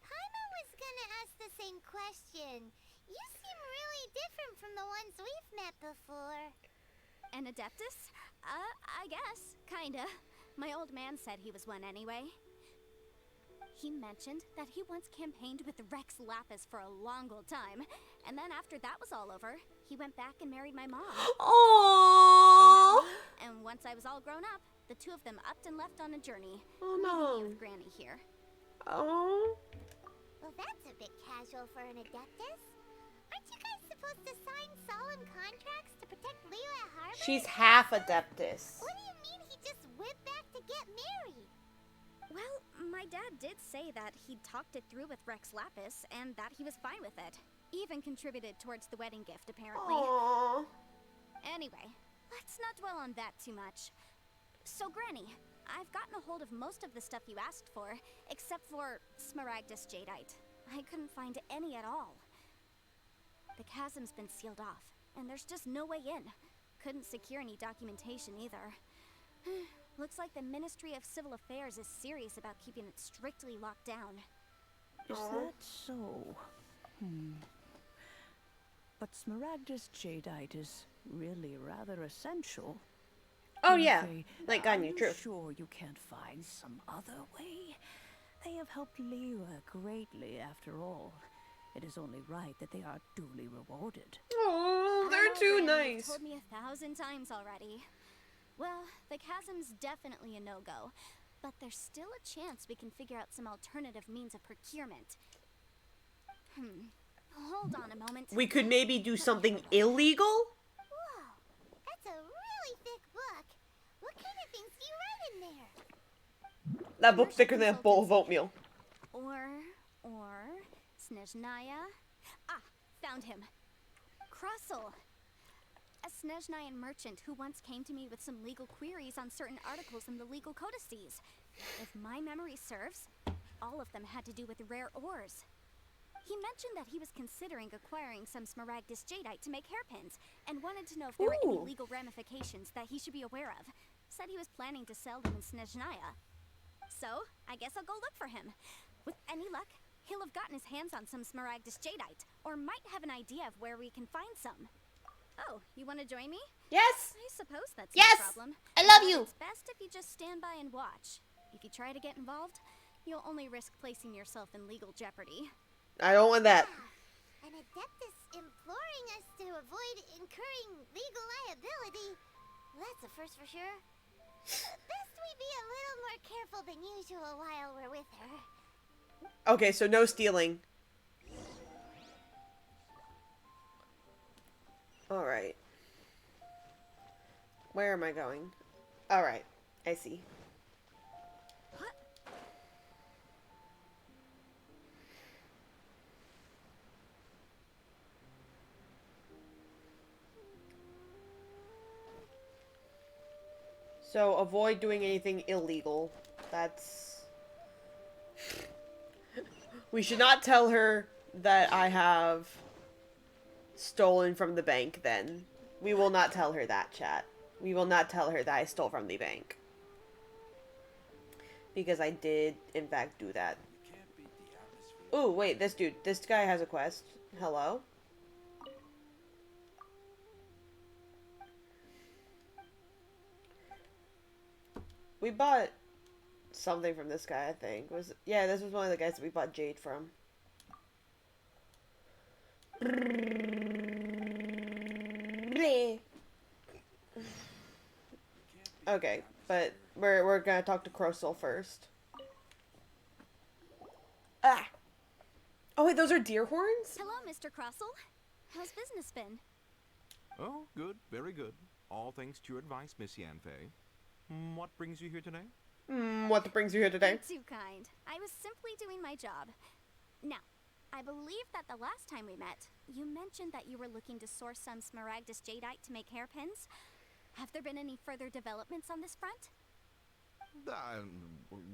Speaker 5: Paimon was gonna ask the same question. You seem really different from the ones we've met before.
Speaker 4: An Adeptus? I guess. Kinda. My old man said he was one anyway. He mentioned that he once campaigned with Rex Lapis for a long old time, and then after that was all over, he went back and married my mom.
Speaker 1: Aww.
Speaker 4: And once I was all grown up, the two of them upped and left on a journey.
Speaker 1: Oh
Speaker 4: leaving
Speaker 1: no.
Speaker 4: me with Granny here.
Speaker 1: Oh.
Speaker 5: Well, that's a bit casual for an Adeptus. Aren't you guys supposed to sign solemn contracts to protect Leo at Harbor?
Speaker 1: She's half Adeptus.
Speaker 5: What do you mean he just went back to get married?
Speaker 4: Well, my dad did say that he'd talked it through with Rex Lapis and that he was fine with it. Even contributed towards the wedding gift, apparently.
Speaker 1: Aww.
Speaker 4: Anyway, let's not dwell on that too much. So, Granny, I've gotten a hold of most of the stuff you asked for, except for Smaragdus Jadeite. I couldn't find any at all. The chasm's been sealed off, and there's just no way in. Couldn't secure any documentation either. Looks like the Ministry of Civil Affairs is serious about keeping it strictly locked down.
Speaker 16: Is that so? But Smaragdus Jadeite is really rather essential.
Speaker 1: Oh yeah,
Speaker 16: Yanfei,
Speaker 1: like Ganyu,
Speaker 16: are
Speaker 1: true.
Speaker 16: you sure you can't find some other way? They have helped Liyue greatly, after all. It is only right that they are duly rewarded.
Speaker 1: Oh,
Speaker 4: I
Speaker 1: they're
Speaker 4: know,
Speaker 1: too
Speaker 4: Granny, you've
Speaker 1: nice.
Speaker 4: told me 1,000 times already. Well, the chasm's definitely a no-go, but there's still a chance we can figure out some alternative means of procurement. Hold on a moment.
Speaker 1: We could maybe do something illegal?
Speaker 5: Whoa, that's a really thick book. What kind of things do you write in there?
Speaker 1: That book's thicker than a bowl of oatmeal.
Speaker 4: Or, Snezhnaya. Ah, found him. Krusel. A Snezhnayan merchant who once came to me with some legal queries on certain articles in the legal codices. If my memory serves, all of them had to do with rare ores. He mentioned that he was considering acquiring some Smaragdus Jadeite to make hairpins, and wanted to know if there were any legal ramifications that he should be aware of. Said he was planning to sell them in Snezhnaya. So, I guess I'll go look for him. With any luck, he'll have gotten his hands on some Smaragdus Jadeite, or might have an idea of where we can find some. Oh, you want to join me?
Speaker 1: Yes.
Speaker 4: I suppose that's
Speaker 1: Yes.
Speaker 4: no problem.
Speaker 1: I love
Speaker 4: But
Speaker 1: you.
Speaker 4: It's best if you just stand by and watch. If you try to get involved, you'll only risk placing yourself in legal jeopardy.
Speaker 1: I don't want that.
Speaker 5: An Adeptus imploring us to avoid incurring legal liability. Well, that's a first for sure. Best we be a little more careful than usual while we're with her.
Speaker 1: Okay, so no stealing. Alright. Where am I going? Alright. I see. So, avoid doing anything illegal. That's... We should not tell her that I have stolen from the bank, then. We will not tell her that, chat. We will not tell her that I stole from the bank. Because I did, in fact, do that. Ooh, wait, this guy has a quest. Hello? We bought something from this guy, I think. Yeah, this was one of the guys that we bought jade from. Okay, but we're gonna talk to Crostal first. Ah! Oh wait, those are deer horns?
Speaker 4: Hello, Mr. Crossell. How's business been?
Speaker 10: Oh, good, very good. All thanks to your advice, Miss Yanfei. What brings you here today?
Speaker 1: What brings you here today?
Speaker 4: You're too kind. I was simply doing my job. Now, I believe that the last time we met, you mentioned that you were looking to source some Smaragdus jadeite to make hairpins. Have there been any further developments on this front?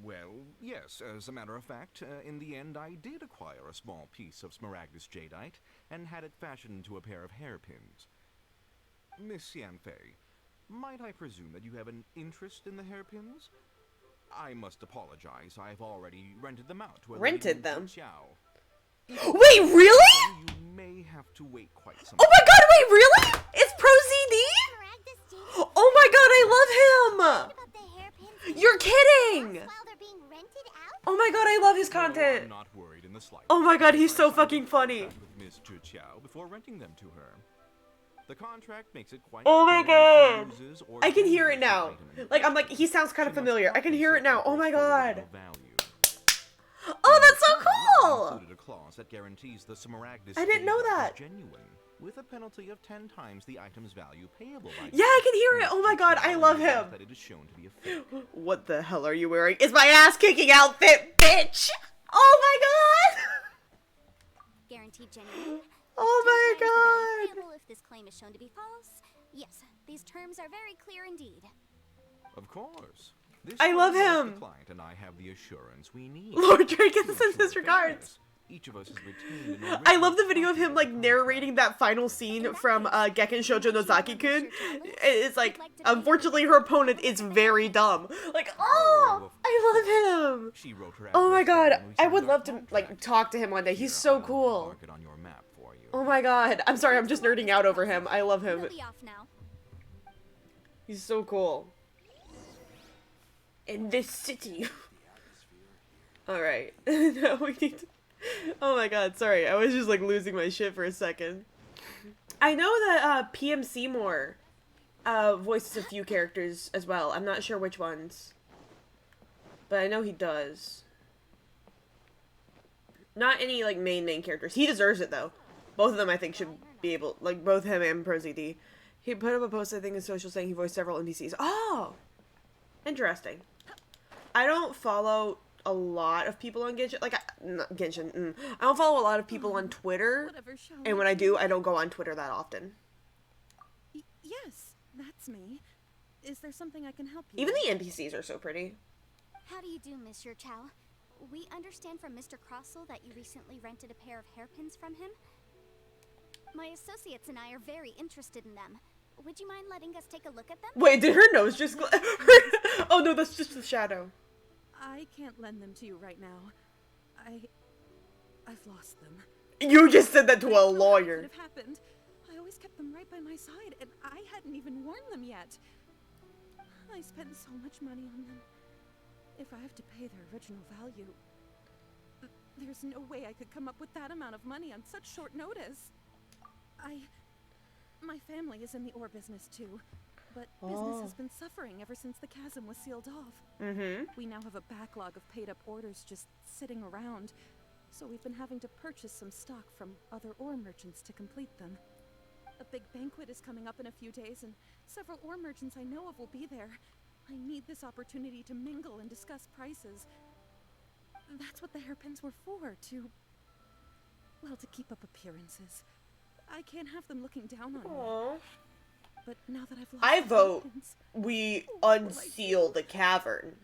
Speaker 10: Well, yes. As a matter of fact, in the end, I did acquire a small piece of Smaragdus jadeite and had it fashioned into a pair of hairpins. Miss Yanfei, might I presume that you have an interest in the hairpins? I must apologize. I've already rented them out to a
Speaker 1: rented them?
Speaker 10: Xiao.
Speaker 1: Wait, really?
Speaker 10: You may have to wait quite some
Speaker 1: Oh my god, wait, really? It's Pro ZD? Oh my god, I love him! You're kidding! Oh my god, I love his content.
Speaker 10: I'm not worried in the slightest.
Speaker 1: Oh my god, he's so fucking funny.
Speaker 10: With Miss Xiao before renting them to her. The contract makes it quite
Speaker 1: Oh my god!
Speaker 10: uses or
Speaker 1: I can hear it
Speaker 10: damages
Speaker 1: now.
Speaker 10: the item.
Speaker 1: Like, I'm like, he sounds kind of familiar. I can hear it now. Oh my god.
Speaker 10: Value.
Speaker 1: Oh, that's so
Speaker 10: I
Speaker 1: cool!
Speaker 10: included a clause that guarantees the Smaragdus
Speaker 1: I didn't know
Speaker 10: jadeite is
Speaker 1: that.
Speaker 10: genuine, with a penalty of 10 times the item's value payable by
Speaker 1: Yeah, I can hear it. Oh my god, I love him.
Speaker 10: that it is shown to be a fake.
Speaker 1: What the hell are you wearing? It's my ass-kicking outfit, bitch! Oh my god!
Speaker 4: Guaranteed genuine.
Speaker 1: Oh my god!
Speaker 4: Payable if this claim is shown to be false. Yes, these terms are very clear indeed.
Speaker 10: Of course. This
Speaker 1: I love
Speaker 10: way, both
Speaker 1: him.
Speaker 10: The client and I have the assurance we need.
Speaker 1: Lord Draken sends his regards.
Speaker 10: Each of us has retained an
Speaker 1: I love the video of him, like, narrating that final scene from Gekken Shoujo Nozaki-kun. It's like, unfortunately, her opponent is very dumb. Like, oh, I love him.
Speaker 10: She wrote her
Speaker 1: Oh my
Speaker 10: address
Speaker 1: god,
Speaker 10: down when we
Speaker 1: I
Speaker 10: signed
Speaker 1: would
Speaker 10: our
Speaker 1: love to,
Speaker 10: contract.
Speaker 1: like, talk to him one day. He's
Speaker 10: Here,
Speaker 1: so
Speaker 10: I'll
Speaker 1: cool.
Speaker 10: mark it on your map for you.
Speaker 1: Oh my god. I'm sorry, I'm just nerding out over him. I love him.
Speaker 4: We'll be off now.
Speaker 1: He's so cool. In this city. Alright. Now we need to... Oh my god, sorry. I was just like losing my shit for a second. I know that PM Seymour voices a few characters as well. I'm not sure which ones. But I know he does. Not any like main characters. He deserves it though. Both of them I think should be able, like both him and ProZD. He put up a post I think in social saying he voiced several NPCs. Oh! Interesting. I don't follow a lot of people on Genshin. Like, not Genshin. I don't follow a lot of people on Twitter. And when I do, I don't go on Twitter that often.
Speaker 17: Yes, that's me. Is there something I can help you
Speaker 1: Even
Speaker 17: with?
Speaker 1: the NPCs are so pretty.
Speaker 4: How do you do, Monsieur Chow? We understand from Mr. Crossell that you recently rented a pair of hairpins from him. My associates and I are very interested in them. Would you mind letting us take a look at them?
Speaker 1: Wait, did her nose just Oh no, that's just the shadow.
Speaker 17: I can't lend them to you right now. I've lost them.
Speaker 1: You just said that to a lawyer.
Speaker 17: Could have happened. I always kept them right by my side, and I hadn't even worn them yet. I spent so much money on them. If I have to pay their original value, there's no way I could come up with that amount of money on such short notice. My family is in the ore business too, but business has been suffering ever since the chasm was sealed off. We now have a backlog of paid-up orders just sitting around, so we've been having to purchase some stock from other ore merchants to complete them. A big banquet is coming up in a few days, and several ore merchants I know of will be there. I need this opportunity to mingle and discuss prices. That's what the hairpins were for, well, to keep up appearances. I can't have them looking down on me. But now that I've lost
Speaker 1: I
Speaker 17: the
Speaker 1: vote
Speaker 17: hairpins,
Speaker 1: we unseal the cavern.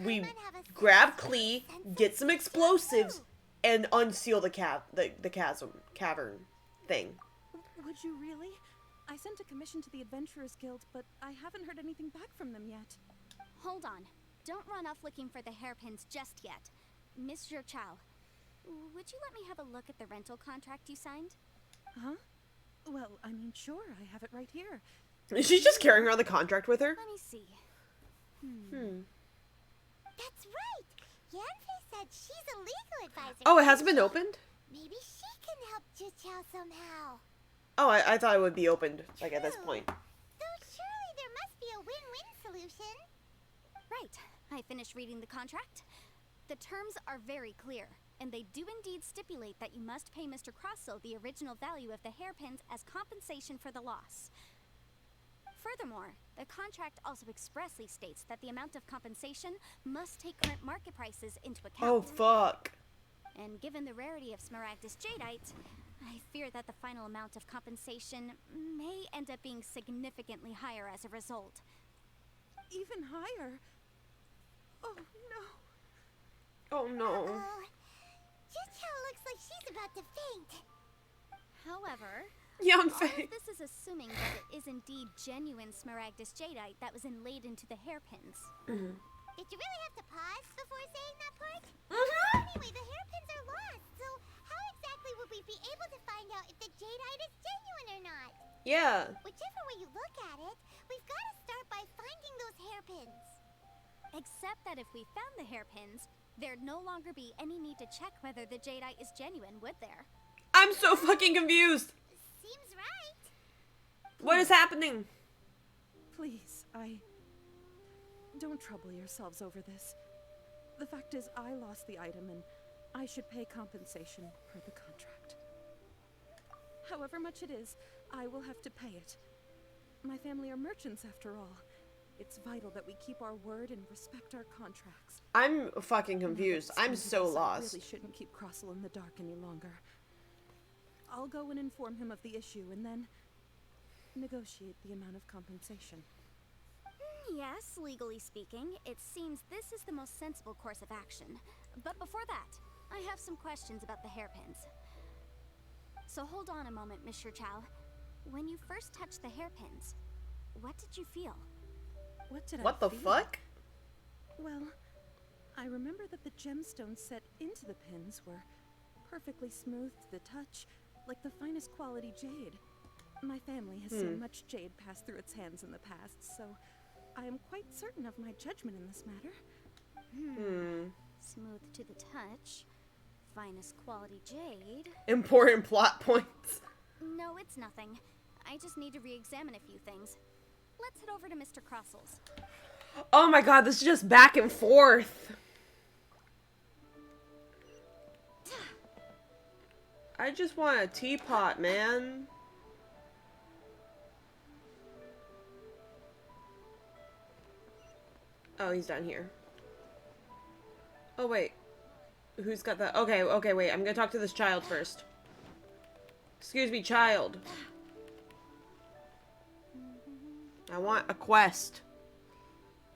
Speaker 1: We grab Klee, get some explosives, and unseal the cavern thing.
Speaker 17: Would you really? I sent a commission to the Adventurers Guild, but I haven't heard anything back from them yet.
Speaker 4: Hold on. Don't run off looking for the hairpins just yet. Miss Chow, would you let me have a look at the rental contract you signed?
Speaker 17: Huh? Well, I mean, sure, I have it right here.
Speaker 1: Is she just carrying around the contract with her?
Speaker 4: Let me see.
Speaker 5: That's right! Yanfei said she's a legal advisor.
Speaker 1: Oh, it hasn't been opened?
Speaker 5: Maybe she can help Juqiao somehow.
Speaker 1: Oh, I thought it would be opened, like, at this point.
Speaker 5: Though surely there must be a win-win solution.
Speaker 4: Right. I finished reading the contract. The terms are very clear, and they do indeed stipulate that you must pay Mr. Crossell the original value of the hairpins as compensation for the loss. Furthermore, the contract also expressly states that the amount of compensation must take current market prices into account.
Speaker 1: Oh, fuck.
Speaker 4: And given the rarity of Smaragdus Jadeite, I fear that the final amount of compensation may end up being significantly higher as a result.
Speaker 17: Even higher? Oh, no.
Speaker 1: Oh, no.
Speaker 5: Juqiao looks like she's about to faint.
Speaker 4: However,
Speaker 1: Yanfei.
Speaker 4: all of this is assuming that it is indeed genuine Smaragdus Jadeite that was inlaid into the hairpins.
Speaker 5: Did you really have to pause before saying that part? Anyway, the hairpins are lost, so how exactly would we be able to find out if the Jadeite is genuine or not?
Speaker 1: Yeah.
Speaker 5: Whichever way you look at it, we've got to start by finding those hairpins.
Speaker 4: Except that if we found the hairpins, there'd no longer be any need to check whether the Jadeite is genuine, would there?
Speaker 1: I'm so fucking confused.
Speaker 5: Seems right.
Speaker 1: What is happening?
Speaker 17: Please, don't trouble yourselves over this. The fact is, I lost the item, and I should pay compensation per the contract. However much it is, I will have to pay it. My family are merchants, after all. It's vital that we keep our word and respect our contracts.
Speaker 1: I'm fucking confused. I'm so lost.
Speaker 17: I really shouldn't keep Crossell in the dark any longer. I'll go and inform him of the issue, and then negotiate the amount of compensation.
Speaker 4: Yes, legally speaking, it seems this is the most sensible course of action. But before that, I have some questions about the hairpins. So hold on a moment, Miss Chow. When you first touched the hairpins, what did you feel?
Speaker 1: What the fuck?
Speaker 17: Well, I remember that the gemstones set into the pins were perfectly smooth to the touch, like the finest quality jade. My family has seen much jade pass through its hands in the past, so I am quite certain of my judgment in this matter.
Speaker 4: Smooth to the touch, finest quality jade.
Speaker 1: Important plot points.
Speaker 4: No, it's nothing. I just need to re-examine a few things. Let's head over to Mr. Crossell's.
Speaker 1: Oh my god, this is just back and forth. I just want a teapot, man. Oh, he's down here. Oh, wait. Who's got that? Okay, okay, wait. I'm gonna talk to this child first. Excuse me, child. I want a quest.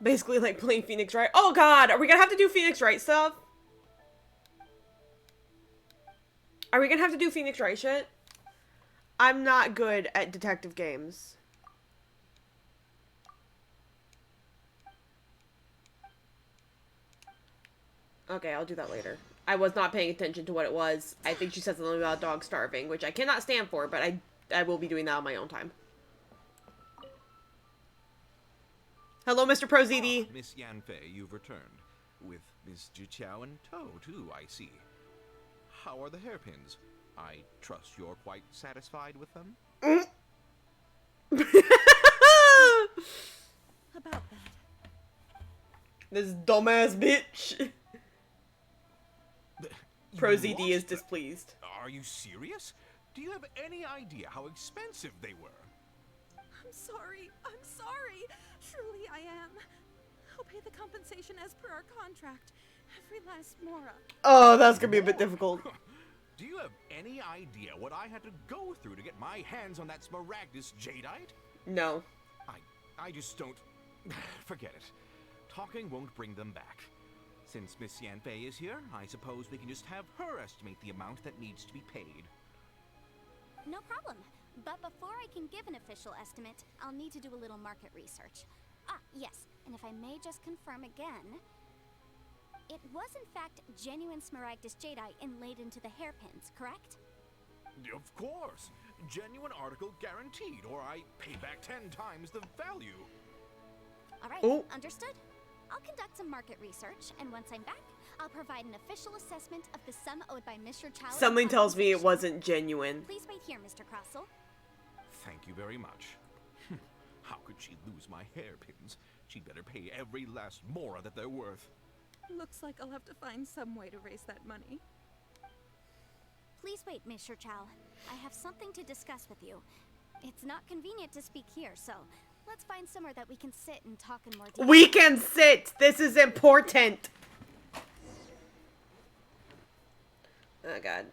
Speaker 1: Basically, like playing Phoenix Wright. Oh, God! Are we gonna have to do Phoenix Wright stuff? Are we gonna have to do Phoenix Wright shit? I'm not good at detective games. Okay, I'll do that later. I was not paying attention to what it was. I think she said something about a dog starving, which I cannot stand for, but I will be doing that on my own time. Hello, Mr. ProZD.
Speaker 10: Ah, Miss Yanfei, you've returned. With Miss Juqiao in tow, too, I see. How are the hairpins? I trust you're quite satisfied with them?
Speaker 17: About that.
Speaker 1: This dumbass bitch. ProZD is displeased.
Speaker 10: Are you serious? Do you have any idea how expensive they were?
Speaker 17: I'm sorry. I'm sorry. Truly I am. I'll pay the compensation as per our contract. Every last mora.
Speaker 1: Oh, that's gonna be a bit difficult.
Speaker 10: Do you have any idea what I had to go through to get my hands on that Smaragdus Jadeite?
Speaker 1: No.
Speaker 10: I just don't... Forget it. Talking won't bring them back. Since Miss Yanfei is here, I suppose we can just have her estimate the amount that needs to be paid.
Speaker 4: No problem. But before I can give an official estimate, I'll need to do a little market research. Ah, yes, and if I may just confirm again, it was in fact genuine Smaragdus Jadeite inlaid into the hairpins, correct?
Speaker 10: Of course. Genuine article guaranteed, or I pay back 10 times the value.
Speaker 4: Alright, understood. I'll conduct some market research, and once I'm back, I'll provide an official assessment of the sum owed by Mr. Chow.
Speaker 1: Something tells me it wasn't genuine.
Speaker 4: Please wait here, Mr. Crossell.
Speaker 10: Thank you very much. How could she lose my hairpins? She'd better pay every last mora that they're worth.
Speaker 17: Looks like I'll have to find some way to raise that money.
Speaker 4: Please wait, Mr. Chow. I have something to discuss with you. It's not convenient to speak here, so let's find somewhere that we can sit and talk in more detail.
Speaker 1: We can sit! This is important! Oh god.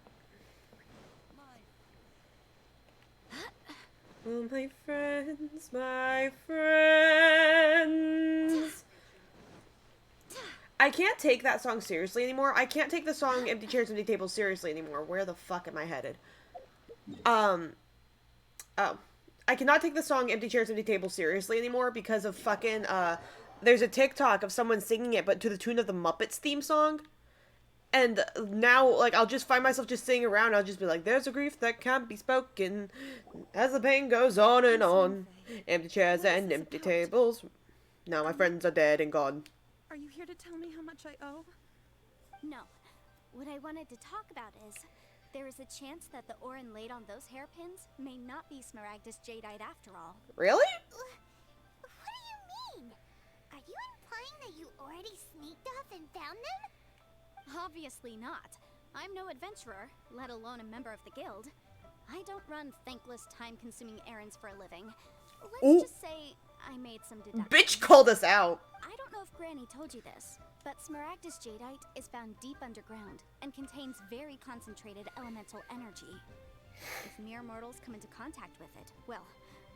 Speaker 1: Oh, my friends, my friends. I can't take that song seriously anymore. I can't take the song Empty Chairs, Empty Tables seriously anymore. Where the fuck am I headed? Oh. I cannot take the song Empty Chairs, Empty Tables seriously anymore because of fucking, there's a TikTok of someone singing it, but to the tune of the Muppets theme song. And now, like, I'll just find myself just sitting around. I'll just be like, there's a grief that can't be spoken as the pain goes on and on. Empty chairs and empty tables. Now my friends are dead and gone.
Speaker 17: Are you here to tell me how much I owe?
Speaker 4: No. What I wanted to talk about is, there is a chance that the ore inlaid on those hairpins may not be Smaragdus Jadeite after all.
Speaker 1: Really?
Speaker 5: What do you mean? Are you implying that you already sneaked off and found them?
Speaker 4: Obviously not. I'm no adventurer, let alone a member of the guild. I don't run thankless, time-consuming errands for a living. Let's just say I made some deductions.
Speaker 1: Bitch called us out.
Speaker 4: I don't know if Granny told you this, but Smaragdus Jadeite is found deep underground and contains very concentrated elemental energy. If mere mortals come into contact with it, well,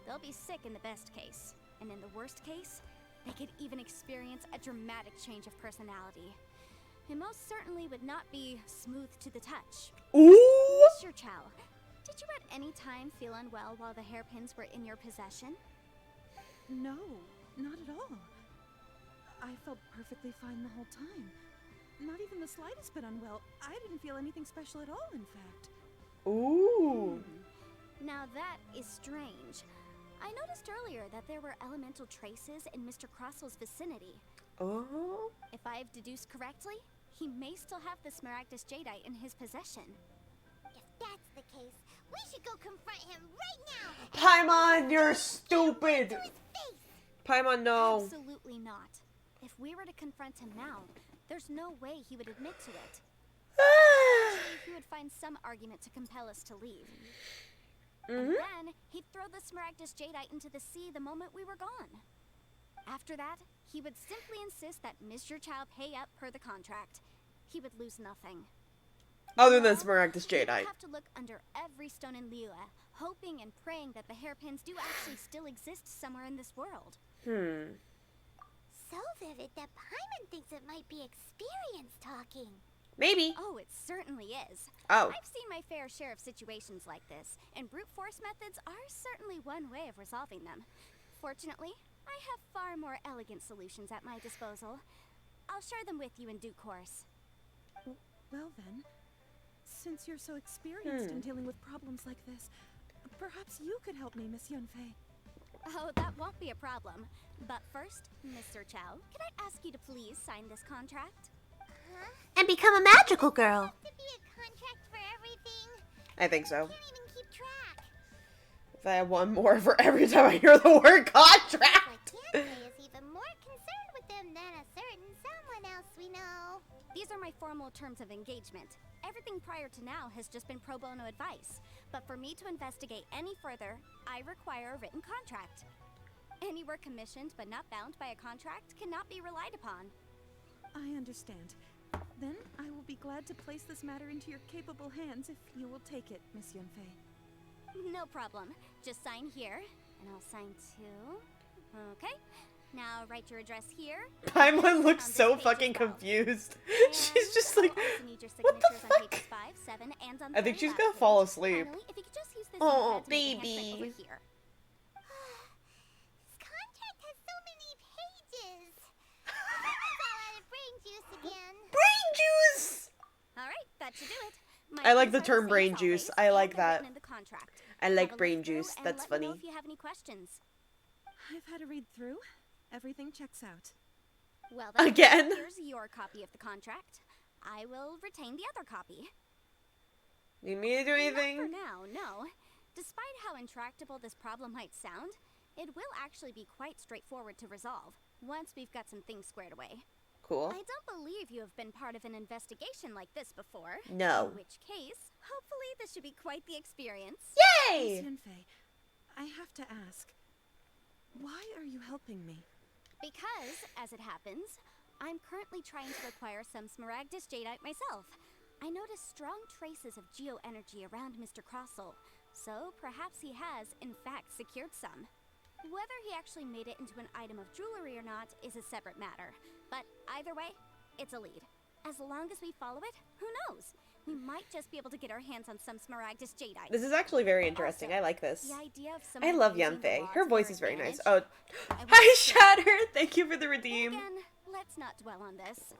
Speaker 4: they'll be sick in the best case. And in the worst case, they could even experience a dramatic change of personality. It most certainly would not be smooth to the touch.
Speaker 1: Ooh!
Speaker 4: Mr. Chow, did you at any time feel unwell while the hairpins were in your possession?
Speaker 17: No, not at all. I felt perfectly fine the whole time. Not even the slightest bit unwell. I didn't feel anything special at all, in fact.
Speaker 1: Ooh.
Speaker 4: Now that is strange. I noticed earlier that there were elemental traces in Mr. Crossell's vicinity.
Speaker 1: Oh?
Speaker 4: If I've deduced correctly, he may still have the Smaragdus Jadeite in his possession.
Speaker 5: If that's the case, we should go confront him right now.
Speaker 1: Paimon, you're stupid. Paimon, no.
Speaker 4: Absolutely not. If we were to confront him now, there's no way he would admit to it. Actually, he would find some argument to compel us to leave. And then he'd throw the Smaragdus Jadeite into the sea the moment we were gone. After that, he would simply insist that Mr. Chow pay up per the contract. He would lose nothing.
Speaker 1: Other than Smaragdus
Speaker 4: We'd
Speaker 1: Jadeite.
Speaker 4: have to look under every stone in Liyue, hoping and praying that the hairpins do actually still exist somewhere in this world.
Speaker 5: So vivid that Paimon thinks it might be experience talking.
Speaker 1: Maybe.
Speaker 4: Oh, it certainly is.
Speaker 1: Oh.
Speaker 4: I've seen my fair share of situations like this, and brute force methods are certainly one way of resolving them. Fortunately, I have far more elegant solutions at my disposal. I'll share them with you in due course.
Speaker 17: Well then, since you're so experienced in dealing with problems like this, perhaps you could help me, Miss Yunfei.
Speaker 4: Oh, that won't be a problem. But first, Mr. Chow, could I ask you to please sign this contract?
Speaker 1: And become a magical girl.
Speaker 5: To be a contract for everything.
Speaker 1: I think so.
Speaker 5: Can't even keep track.
Speaker 1: If I had one more for every time I hear the word contract.
Speaker 5: Like Yunfei is even more concerned with them than a certain someone else we know.
Speaker 4: These are my formal terms of engagement. Everything prior to now has just been pro bono advice. But for me to investigate any further, I require a written contract. Any work commissioned but not bound by a contract cannot be relied upon.
Speaker 17: I understand. Then I will be glad to place this matter into your capable hands if you will take it, Miss Yunfei.
Speaker 4: No problem. Just sign here, and I'll sign too. Okay. Now write your address here.
Speaker 1: Paimon looks so fucking confused. She's just like, what the fuck?
Speaker 4: 5, 7, and on
Speaker 1: I think she's
Speaker 4: 30
Speaker 1: gonna
Speaker 4: last
Speaker 1: fall
Speaker 4: page.
Speaker 1: asleep.
Speaker 4: Finally, if you could just use this
Speaker 1: Oh,
Speaker 4: notepad to make a handprint
Speaker 1: baby.
Speaker 4: over here.
Speaker 5: This contract has so many pages. It's all out of brain juice again.
Speaker 1: Brain juice!
Speaker 4: Alright, that should do it.
Speaker 1: I like the
Speaker 4: things are
Speaker 1: term
Speaker 4: same
Speaker 1: brain
Speaker 4: as
Speaker 1: juice.
Speaker 4: always,
Speaker 1: I
Speaker 4: and
Speaker 1: like
Speaker 4: they're
Speaker 1: that.
Speaker 4: written in the contract.
Speaker 1: I
Speaker 4: Have
Speaker 1: like
Speaker 4: a
Speaker 1: brain
Speaker 4: look through
Speaker 1: juice.
Speaker 4: and
Speaker 1: That's
Speaker 4: let me know
Speaker 1: funny.
Speaker 4: if you have any questions.
Speaker 17: I've had a read through. Everything checks out.
Speaker 4: Well then,
Speaker 1: Again?
Speaker 4: here's your copy of the contract. I will retain the other copy.
Speaker 1: Need me to do anything?
Speaker 4: Not for now, no. Despite how intractable this problem might sound, it will actually be quite straightforward to resolve once we've got some things squared away.
Speaker 1: Cool.
Speaker 4: I don't believe you have been part of an investigation like this before.
Speaker 1: No.
Speaker 4: In which case, hopefully this should be quite the experience.
Speaker 1: Yay!
Speaker 17: Miss Yunfei, I have to ask, why are you helping me?
Speaker 4: Because, as it happens, I'm currently trying to acquire some Smaragdus Jadeite myself. I noticed strong traces of geoenergy around Mr. Crossel, so perhaps he has, in fact, secured some. Whether he actually made it into an item of jewelry or not is a separate matter, but either way, it's a lead. As long as we follow it, who knows? We might just be able to get our hands on some Smaragdus Jadeite.
Speaker 1: This is actually very interesting.
Speaker 4: Also,
Speaker 1: I like this.
Speaker 4: the idea of
Speaker 1: I
Speaker 4: someone
Speaker 1: love
Speaker 4: using the
Speaker 1: Yunfei.
Speaker 4: law
Speaker 1: Her
Speaker 4: to
Speaker 1: voice
Speaker 4: their
Speaker 1: is very nice.
Speaker 4: advantage,
Speaker 1: Oh,
Speaker 4: I won't
Speaker 1: hi
Speaker 4: say-
Speaker 1: Shatter! Thank you for the redeem.
Speaker 4: Again, let's not dwell on this.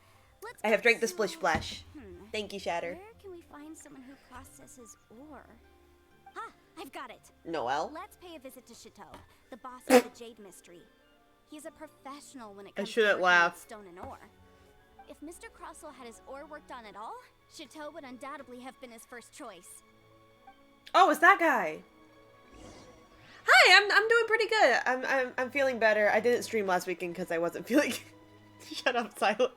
Speaker 4: Let's
Speaker 1: I have
Speaker 4: go
Speaker 1: drank the
Speaker 4: to-
Speaker 1: splish splash. Thank you, Shatter.
Speaker 4: Where can we find someone who processes ore? Ha! I've got it.
Speaker 1: Noelle?
Speaker 4: Let's pay a visit to Chateau, the boss of the Jade Mystery. He's a professional when it comes to
Speaker 1: shouldn't
Speaker 4: working
Speaker 1: laugh.
Speaker 4: with stone and ore. If Mr. Crossell had his ore worked on at all, Chateau would undoubtedly have been his first choice.
Speaker 1: Oh, it's that guy. Hi, I'm doing pretty good. I'm feeling better. I didn't stream last weekend because I wasn't feeling. Shut up, Silence.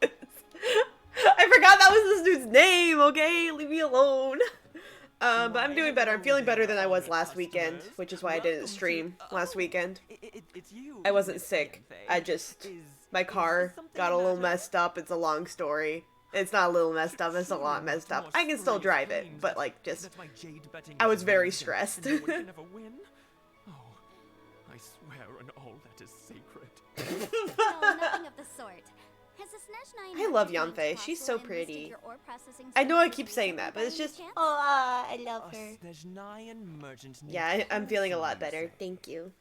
Speaker 1: I forgot that was this dude's name. Okay, leave me alone. But I'm doing better. I'm feeling better than I was last weekend, which is why I didn't stream last weekend.
Speaker 7: It's you.
Speaker 1: I wasn't sick. I just my car got a little messed up. It's a long story. It's not a little messed up. It's a lot messed up. I can still drive it, but like just I was very stressed.
Speaker 7: No one can ever win. Oh, I swear on all that is sacred.
Speaker 4: No, nothing of the sort. Has the Snezh 9
Speaker 1: I love
Speaker 4: named
Speaker 1: Yunfei. She's so
Speaker 4: Crossell enlisted
Speaker 1: pretty.
Speaker 4: your ore processing
Speaker 1: I know I
Speaker 4: services
Speaker 1: keep saying
Speaker 4: recently
Speaker 1: that, but
Speaker 4: by
Speaker 1: it's
Speaker 4: any
Speaker 1: just
Speaker 4: chance?
Speaker 1: oh, I love her.
Speaker 7: Snezhnayan merchant
Speaker 1: Yeah, I'm feeling a lot better. Thank you.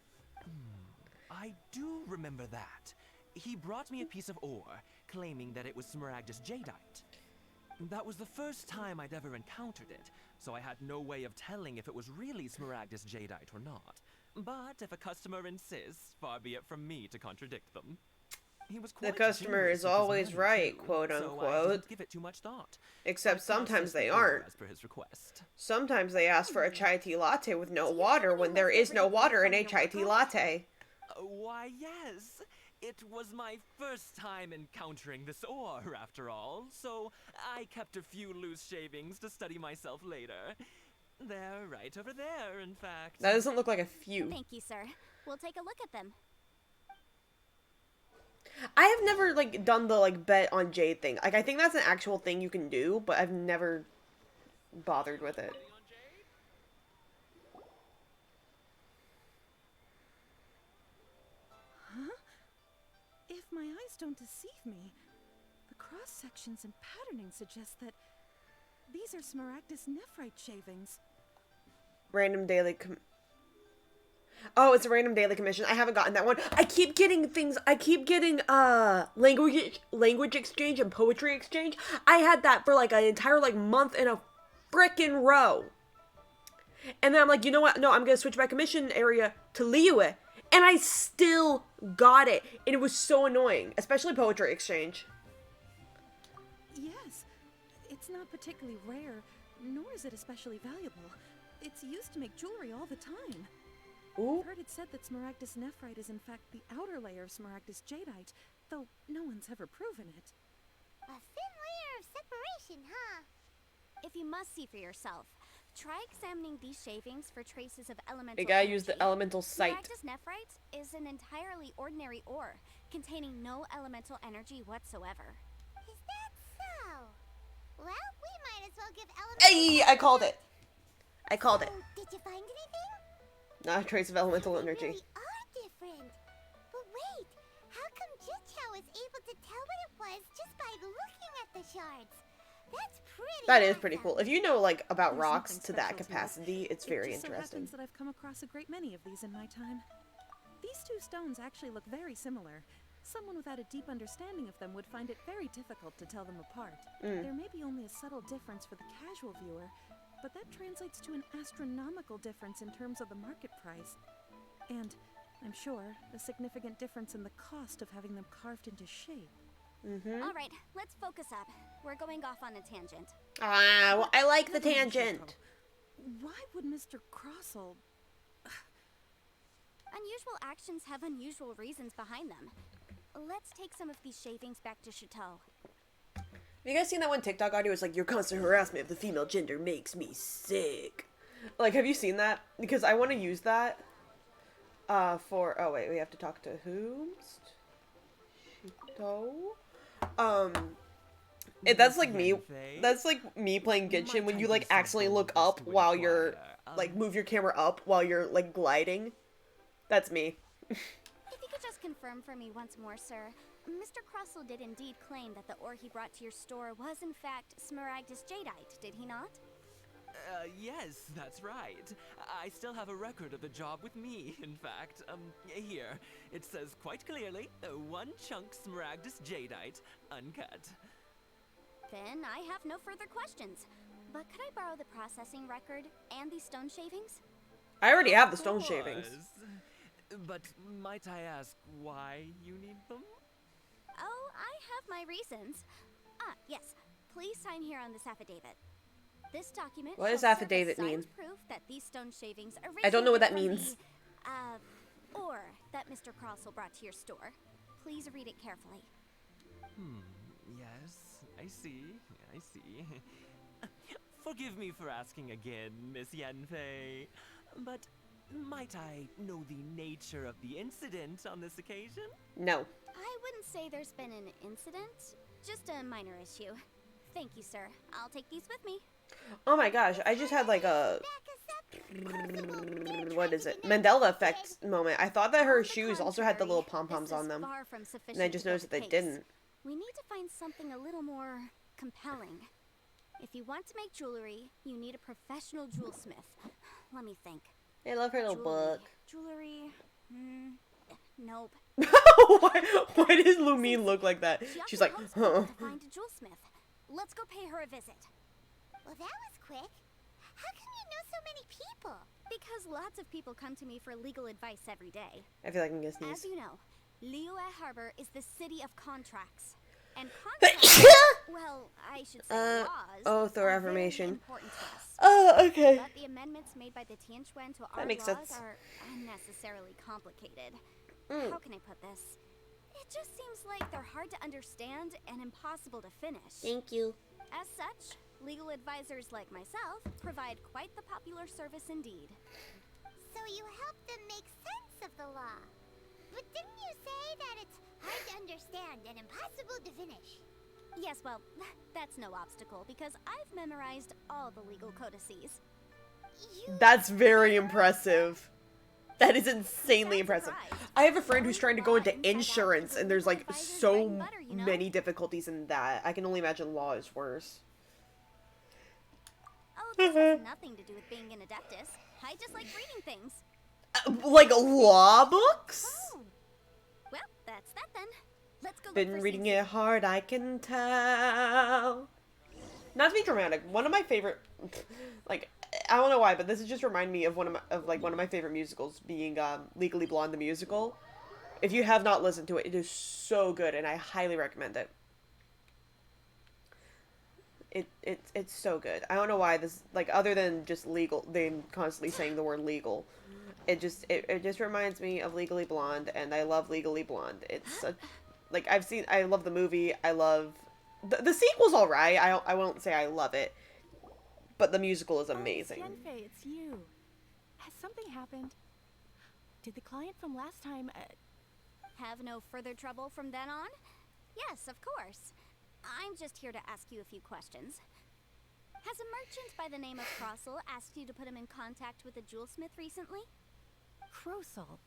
Speaker 7: I do remember that. He brought me a piece of ore, claiming that it was Smaragdus Jadeite. That was the first time I'd ever encountered it, so I had no way of telling if it was really Smaragdus Jadeite or not. But if a customer insists, far be it from me to contradict them. He was
Speaker 1: The
Speaker 7: quite
Speaker 1: customer
Speaker 7: generous
Speaker 1: is
Speaker 7: with his
Speaker 1: always
Speaker 7: money,
Speaker 1: right,
Speaker 7: too,
Speaker 1: quote
Speaker 7: so I
Speaker 1: unquote.
Speaker 7: didn't give it too much thought.
Speaker 1: Except
Speaker 7: I
Speaker 1: sometimes
Speaker 7: processed
Speaker 1: they
Speaker 7: the ore
Speaker 1: aren't.
Speaker 7: as per his request.
Speaker 1: Sometimes they ask for a chai tea latte with no water when there is no water in a chai tea latte.
Speaker 7: Why, yes. It was my first time encountering this ore, after all, so I kept a few loose shavings to study myself later. They're right over there, in fact.
Speaker 1: That doesn't look like a few.
Speaker 4: Thank you, sir. We'll take a look at them.
Speaker 1: I have never like done the like bet on jade thing. Like I think that's an actual thing you can do, but I've never bothered with it.
Speaker 17: Huh? If my eyes don't deceive me, the cross-sections and patterning suggest that these are Smaragdus nephrite shavings.
Speaker 1: Random daily Oh, it's a random daily commission. I haven't gotten that one. I keep getting things. I keep getting language exchange and poetry exchange. I had that for like an entire like month in a frickin' row. And then I'm like, you know what? No, I'm gonna switch my commission area to Liyue. And I still got it. And it was so annoying. Especially poetry exchange.
Speaker 17: Yes, it's not particularly rare, nor is it especially valuable. It's used to make jewelry all the time.
Speaker 1: Ooh.
Speaker 17: I've heard it said that Smaragdus nephrite is in fact the outer layer of Smaragdus jadeite, though no one's ever proven it.
Speaker 5: A thin layer of separation, huh?
Speaker 4: If you must see for yourself, try examining these shavings for traces of elemental
Speaker 1: You gotta
Speaker 4: energy.
Speaker 1: use the elemental sight.
Speaker 4: Smaragdus nephrite is an entirely ordinary ore, containing no elemental energy whatsoever.
Speaker 5: Is that so? Well, we might as well give elemental...
Speaker 1: Hey, I called it. I called it.
Speaker 5: Did you find anything?
Speaker 1: Not a trace of elemental
Speaker 5: They
Speaker 1: energy.
Speaker 5: really are different. But wait, how come Jichao was able to tell what it was just by looking at the shards? That's pretty
Speaker 1: That is
Speaker 5: awesome.
Speaker 1: pretty cool. If you know, like, about
Speaker 17: There's
Speaker 1: rocks
Speaker 17: nothing
Speaker 1: to that
Speaker 17: special to it.
Speaker 1: capacity, it's very
Speaker 17: It just so
Speaker 1: interesting.
Speaker 17: happens that I've come across a great many of these in my time. These two stones actually look very similar. Someone without a deep understanding of them would find it very difficult to tell them apart. There may be only a subtle difference for the casual viewer, but that translates to an astronomical difference in terms of the market price. And, I'm sure, a significant difference in the cost of having them carved into shape.
Speaker 4: All right, let's focus up. We're going off on a tangent.
Speaker 1: Ah, well, I like the tangent.
Speaker 17: Why would Mr. Crossell...
Speaker 4: Unusual actions have unusual reasons behind them. Let's take some of these shavings back to Chateau.
Speaker 1: Have you guys seen that one TikTok audio? It's like, your constant harassment of the female gender makes me sick. Like, have you seen that? Because I want to use that for... Oh, wait, we have to talk to whomst? Shito? That's like me. That's like me playing Genshin when you, like, accidentally look up while you're... Like, move your camera up while you're, like, gliding. That's me.
Speaker 4: If you could just confirm for me once more, sir. Mr. Crossell did indeed claim that the ore he brought to your store was in fact Smaragdus Jadeite, did he not?
Speaker 7: Yes, that's right. I still have a record of the job with me, in fact. Here. It says quite clearly, 1 chunk Smaragdus Jadeite, uncut.
Speaker 4: Then I have no further questions. But could I borrow the processing record and these stone shavings?
Speaker 1: I already have the stone shavings.
Speaker 7: But might I ask why you need them?
Speaker 4: Oh, I have my reasons. Ah, yes. Please sign here on this affidavit. This document
Speaker 1: What does
Speaker 4: shall serve as
Speaker 1: affidavit
Speaker 4: signed
Speaker 1: mean?
Speaker 4: proof that these stone shavings
Speaker 1: I don't know what that
Speaker 4: originated
Speaker 1: means.
Speaker 4: from the, ore that Mr. Crossell brought to your store. Please read it carefully.
Speaker 7: Yes, I see. Forgive me for asking again, Miss Yanfei, but might I know the nature of the incident on this occasion?
Speaker 1: No.
Speaker 4: I wouldn't say there's been an incident, just a minor issue. Thank you, sir. I'll take these with me.
Speaker 1: Oh my gosh, I just had like a... What is it? Mandela effect moment. I thought that her shoes also had the little pom-poms on them. And I just noticed that they didn't.
Speaker 4: We need to find something a little more compelling. If you want to make jewelry, you need a professional jewelsmith. Let me think.
Speaker 1: I love her little book.
Speaker 4: Jewelry? Nope.
Speaker 1: Why does Lumine look like that? She's like, huh.
Speaker 4: To find a jewelsmith. Let's go pay her a visit.
Speaker 5: Well, that was quick. How come you know so many people?
Speaker 4: Because lots of people come to me for legal advice every day.
Speaker 1: I feel like I'm gonna sneeze.
Speaker 4: As you know, Liyue Harbor is the city of contracts. And contracts, well, I should say laws,
Speaker 1: oath or
Speaker 4: are
Speaker 1: affirmation.
Speaker 4: very important to us.
Speaker 1: Oh, okay.
Speaker 4: But the amendments made by the Tianquan to our
Speaker 1: That makes
Speaker 4: laws
Speaker 1: sense.
Speaker 4: are unnecessarily complicated.
Speaker 1: Mm.
Speaker 4: How can I put this? It just seems like they're hard to understand and impossible to finish.
Speaker 1: Thank you.
Speaker 4: As such, legal advisors like myself provide quite the popular service indeed.
Speaker 5: So you help them make sense of the law. But didn't you say that it's hard to understand and impossible to finish?
Speaker 4: Yes, well, that's no obstacle because I've memorized all the legal codices.
Speaker 1: That's very impressive. That is insanely impressive. I have a friend who's trying to go into insurance, and there's like so many difficulties in that. I can only imagine law is worse.
Speaker 4: Oh, this has nothing to do with being an adeptus. I just like reading things.
Speaker 1: Like law books?
Speaker 4: Oh. Well, that's that then. Let's go.
Speaker 1: Been reading it hard, I can tell. Not to be dramatic, one of my favorite, like, I don't know why, but this is just remind me of one of my favorite musicals being Legally Blonde the musical. If you have not listened to it, it is so good, and I highly recommend it. It's so good. I don't know why this, like, other than just legal, them constantly saying the word legal. It just reminds me of Legally Blonde, and I love Legally Blonde. It's such, like, I love the movie, I love The sequel's alright. I won't say I love it. But the musical is amazing.
Speaker 18: Yenfei, it's you. Has something happened? Did the client from last time,
Speaker 4: Have no further trouble from then on? Yes, of course. I'm just here to ask you a few questions. Has a merchant by the name of Crossel asked you to put him in contact with a jewelsmith recently?
Speaker 18: Krosel?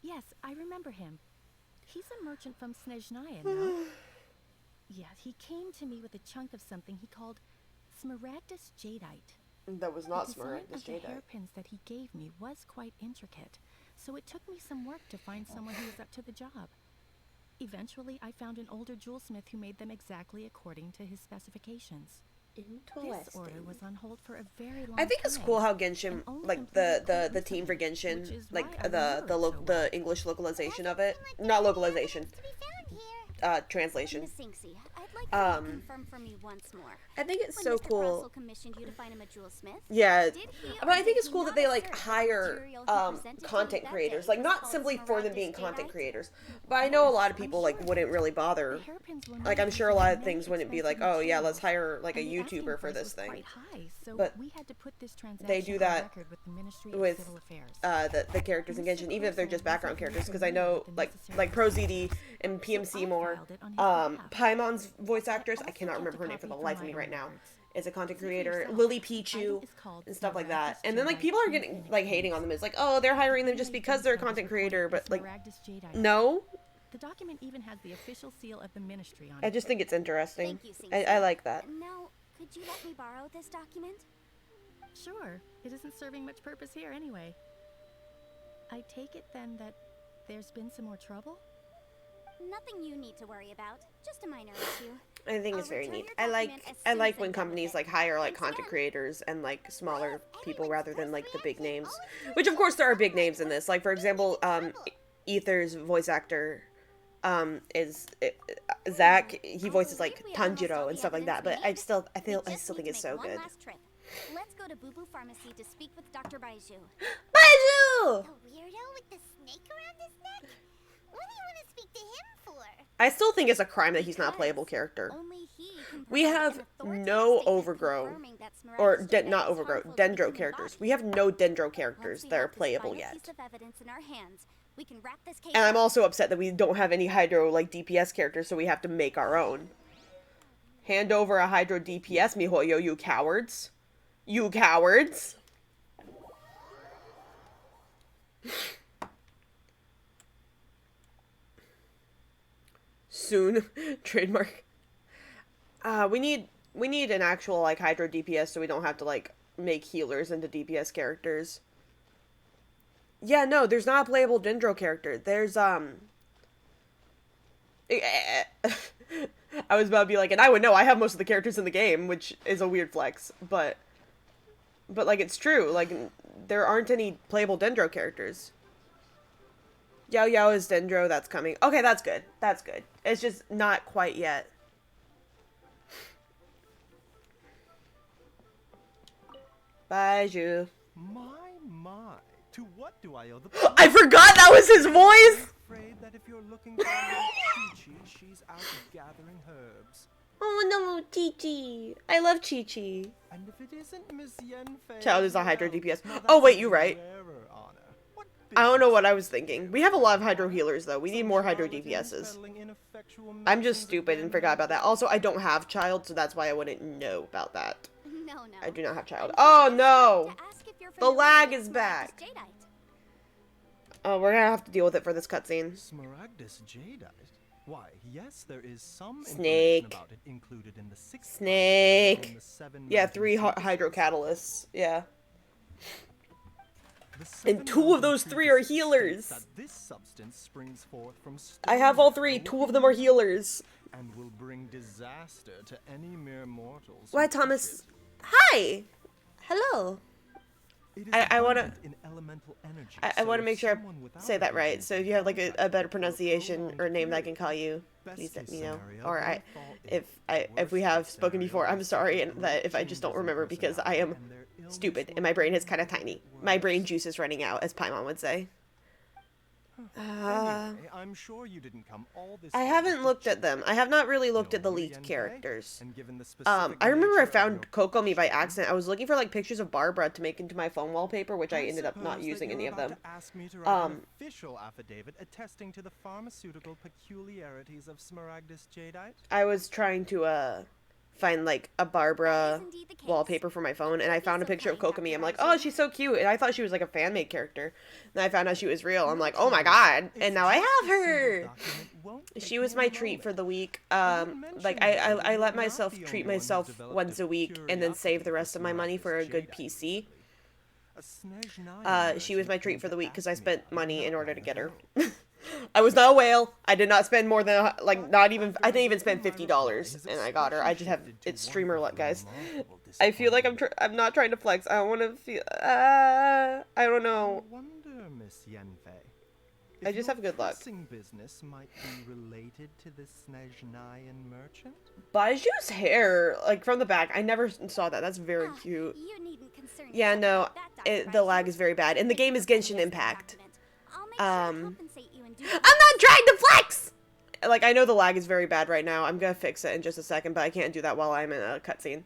Speaker 18: Yes, I remember him. He's a merchant from Snezhnaya, no? Yeah, he came to me with a chunk of something he called Smaragdus Jadeite.
Speaker 1: That was not
Speaker 18: The design
Speaker 1: Smaragdus
Speaker 18: of the
Speaker 1: Jadeite.
Speaker 18: hairpins that he gave me was quite intricate, so it took me some work to find someone who was up to the job. Eventually, I found an older jewelsmith who made them exactly according to his specifications. This order was on hold for a very long time.
Speaker 1: I think it's cool how Genshin, like the team for Genshin, like the English localization of it, not localization, translation.
Speaker 4: Miss Sinksy, I'd like you to confirm for me once more.
Speaker 1: I think it's
Speaker 4: When
Speaker 1: so
Speaker 4: Mr.
Speaker 1: cool.
Speaker 4: Crossel commissioned you to find him a jewelsmith.
Speaker 1: Yeah,
Speaker 4: Did he
Speaker 1: but
Speaker 4: or
Speaker 1: I think
Speaker 4: did
Speaker 1: it's
Speaker 4: he
Speaker 1: cool that
Speaker 4: not
Speaker 1: they like
Speaker 4: assert the
Speaker 1: hire
Speaker 4: material he presented to you
Speaker 1: content
Speaker 4: that
Speaker 1: creators,
Speaker 4: day
Speaker 1: like
Speaker 4: was
Speaker 1: not
Speaker 4: called
Speaker 1: simply for them
Speaker 4: Smaragdus
Speaker 1: being content
Speaker 4: Jadeite?
Speaker 1: creators, but I know a lot of people like wouldn't really bother. Like I'm sure a lot of things wouldn't be like, oh yeah, let's hire like a YouTuber for this thing. But
Speaker 18: we had to put this
Speaker 1: they do that
Speaker 18: record with the Ministry
Speaker 1: with
Speaker 18: of Civil Affairs.
Speaker 1: the characters in Genshin, even if they're just background characters, because I know like ProZD and PMC more. Paimon's voice actress, I cannot remember her name for the life of me right now, is a content creator. Lily Pichu and stuff like that. And then like people are getting like hating on them. It's like, oh, they're hiring them just because they're a content creator, but like no.
Speaker 18: The document even has the official seal of the ministry on it.
Speaker 1: I just think it's interesting.
Speaker 4: Thank you, Sinksy.
Speaker 1: I like that.
Speaker 4: Now, could you let me borrow this document?
Speaker 18: Sure. It isn't serving much purpose here anyway. I take it then that there's been some more trouble?
Speaker 4: Nothing you need to worry about. Just a minor issue.
Speaker 1: I think it's very neat. I like when companies like hire like content creators and like smaller people rather than like the big names. Which of course there are big names in this. Like for example, Ether's voice actor is Zach. He voices like Tanjiro and stuff like that. But I still think it's so good.
Speaker 4: Let's go to Boo Boo Pharmacy to speak with Dr. Baiju.
Speaker 1: Baiju!
Speaker 5: The weirdo with the snake around his neck? What do you want to speak to him for?
Speaker 1: I still think it's a crime that he's not a playable character. We have no overgrow, or not overgrow, Dendro characters. We have no Dendro characters that are playable yet. And I'm also upset that we don't have any Hydro like DPS characters, so we have to make our own. Hand over a Hydro DPS, mihoyo, you cowards. You cowards. Soon. Trademark. We need an actual like Hydro DPS so we don't have to like make healers into DPS characters. Yeah, no, there's not a playable Dendro character. There's I was about to be like, and I would know, I have most of the characters in the game, which is a weird flex, but like it's true, like there aren't any playable Dendro characters. Yao Yao is Dendro, that's coming. Okay, that's good. That's good. It's just not quite yet. Baiju.
Speaker 19: My. To what do I owe the
Speaker 1: I forgot that was his voice!
Speaker 19: I'm afraid that if you're looking for Chi-Chi, she's out gathering herbs.
Speaker 1: Oh no, Chi-Chi. I love Chi-Chi.
Speaker 19: And if it isn't Miss Yenfei,
Speaker 1: Child is a Hydro DPS. Oh wait, you're right. I don't know what I was thinking. We have a lot of Hydro healers though. We need more Hydro DPSs. I'm just stupid and forgot about that. Also, I don't have Child, so that's why I wouldn't know about that.
Speaker 4: No.
Speaker 1: I do not have Child. Oh no! The lag is back. Oh, we're gonna have to deal with it for this cutscene.
Speaker 19: Smaragdus Jadeite? Why, yes, there is some
Speaker 1: Snake.
Speaker 19: information about it included in the 6th
Speaker 1: Snake.
Speaker 19: the 7
Speaker 1: Yeah, 3 Hydro Catalysts. Yeah. And 2 of those 3 are healers.
Speaker 19: That this substance springs forth from
Speaker 1: I have all 3. 2 of them are healers.
Speaker 19: And will bring disaster to any mere mortals.
Speaker 1: Why, Thomas? Hi. Hello. I want to. I want to make sure I say that right. So if you have like a better pronunciation or a name that I can call you, please let me know. Or if we have spoken before, I'm sorry, and that if I just don't remember because I am stupid and my brain is kind of tiny. My brain juice is running out, as Paimon would say.
Speaker 19: Anyway, I'm sure you didn't come all this
Speaker 1: I
Speaker 19: way
Speaker 1: haven't
Speaker 19: to
Speaker 1: looked at them. I have not really looked at the leaked characters. I remember I found Kokomi by accident. I was looking for like pictures of Barbara to make into my phone wallpaper, which I ended up not using any of them.
Speaker 19: Ask me to write an official affidavit attesting to the pharmaceutical peculiarities of Smaragdus jadeite.
Speaker 1: I was trying to find like a Barbara wallpaper for my phone, and I found a picture of Kokomi. I'm like, oh, she's so cute, and I thought she was like a fan made character. And I found out she was real. I'm like, oh my god! And now I have her. She was my treat for the week. Like I let myself treat myself once a week, and then save the rest of my money for a good PC. She was my treat for the week because I spent money in order to get her. I was not a whale. I did not spend more than, like, not even, I didn't even spend $50 and I got her. I just have, it's streamer luck, guys. I feel like I'm not trying to flex. I don't want to feel, I don't know. I just have good luck.
Speaker 19: Business might be related to the Snezhnayan merchant?
Speaker 1: Baiju's hair, like, from the back, I never saw that. That's very cute. Yeah, no, the lag is very bad. And the game is Genshin Impact. I'm not trying to flex! Like, I know the lag is very bad right now. I'm gonna fix it in just a second, but I can't do that while I'm in a cutscene.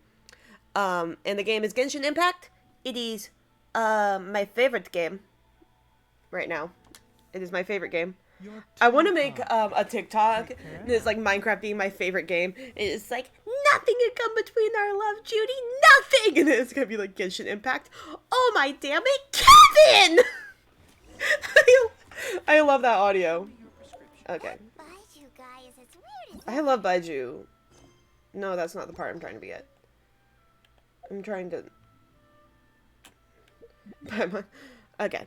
Speaker 1: And the game is Genshin Impact. It is, my favorite game right now. It is my favorite game. I want to make, a TikTok that's like Minecraft being my favorite game. And it's like, nothing can come between our love, Judy. Nothing! And then it's gonna be like Genshin Impact. Oh my damn it, Kevin! I love that audio. Okay. I love Baiju. No, that's not the part I'm trying to be at. I'm trying to... Okay.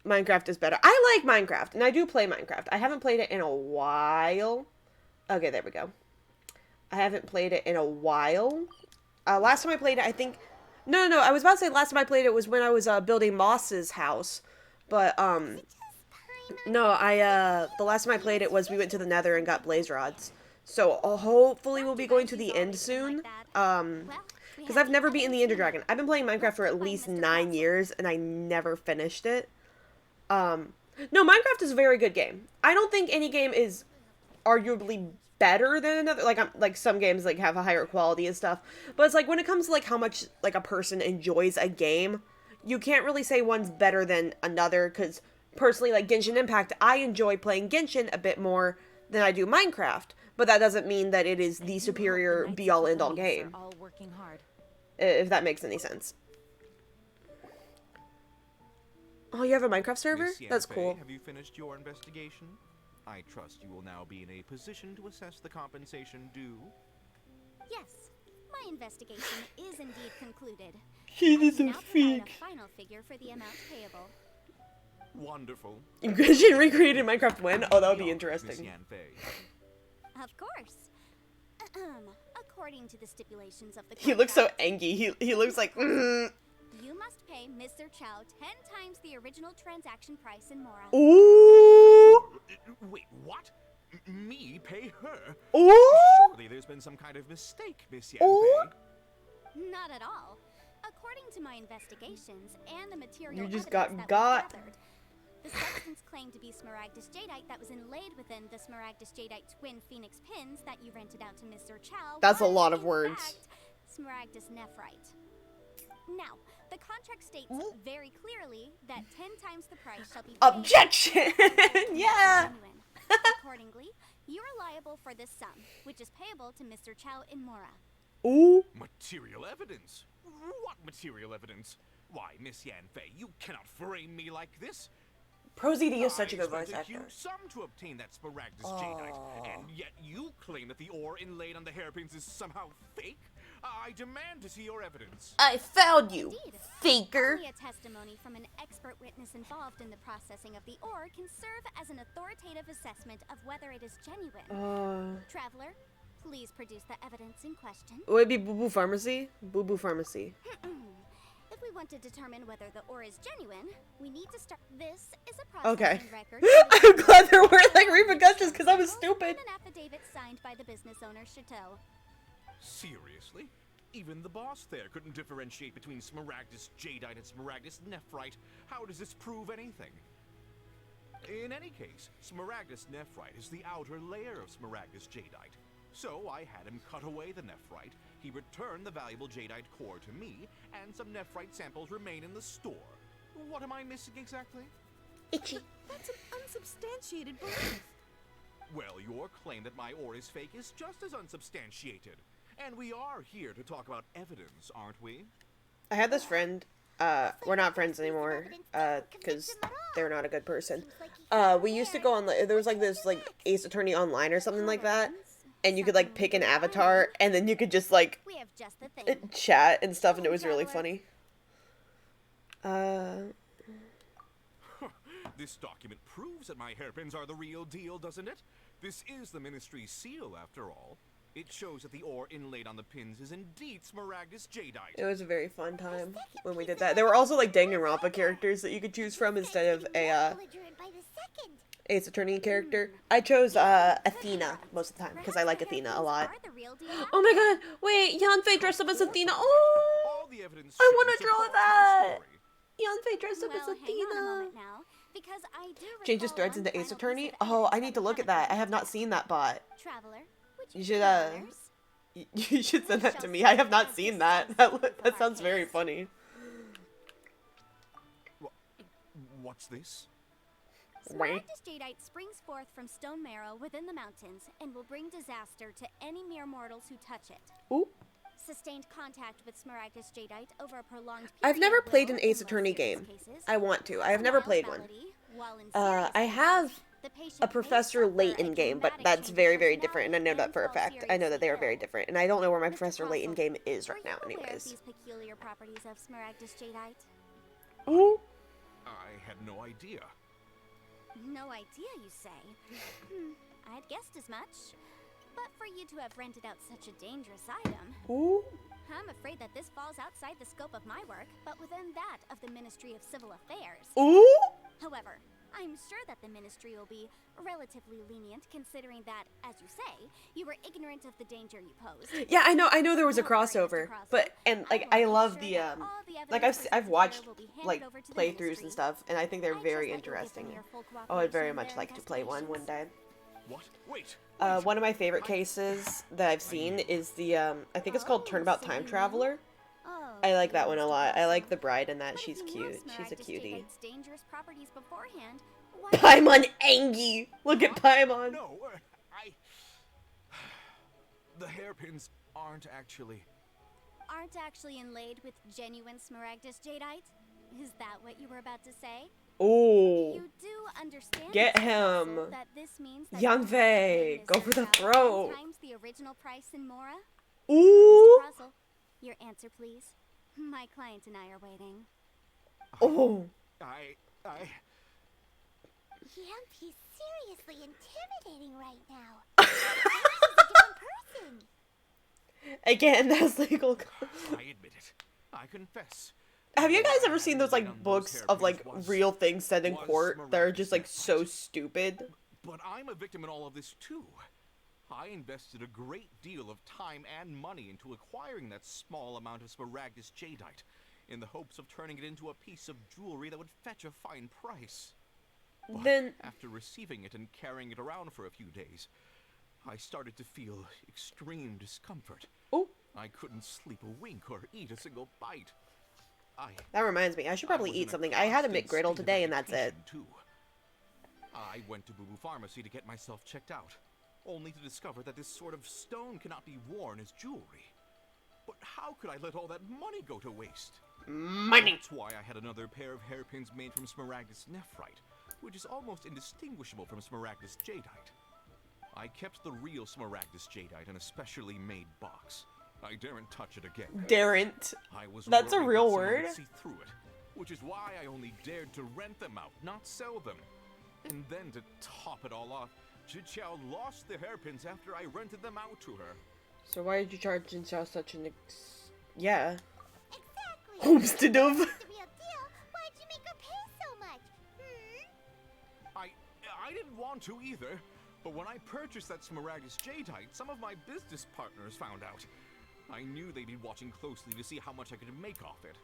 Speaker 1: Minecraft is better. I like Minecraft, and I do play Minecraft. I haven't played it in a while. Okay, there we go. I haven't played it in a while. Last time I played it, I think... No, I was about to say last time I played it was when I was building Moss's house. But, no, the last time I played it was we went to the Nether and got blaze rods. So, hopefully we'll be going to the end soon. Because I've never beaten the Ender Dragon. I've been playing Minecraft for at least 9 years, and I never finished it. No, Minecraft is a very good game. I don't think any game is arguably better than another. Like some games like have a higher quality and stuff, but it's like when it comes to like how much like a person enjoys a game, you can't really say one's better than another. Because personally, like Genshin Impact, I enjoy playing Genshin a bit more than I do Minecraft, but that doesn't mean that it is the superior be all end all game. If that makes any sense. Oh, you have a Minecraft server? That's cool.
Speaker 10: Have you finished your investigation? I trust you will now be in a position to assess the compensation due.
Speaker 4: Yes, my investigation is indeed concluded.
Speaker 1: She is a freak.
Speaker 4: A final figure for the amount payable.
Speaker 10: Wonderful.
Speaker 1: Genshin recreated Minecraft when? Oh, that would be interesting.
Speaker 4: Of course. According to the stipulations of the contract,
Speaker 1: He looks so angry. He looks like.
Speaker 4: You must pay Mr. Chow 10 times the original transaction price in Mora.
Speaker 1: Ooh.
Speaker 10: Wait, what? Me pay her?
Speaker 1: Ooh.
Speaker 10: Surely there's been some kind of mistake, Miss Yanfei.
Speaker 4: Not at all. According to my investigations and the material
Speaker 1: You just
Speaker 4: evidence
Speaker 1: got
Speaker 4: that we gathered, the substance claimed to be Smaragdus jadeite that was inlaid within the Smaragdus jadeite twin phoenix pins that you rented out to Mr. Chow.
Speaker 1: That's a
Speaker 4: was,
Speaker 1: lot of
Speaker 4: in
Speaker 1: words.
Speaker 4: fact, Smaragdus nephrite. Now, the contract states very clearly that 10 times the price shall be paid.
Speaker 1: Objection! Yeah!
Speaker 4: Accordingly, you are liable for this sum, which is payable to Mr. Chow in Mora.
Speaker 1: Ooh.
Speaker 10: Material evidence? What material evidence? Why, Miss Yanfei, you cannot frame me like this.
Speaker 1: ProZD is such a good voice
Speaker 10: I
Speaker 1: actor.
Speaker 10: spent a huge sum to obtain that Smaragdus jadeite, and yet you claim that the ore inlaid on the hairpins is somehow fake? I demand to see your evidence.
Speaker 1: I found you, faker.
Speaker 4: Only a testimony from an expert witness involved in the processing of the ore can serve as an authoritative assessment of whether it is genuine. Traveler, please produce the evidence in question.
Speaker 1: Would it be Boo Boo Pharmacy? Boo Boo Pharmacy.
Speaker 4: If we want to determine whether the ore is genuine, we need to start. This is a processing
Speaker 1: Okay.
Speaker 4: record.
Speaker 1: I'm glad there weren't like repercussions because I was stupid.
Speaker 4: An affidavit signed by the business owner, Chateau.
Speaker 10: Seriously? Even the boss there couldn't differentiate between Smaragdus Jadeite and Smaragdus Nephrite. How does this prove anything? In any case, Smaragdus Nephrite is the outer layer of Smaragdus Jadeite. So I had him cut away the Nephrite, he returned the valuable Jadeite core to me, and some Nephrite samples remain in the store. What am I missing exactly?
Speaker 1: Itchy.
Speaker 17: That's an unsubstantiated belief.
Speaker 10: Well, your claim that my ore is fake is just as unsubstantiated. And we are here to talk about evidence, aren't we?
Speaker 1: I had this friend, we're not friends anymore, because they're not a good person. We used to go on, there was like this, like, Ace Attorney Online or something like that, and you could, like, pick an avatar, and then you could just, like, chat and stuff, and it was really funny.
Speaker 10: This document proves that my hairpins are the real deal, doesn't it? This is the Ministry's seal, after all. It shows that the ore inlaid on the pins is indeed Smaragdus Jadeite.
Speaker 1: It was a very fun time when we did that. There were also, like, Danganronpa characters that you could choose from instead of a, Ace Attorney character. I chose, Athena most of the time, because I like Athena a lot. Oh my god, wait, Yanfei dressed up as Athena. Oh! I want to draw that! Yanfei dressed up as Athena. Changes threads into Ace Attorney? Oh, I need to look at that. I have not seen that bot. You should, you should send that to me. I have not seen that. That sounds very funny.
Speaker 10: What's this?
Speaker 4: Smaragdus Jadeite springs forth from stone marrow within the mountains and will bring disaster to any mere mortals who touch it.
Speaker 1: Ooh.
Speaker 4: Sustained contact with Smaragdus Jadeite over a prolonged period
Speaker 1: I've never played an Ace Attorney game. I want to. I have never played one. I have a Professor Layton game, but that's very, very different, and I know that for a fact. I know that they are very different, and I don't know where my Professor Layton game is right now, anyways.
Speaker 4: These peculiar properties of Smaragdus Jadeite?
Speaker 1: Ooh.
Speaker 10: I had no idea.
Speaker 4: No idea, you say? I'd guessed as much. But for you to have rented out such a dangerous item...
Speaker 1: Ooh.
Speaker 4: I'm afraid that this falls outside the scope of my work, but within that of the Ministry of Civil Affairs.
Speaker 1: Ooh.
Speaker 4: However, I'm sure that the Ministry will be relatively lenient, considering that, as you say, you were ignorant of the danger you posed.
Speaker 1: Yeah, I know there was a crossover, but, and, like, I love the, like, I've watched, like, playthroughs and stuff, and I think they're very interesting. Oh, I'd very much like to play one day.
Speaker 10: What? Wait.
Speaker 1: One of my favorite cases that I've seen is the, I think it's called Turnabout Time Traveler. I like that one a lot. I like the bride in that. She's cute. She's a cutie. Paimon Angie! Look at Paimon!
Speaker 10: No, the hairpins aren't actually
Speaker 4: inlaid with genuine Smaragdus Jadeite? Is that what you were about to say?
Speaker 1: Ooh.
Speaker 4: You do understand
Speaker 1: Get him.
Speaker 4: That this means that
Speaker 1: Yanfei, go for the throat.
Speaker 4: Times the original price in Mora?
Speaker 1: Ooh.
Speaker 4: Mr. Russell, your answer, please. My client and I are waiting.
Speaker 1: Oh.
Speaker 5: He's seriously intimidating right now. He's a different person.
Speaker 1: Again, that's legal.
Speaker 10: I admit it. I confess.
Speaker 1: Have you guys ever seen those, like, books of, like, real things said in court that are just, like, so stupid?
Speaker 10: But I'm a victim in all of this, too. I invested a great deal of time and money into acquiring that small amount of Smaragdus Jadeite, in the hopes of turning it into a piece of jewelry that would fetch a fine price. But
Speaker 1: then,
Speaker 10: after receiving it and carrying it around for a few days, I started to feel extreme discomfort.
Speaker 1: Ooh.
Speaker 10: I couldn't sleep a wink or eat a single bite.
Speaker 1: That reminds me, I should probably eat something. I had a McGriddle today, and that's it.
Speaker 10: Too. I went to Boo Boo Pharmacy to get myself checked out, only to discover that this sort of stone cannot be worn as jewelry. But how could I let all that money go to waste?
Speaker 1: Money!
Speaker 10: That's why I had another pair of hairpins made from Smaragdus Nephrite, which is almost indistinguishable from Smaragdus Jadeite. I kept the real Smaragdus Jadeite in a specially made box. I daren't touch it again.
Speaker 1: Daren't? That's a real word?
Speaker 10: See through it, which is why I only dared to rent them out, not sell them. And then to top it all off, Zhiqiao lost the hairpins after I rented them out to her.
Speaker 1: So why did you charge Jinxiao such an yeah.
Speaker 5: Exactly.
Speaker 1: Homestead of.
Speaker 5: Why'd you make her pay so much?
Speaker 10: I didn't want to either, but when I purchased that Smaragdus Jadeite, some of my business partners found out. I knew they'd be watching closely to see how much I could make off it.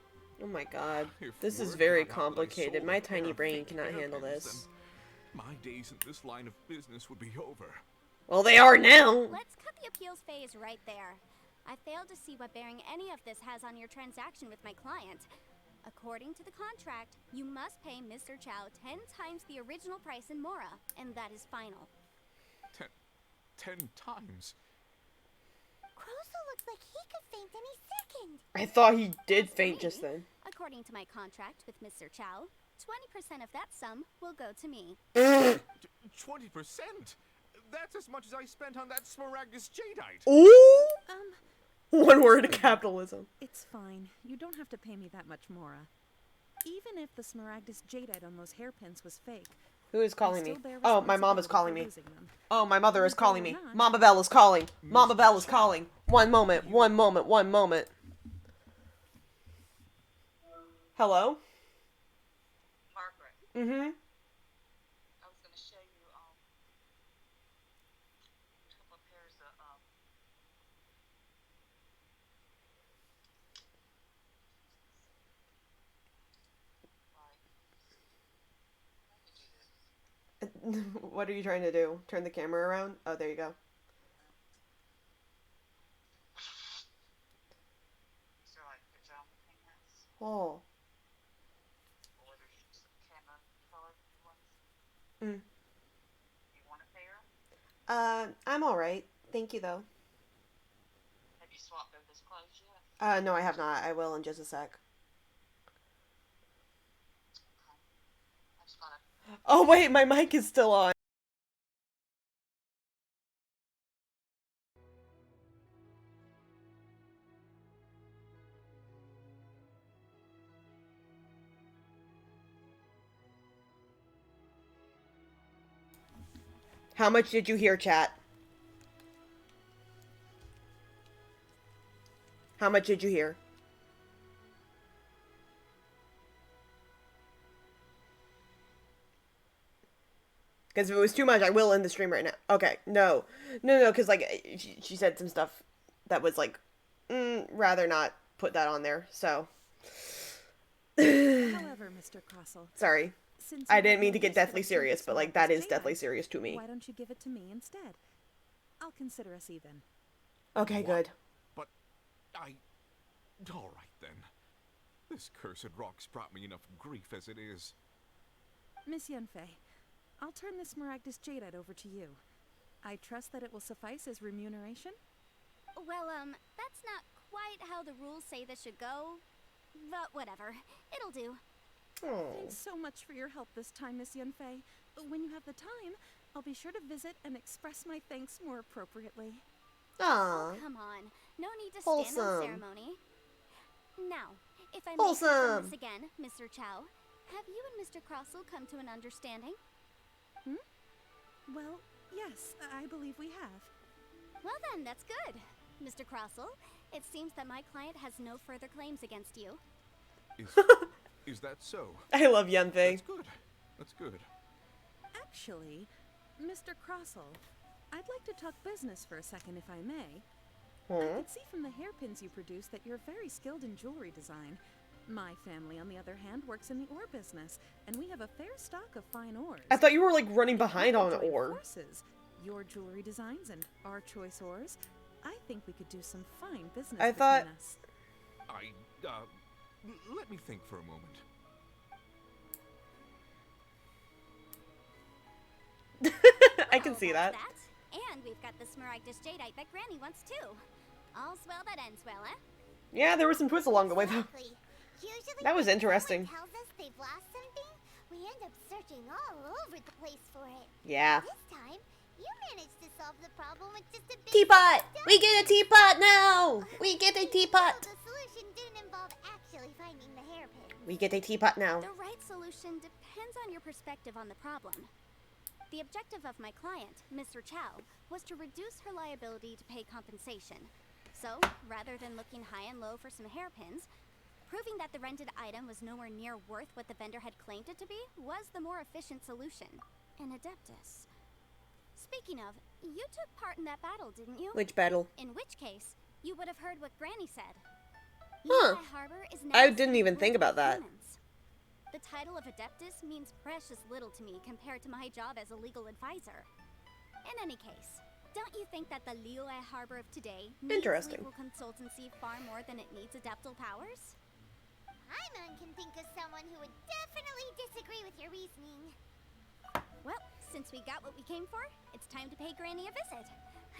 Speaker 1: Oh my god.
Speaker 10: If
Speaker 1: This is
Speaker 10: word
Speaker 1: very
Speaker 10: got out that I
Speaker 1: complicated.
Speaker 10: sold
Speaker 1: My
Speaker 10: a pair
Speaker 1: tiny
Speaker 10: of
Speaker 1: brain
Speaker 10: fake
Speaker 1: cannot handle
Speaker 10: hairpins,
Speaker 1: this.
Speaker 10: then my days in this line of business would be over.
Speaker 1: Well, they are now.
Speaker 4: Let's cut the appeals phase right there. I failed to see what bearing any of this has on your transaction with my client. According to the contract, you must pay Mr. Chow 10 times the original price in Mora, and that is final.
Speaker 10: 10 times?
Speaker 5: Crosel looks like he could faint any second.
Speaker 1: I thought he did faint just then.
Speaker 4: According to my contract with Mr. Chow, 20% of that sum will go to me.
Speaker 10: 20%? That's as much as I spent on that Smaragdus Jadeite.
Speaker 1: Ooh! One word, capitalism.
Speaker 17: It's fine. You don't have to pay me that much, Mora. Even if the Smaragdus Jadeite on those hairpins was fake.
Speaker 1: Who is calling
Speaker 17: I
Speaker 1: me?
Speaker 17: still bear
Speaker 1: Oh, my mom is calling me.
Speaker 17: responsibility for losing them.
Speaker 1: Oh, my mother is
Speaker 17: Whether
Speaker 1: calling
Speaker 17: or
Speaker 1: me.
Speaker 17: not-
Speaker 1: Mama Bell is calling. Mama Bell is calling. One moment, one moment, one moment. Hello?
Speaker 20: Margaret.
Speaker 1: Mm-hmm.
Speaker 20: I was going to show you a couple of pairs of
Speaker 1: What are you trying to do? Turn the camera around? Oh, there you go.
Speaker 20: these are like pajama pants.
Speaker 1: Oh.
Speaker 20: Or there's some camo colored ones.
Speaker 1: Mm.
Speaker 20: You want a pair?
Speaker 1: I'm alright. Thank you, though.
Speaker 20: Have you swapped over those clothes yet?
Speaker 1: No, I have not. I will in just a sec.
Speaker 20: I just gotta...
Speaker 1: Oh, wait, my mic is still on. How much did you hear, chat? How much did you hear? Because if it was too much, I will end the stream right now. Okay, no. No, because, like, she said some stuff that was, like, rather not put that on there, so.
Speaker 17: However, Mr. Crosel.
Speaker 1: Sorry.
Speaker 17: Since
Speaker 1: I
Speaker 17: you
Speaker 1: didn't
Speaker 17: have
Speaker 1: mean
Speaker 17: no
Speaker 1: to get
Speaker 17: wish that
Speaker 1: deathly
Speaker 17: I take
Speaker 1: serious,
Speaker 17: this
Speaker 1: but, like,
Speaker 17: Smaragdus
Speaker 1: that is
Speaker 17: Jadeite,
Speaker 1: deathly serious to me.
Speaker 17: Why don't you give it to me instead? I'll consider us even.
Speaker 1: Okay, good.
Speaker 10: But all right then. This cursed rock's brought me enough grief as it is.
Speaker 17: Miss Yanfei, I'll turn this Smaragdus Jadeite over to you. I trust that it will suffice as remuneration?
Speaker 4: Well, that's not quite how the rules say this should go. But whatever. It'll do.
Speaker 17: Thanks so much for your help this time, Miss Yanfei. When you have the time, I'll be sure to visit and express my thanks more appropriately.
Speaker 1: Aww.
Speaker 4: Oh, come on. No need to stand on
Speaker 1: Wholesome.
Speaker 4: ceremony. Now, if I may
Speaker 1: Wholesome.
Speaker 4: confirm this again, Mr. Chow, have you and Mr. Crossell come to an understanding?
Speaker 17: Well, yes, I believe we have.
Speaker 4: Well then, that's good. Mr. Crossell, it seems that my client has no further claims against you.
Speaker 10: Is that so?
Speaker 1: I love Yanfei.
Speaker 10: That's good. That's good.
Speaker 17: Actually, Mr. Crossell, I'd like to talk business for a second, if I may. I could see from the hairpins you produce that you're very skilled in jewelry design. My family, on the other hand, works in the ore business, and we have a fair stock of fine ores.
Speaker 1: I thought you were, like, running behind on
Speaker 17: Join
Speaker 1: ore.
Speaker 17: forces, your jewelry designs and our choice ores. I think we could do some fine business
Speaker 1: I thought-
Speaker 17: between us.
Speaker 10: Let me think for a moment.
Speaker 1: I can see that.
Speaker 4: And we've got the Smaragdus Jadeite that Granny wants too. All's well that ends well, eh?
Speaker 1: Yeah, there were some twists along the way, though.
Speaker 5: Usually
Speaker 1: That was
Speaker 5: when
Speaker 1: interesting.
Speaker 5: someone tells us they've lost something, we end up searching all over the place for it.
Speaker 1: Yeah.
Speaker 5: This time, you managed to solve the problem with just a big
Speaker 1: Teapot! We get a teapot now! We get a teapot!
Speaker 5: So the solution didn't involve actually finding the hairpin.
Speaker 1: We get a teapot now.
Speaker 4: The right solution depends on your perspective on the problem. The objective of my client, Mr. Chow, was to reduce her liability to pay compensation. So, rather than looking high and low for some hairpins, proving that the rented item was nowhere near worth what the vendor had claimed it to be was the more efficient solution. An Adeptus. Speaking of, you took part in that battle, didn't you?
Speaker 1: Which battle?
Speaker 4: In which case, You would have heard what Granny said.
Speaker 1: Huh.
Speaker 4: Lehigh Harbor is
Speaker 1: I
Speaker 4: now
Speaker 1: didn't even think about that.
Speaker 4: humans. The title of Adeptus means precious little to me compared to my job as a legal advisor. In any case, don't you think that the Lehigh Harbor of today needs
Speaker 1: Interesting.
Speaker 4: legal consultancy far more than it needs adeptal powers?
Speaker 5: Paimon can think of someone who would definitely disagree with your reasoning.
Speaker 4: Well, since we got what we came for, it's time to pay Granny a visit.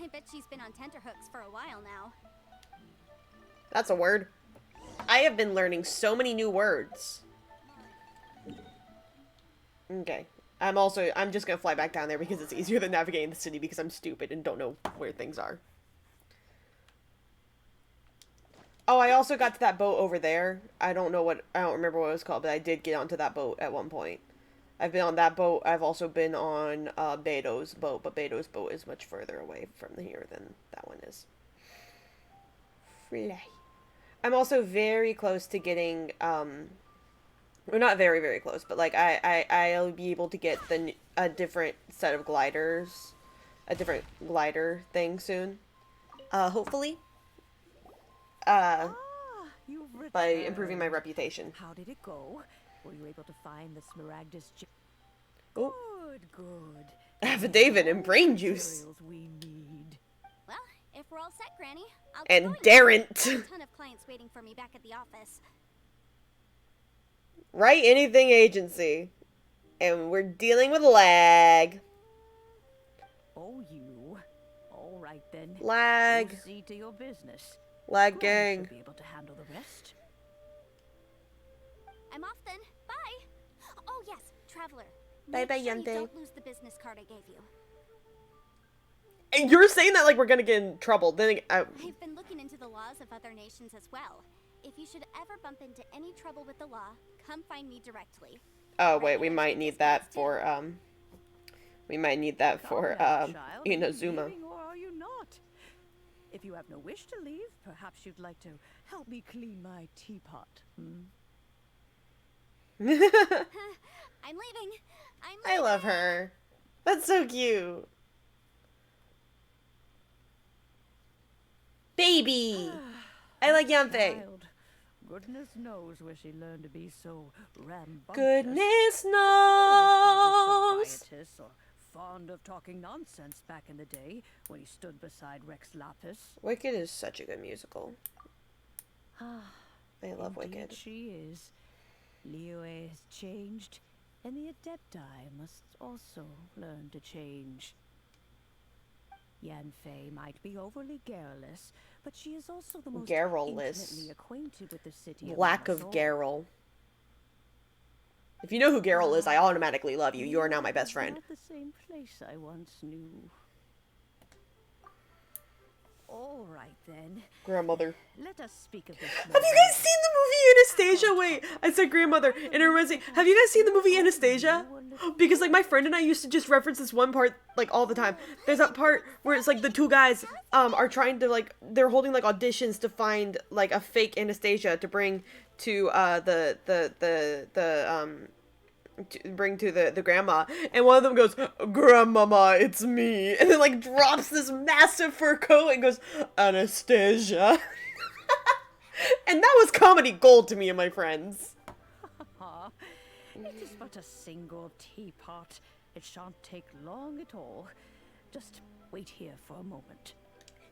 Speaker 4: I bet she's been on tenterhooks for a while now.
Speaker 1: That's a word. I have been learning so many new words. Okay. I'm just gonna fly back down there because it's easier than navigating the city because I'm stupid and don't know where things are. Oh, I also got to that boat over there. I don't remember what it was called, but I did get onto that boat at one point. I've been on that boat. I've also been on Beto's boat, but Beto's boat is much further away from here than that one is. Fly. I'm also very close to getting, we're not very, very close, but like I'll be able to get a different set of gliders, a different glider thing soon. Hopefully. By improving my reputation.
Speaker 16: How did it go? Were you able to find the Smaragdus
Speaker 1: Oh.
Speaker 16: Good.
Speaker 1: Affidavit and brain juice.
Speaker 16: We need.
Speaker 4: Well, if we're all set, Granny, I'll
Speaker 1: And
Speaker 4: be going.
Speaker 1: daren't.
Speaker 4: I have a ton of clients waiting for me back at the office.
Speaker 1: Right anything agency. And we're dealing with lag.
Speaker 16: Oh, you. All right then.
Speaker 1: Lag.
Speaker 16: Go see to your business.
Speaker 1: Lag
Speaker 16: Granny
Speaker 1: gang.
Speaker 16: should be able to handle the rest.
Speaker 4: I'm off then. Bye. Oh yes, traveler.
Speaker 1: Bye bye,
Speaker 4: Make sure you
Speaker 1: Yante.
Speaker 4: don't lose the business card I gave you.
Speaker 1: And you're saying that like we're gonna get in trouble. Then
Speaker 4: I've been looking into the laws of other nations as well. If you should ever bump into any trouble with the law, come find me directly.
Speaker 1: oh wait, we might need that for Inazuma.
Speaker 16: Leaving, or are you not? If you have no wish to leave, perhaps you'd like to help me clean my teapot.
Speaker 4: I'm leaving.
Speaker 1: I love her. That's so cute. Baby. I like Yanfei.
Speaker 16: Child. Goodness knows where she learned to be so rambunctious.
Speaker 1: Goodness
Speaker 16: Or
Speaker 1: knows.
Speaker 16: riotous or fond of talking nonsense back in the day when he stood beside Rex Lapis.
Speaker 1: Wicked is such a good musical. I love
Speaker 16: Indeed
Speaker 1: Wicked.
Speaker 16: she is. Liyue has changed, and the Adepti must also learn to change. Yanfei might be overly garrulous, but she is also the most
Speaker 1: Garrulous.
Speaker 16: intimately acquainted with the city
Speaker 1: Lack of Garrel. If you know who Garrel is, I automatically love you. You are now my best friend.
Speaker 16: Not the same place I once knew. All right then.
Speaker 1: Grandmother.
Speaker 16: Let us speak of this.
Speaker 1: Have you guys seen the movie Anastasia? Wait, I said grandmother, and it reminds me. Have you guys seen the movie Anastasia? Because like my friend and I used to just reference this one part like all the time. There's that part where it's like the two guys are trying to like they're holding like auditions to find like a fake Anastasia to bring to bring to the grandma, and one of them goes, "Grandmama, it's me," and then like drops this massive fur coat and goes, "Anastasia." And that was comedy gold to me and my friends.
Speaker 16: It is but a single teapot. It shan't take long at all. Just wait here for a moment.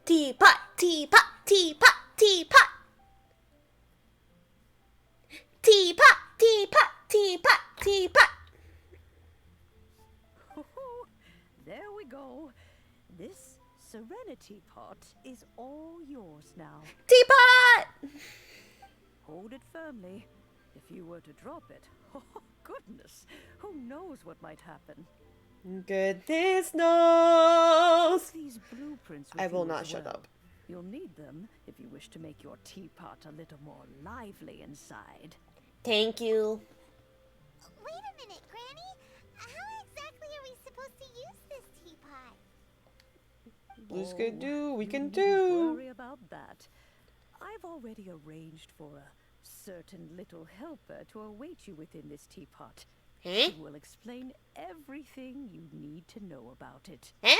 Speaker 1: Teapot, teapot, teapot, teapot. Teapot, teapot, teapot, teapot.
Speaker 16: There we go. This Serenity Pot is all yours now.
Speaker 1: Teapot!
Speaker 16: Hold it firmly. If you were to drop it, oh goodness, who knows what might happen.
Speaker 1: Goodness knows.
Speaker 16: These blueprints with
Speaker 1: I will
Speaker 16: you
Speaker 1: not
Speaker 16: as
Speaker 1: shut
Speaker 16: well.
Speaker 1: up.
Speaker 16: You'll need them if you wish to make your teapot a little more lively inside.
Speaker 1: Thank you.
Speaker 5: Wait a minute, Granny. How exactly are we supposed to use this teapot?
Speaker 1: Blues can do, we can
Speaker 16: Needn't
Speaker 1: do.
Speaker 16: worry about that. I've already arranged for a certain little helper to await you within this teapot.
Speaker 1: Huh?
Speaker 16: She will explain everything you need to know about it.
Speaker 1: Huh?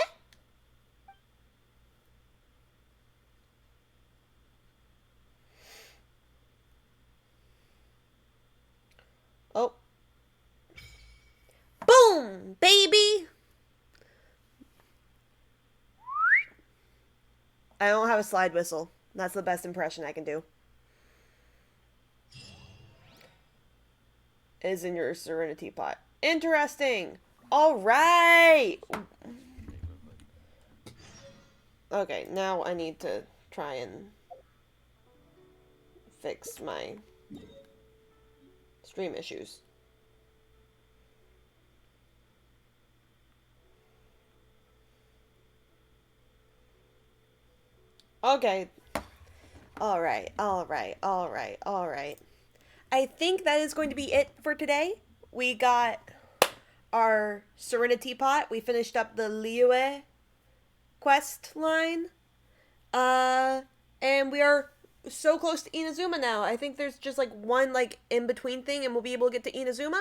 Speaker 1: I don't have a slide whistle. That's the best impression I can do. Is in your Serenity pot. Interesting. All right. Okay, now I need to try and fix my stream issues. Okay. All right. I think that is going to be it for today. We got our Serenity pot. We finished up the Liyue quest line. And we are so close to Inazuma now. I think there's just like one like in between thing and we'll be able to get to Inazuma.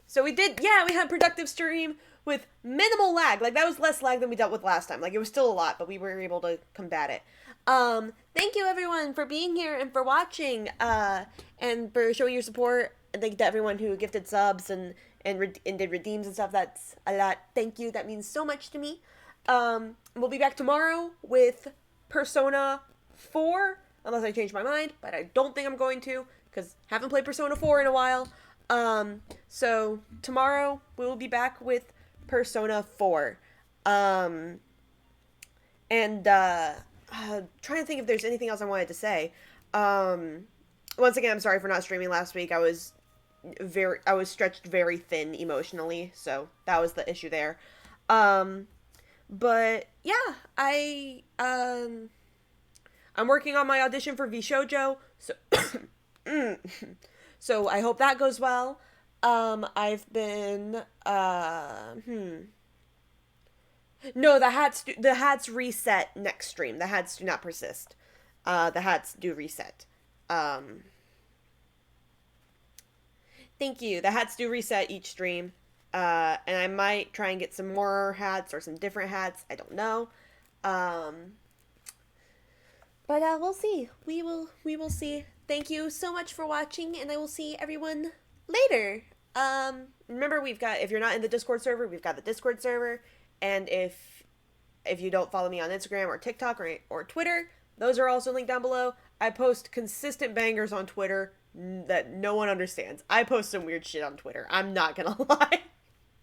Speaker 1: So we had a productive stream with minimal lag. Like that was less lag than we dealt with last time. Like it was still a lot, but we were able to combat it. Thank you everyone for being here and for watching, and for showing your support. And thank you to everyone who gifted subs and did redeems and stuff. That's a lot. Thank you. That means so much to me. We'll be back tomorrow with Persona 4, unless I change my mind, but I don't think I'm going to, because I haven't played Persona 4 in a while. So tomorrow we will be back with Persona 4. Trying to think if there's anything else I wanted to say. Once again, I'm sorry for not streaming last week. I was stretched very thin emotionally, so that was the issue there. But yeah, I'm working on my audition for VShojo, so so I hope that goes well. I've been no, the hats reset next stream. The hats do not persist. The hats do reset. Thank you. The hats do reset each stream. And I might try and get some more hats or some different hats. I don't know. But we'll see. We will see. Thank you so much for watching, and I will see everyone later. Remember, if you're not in the Discord server, we've got the Discord server. And if you don't follow me on Instagram or TikTok or Twitter, those are also linked down below. I post consistent bangers on Twitter that no one understands. I post some weird shit on Twitter. I'm not gonna lie.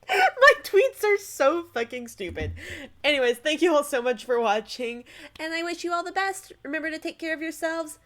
Speaker 1: My tweets are so fucking stupid. Anyways, thank you all so much for watching, and I wish you all the best. Remember to take care of yourselves,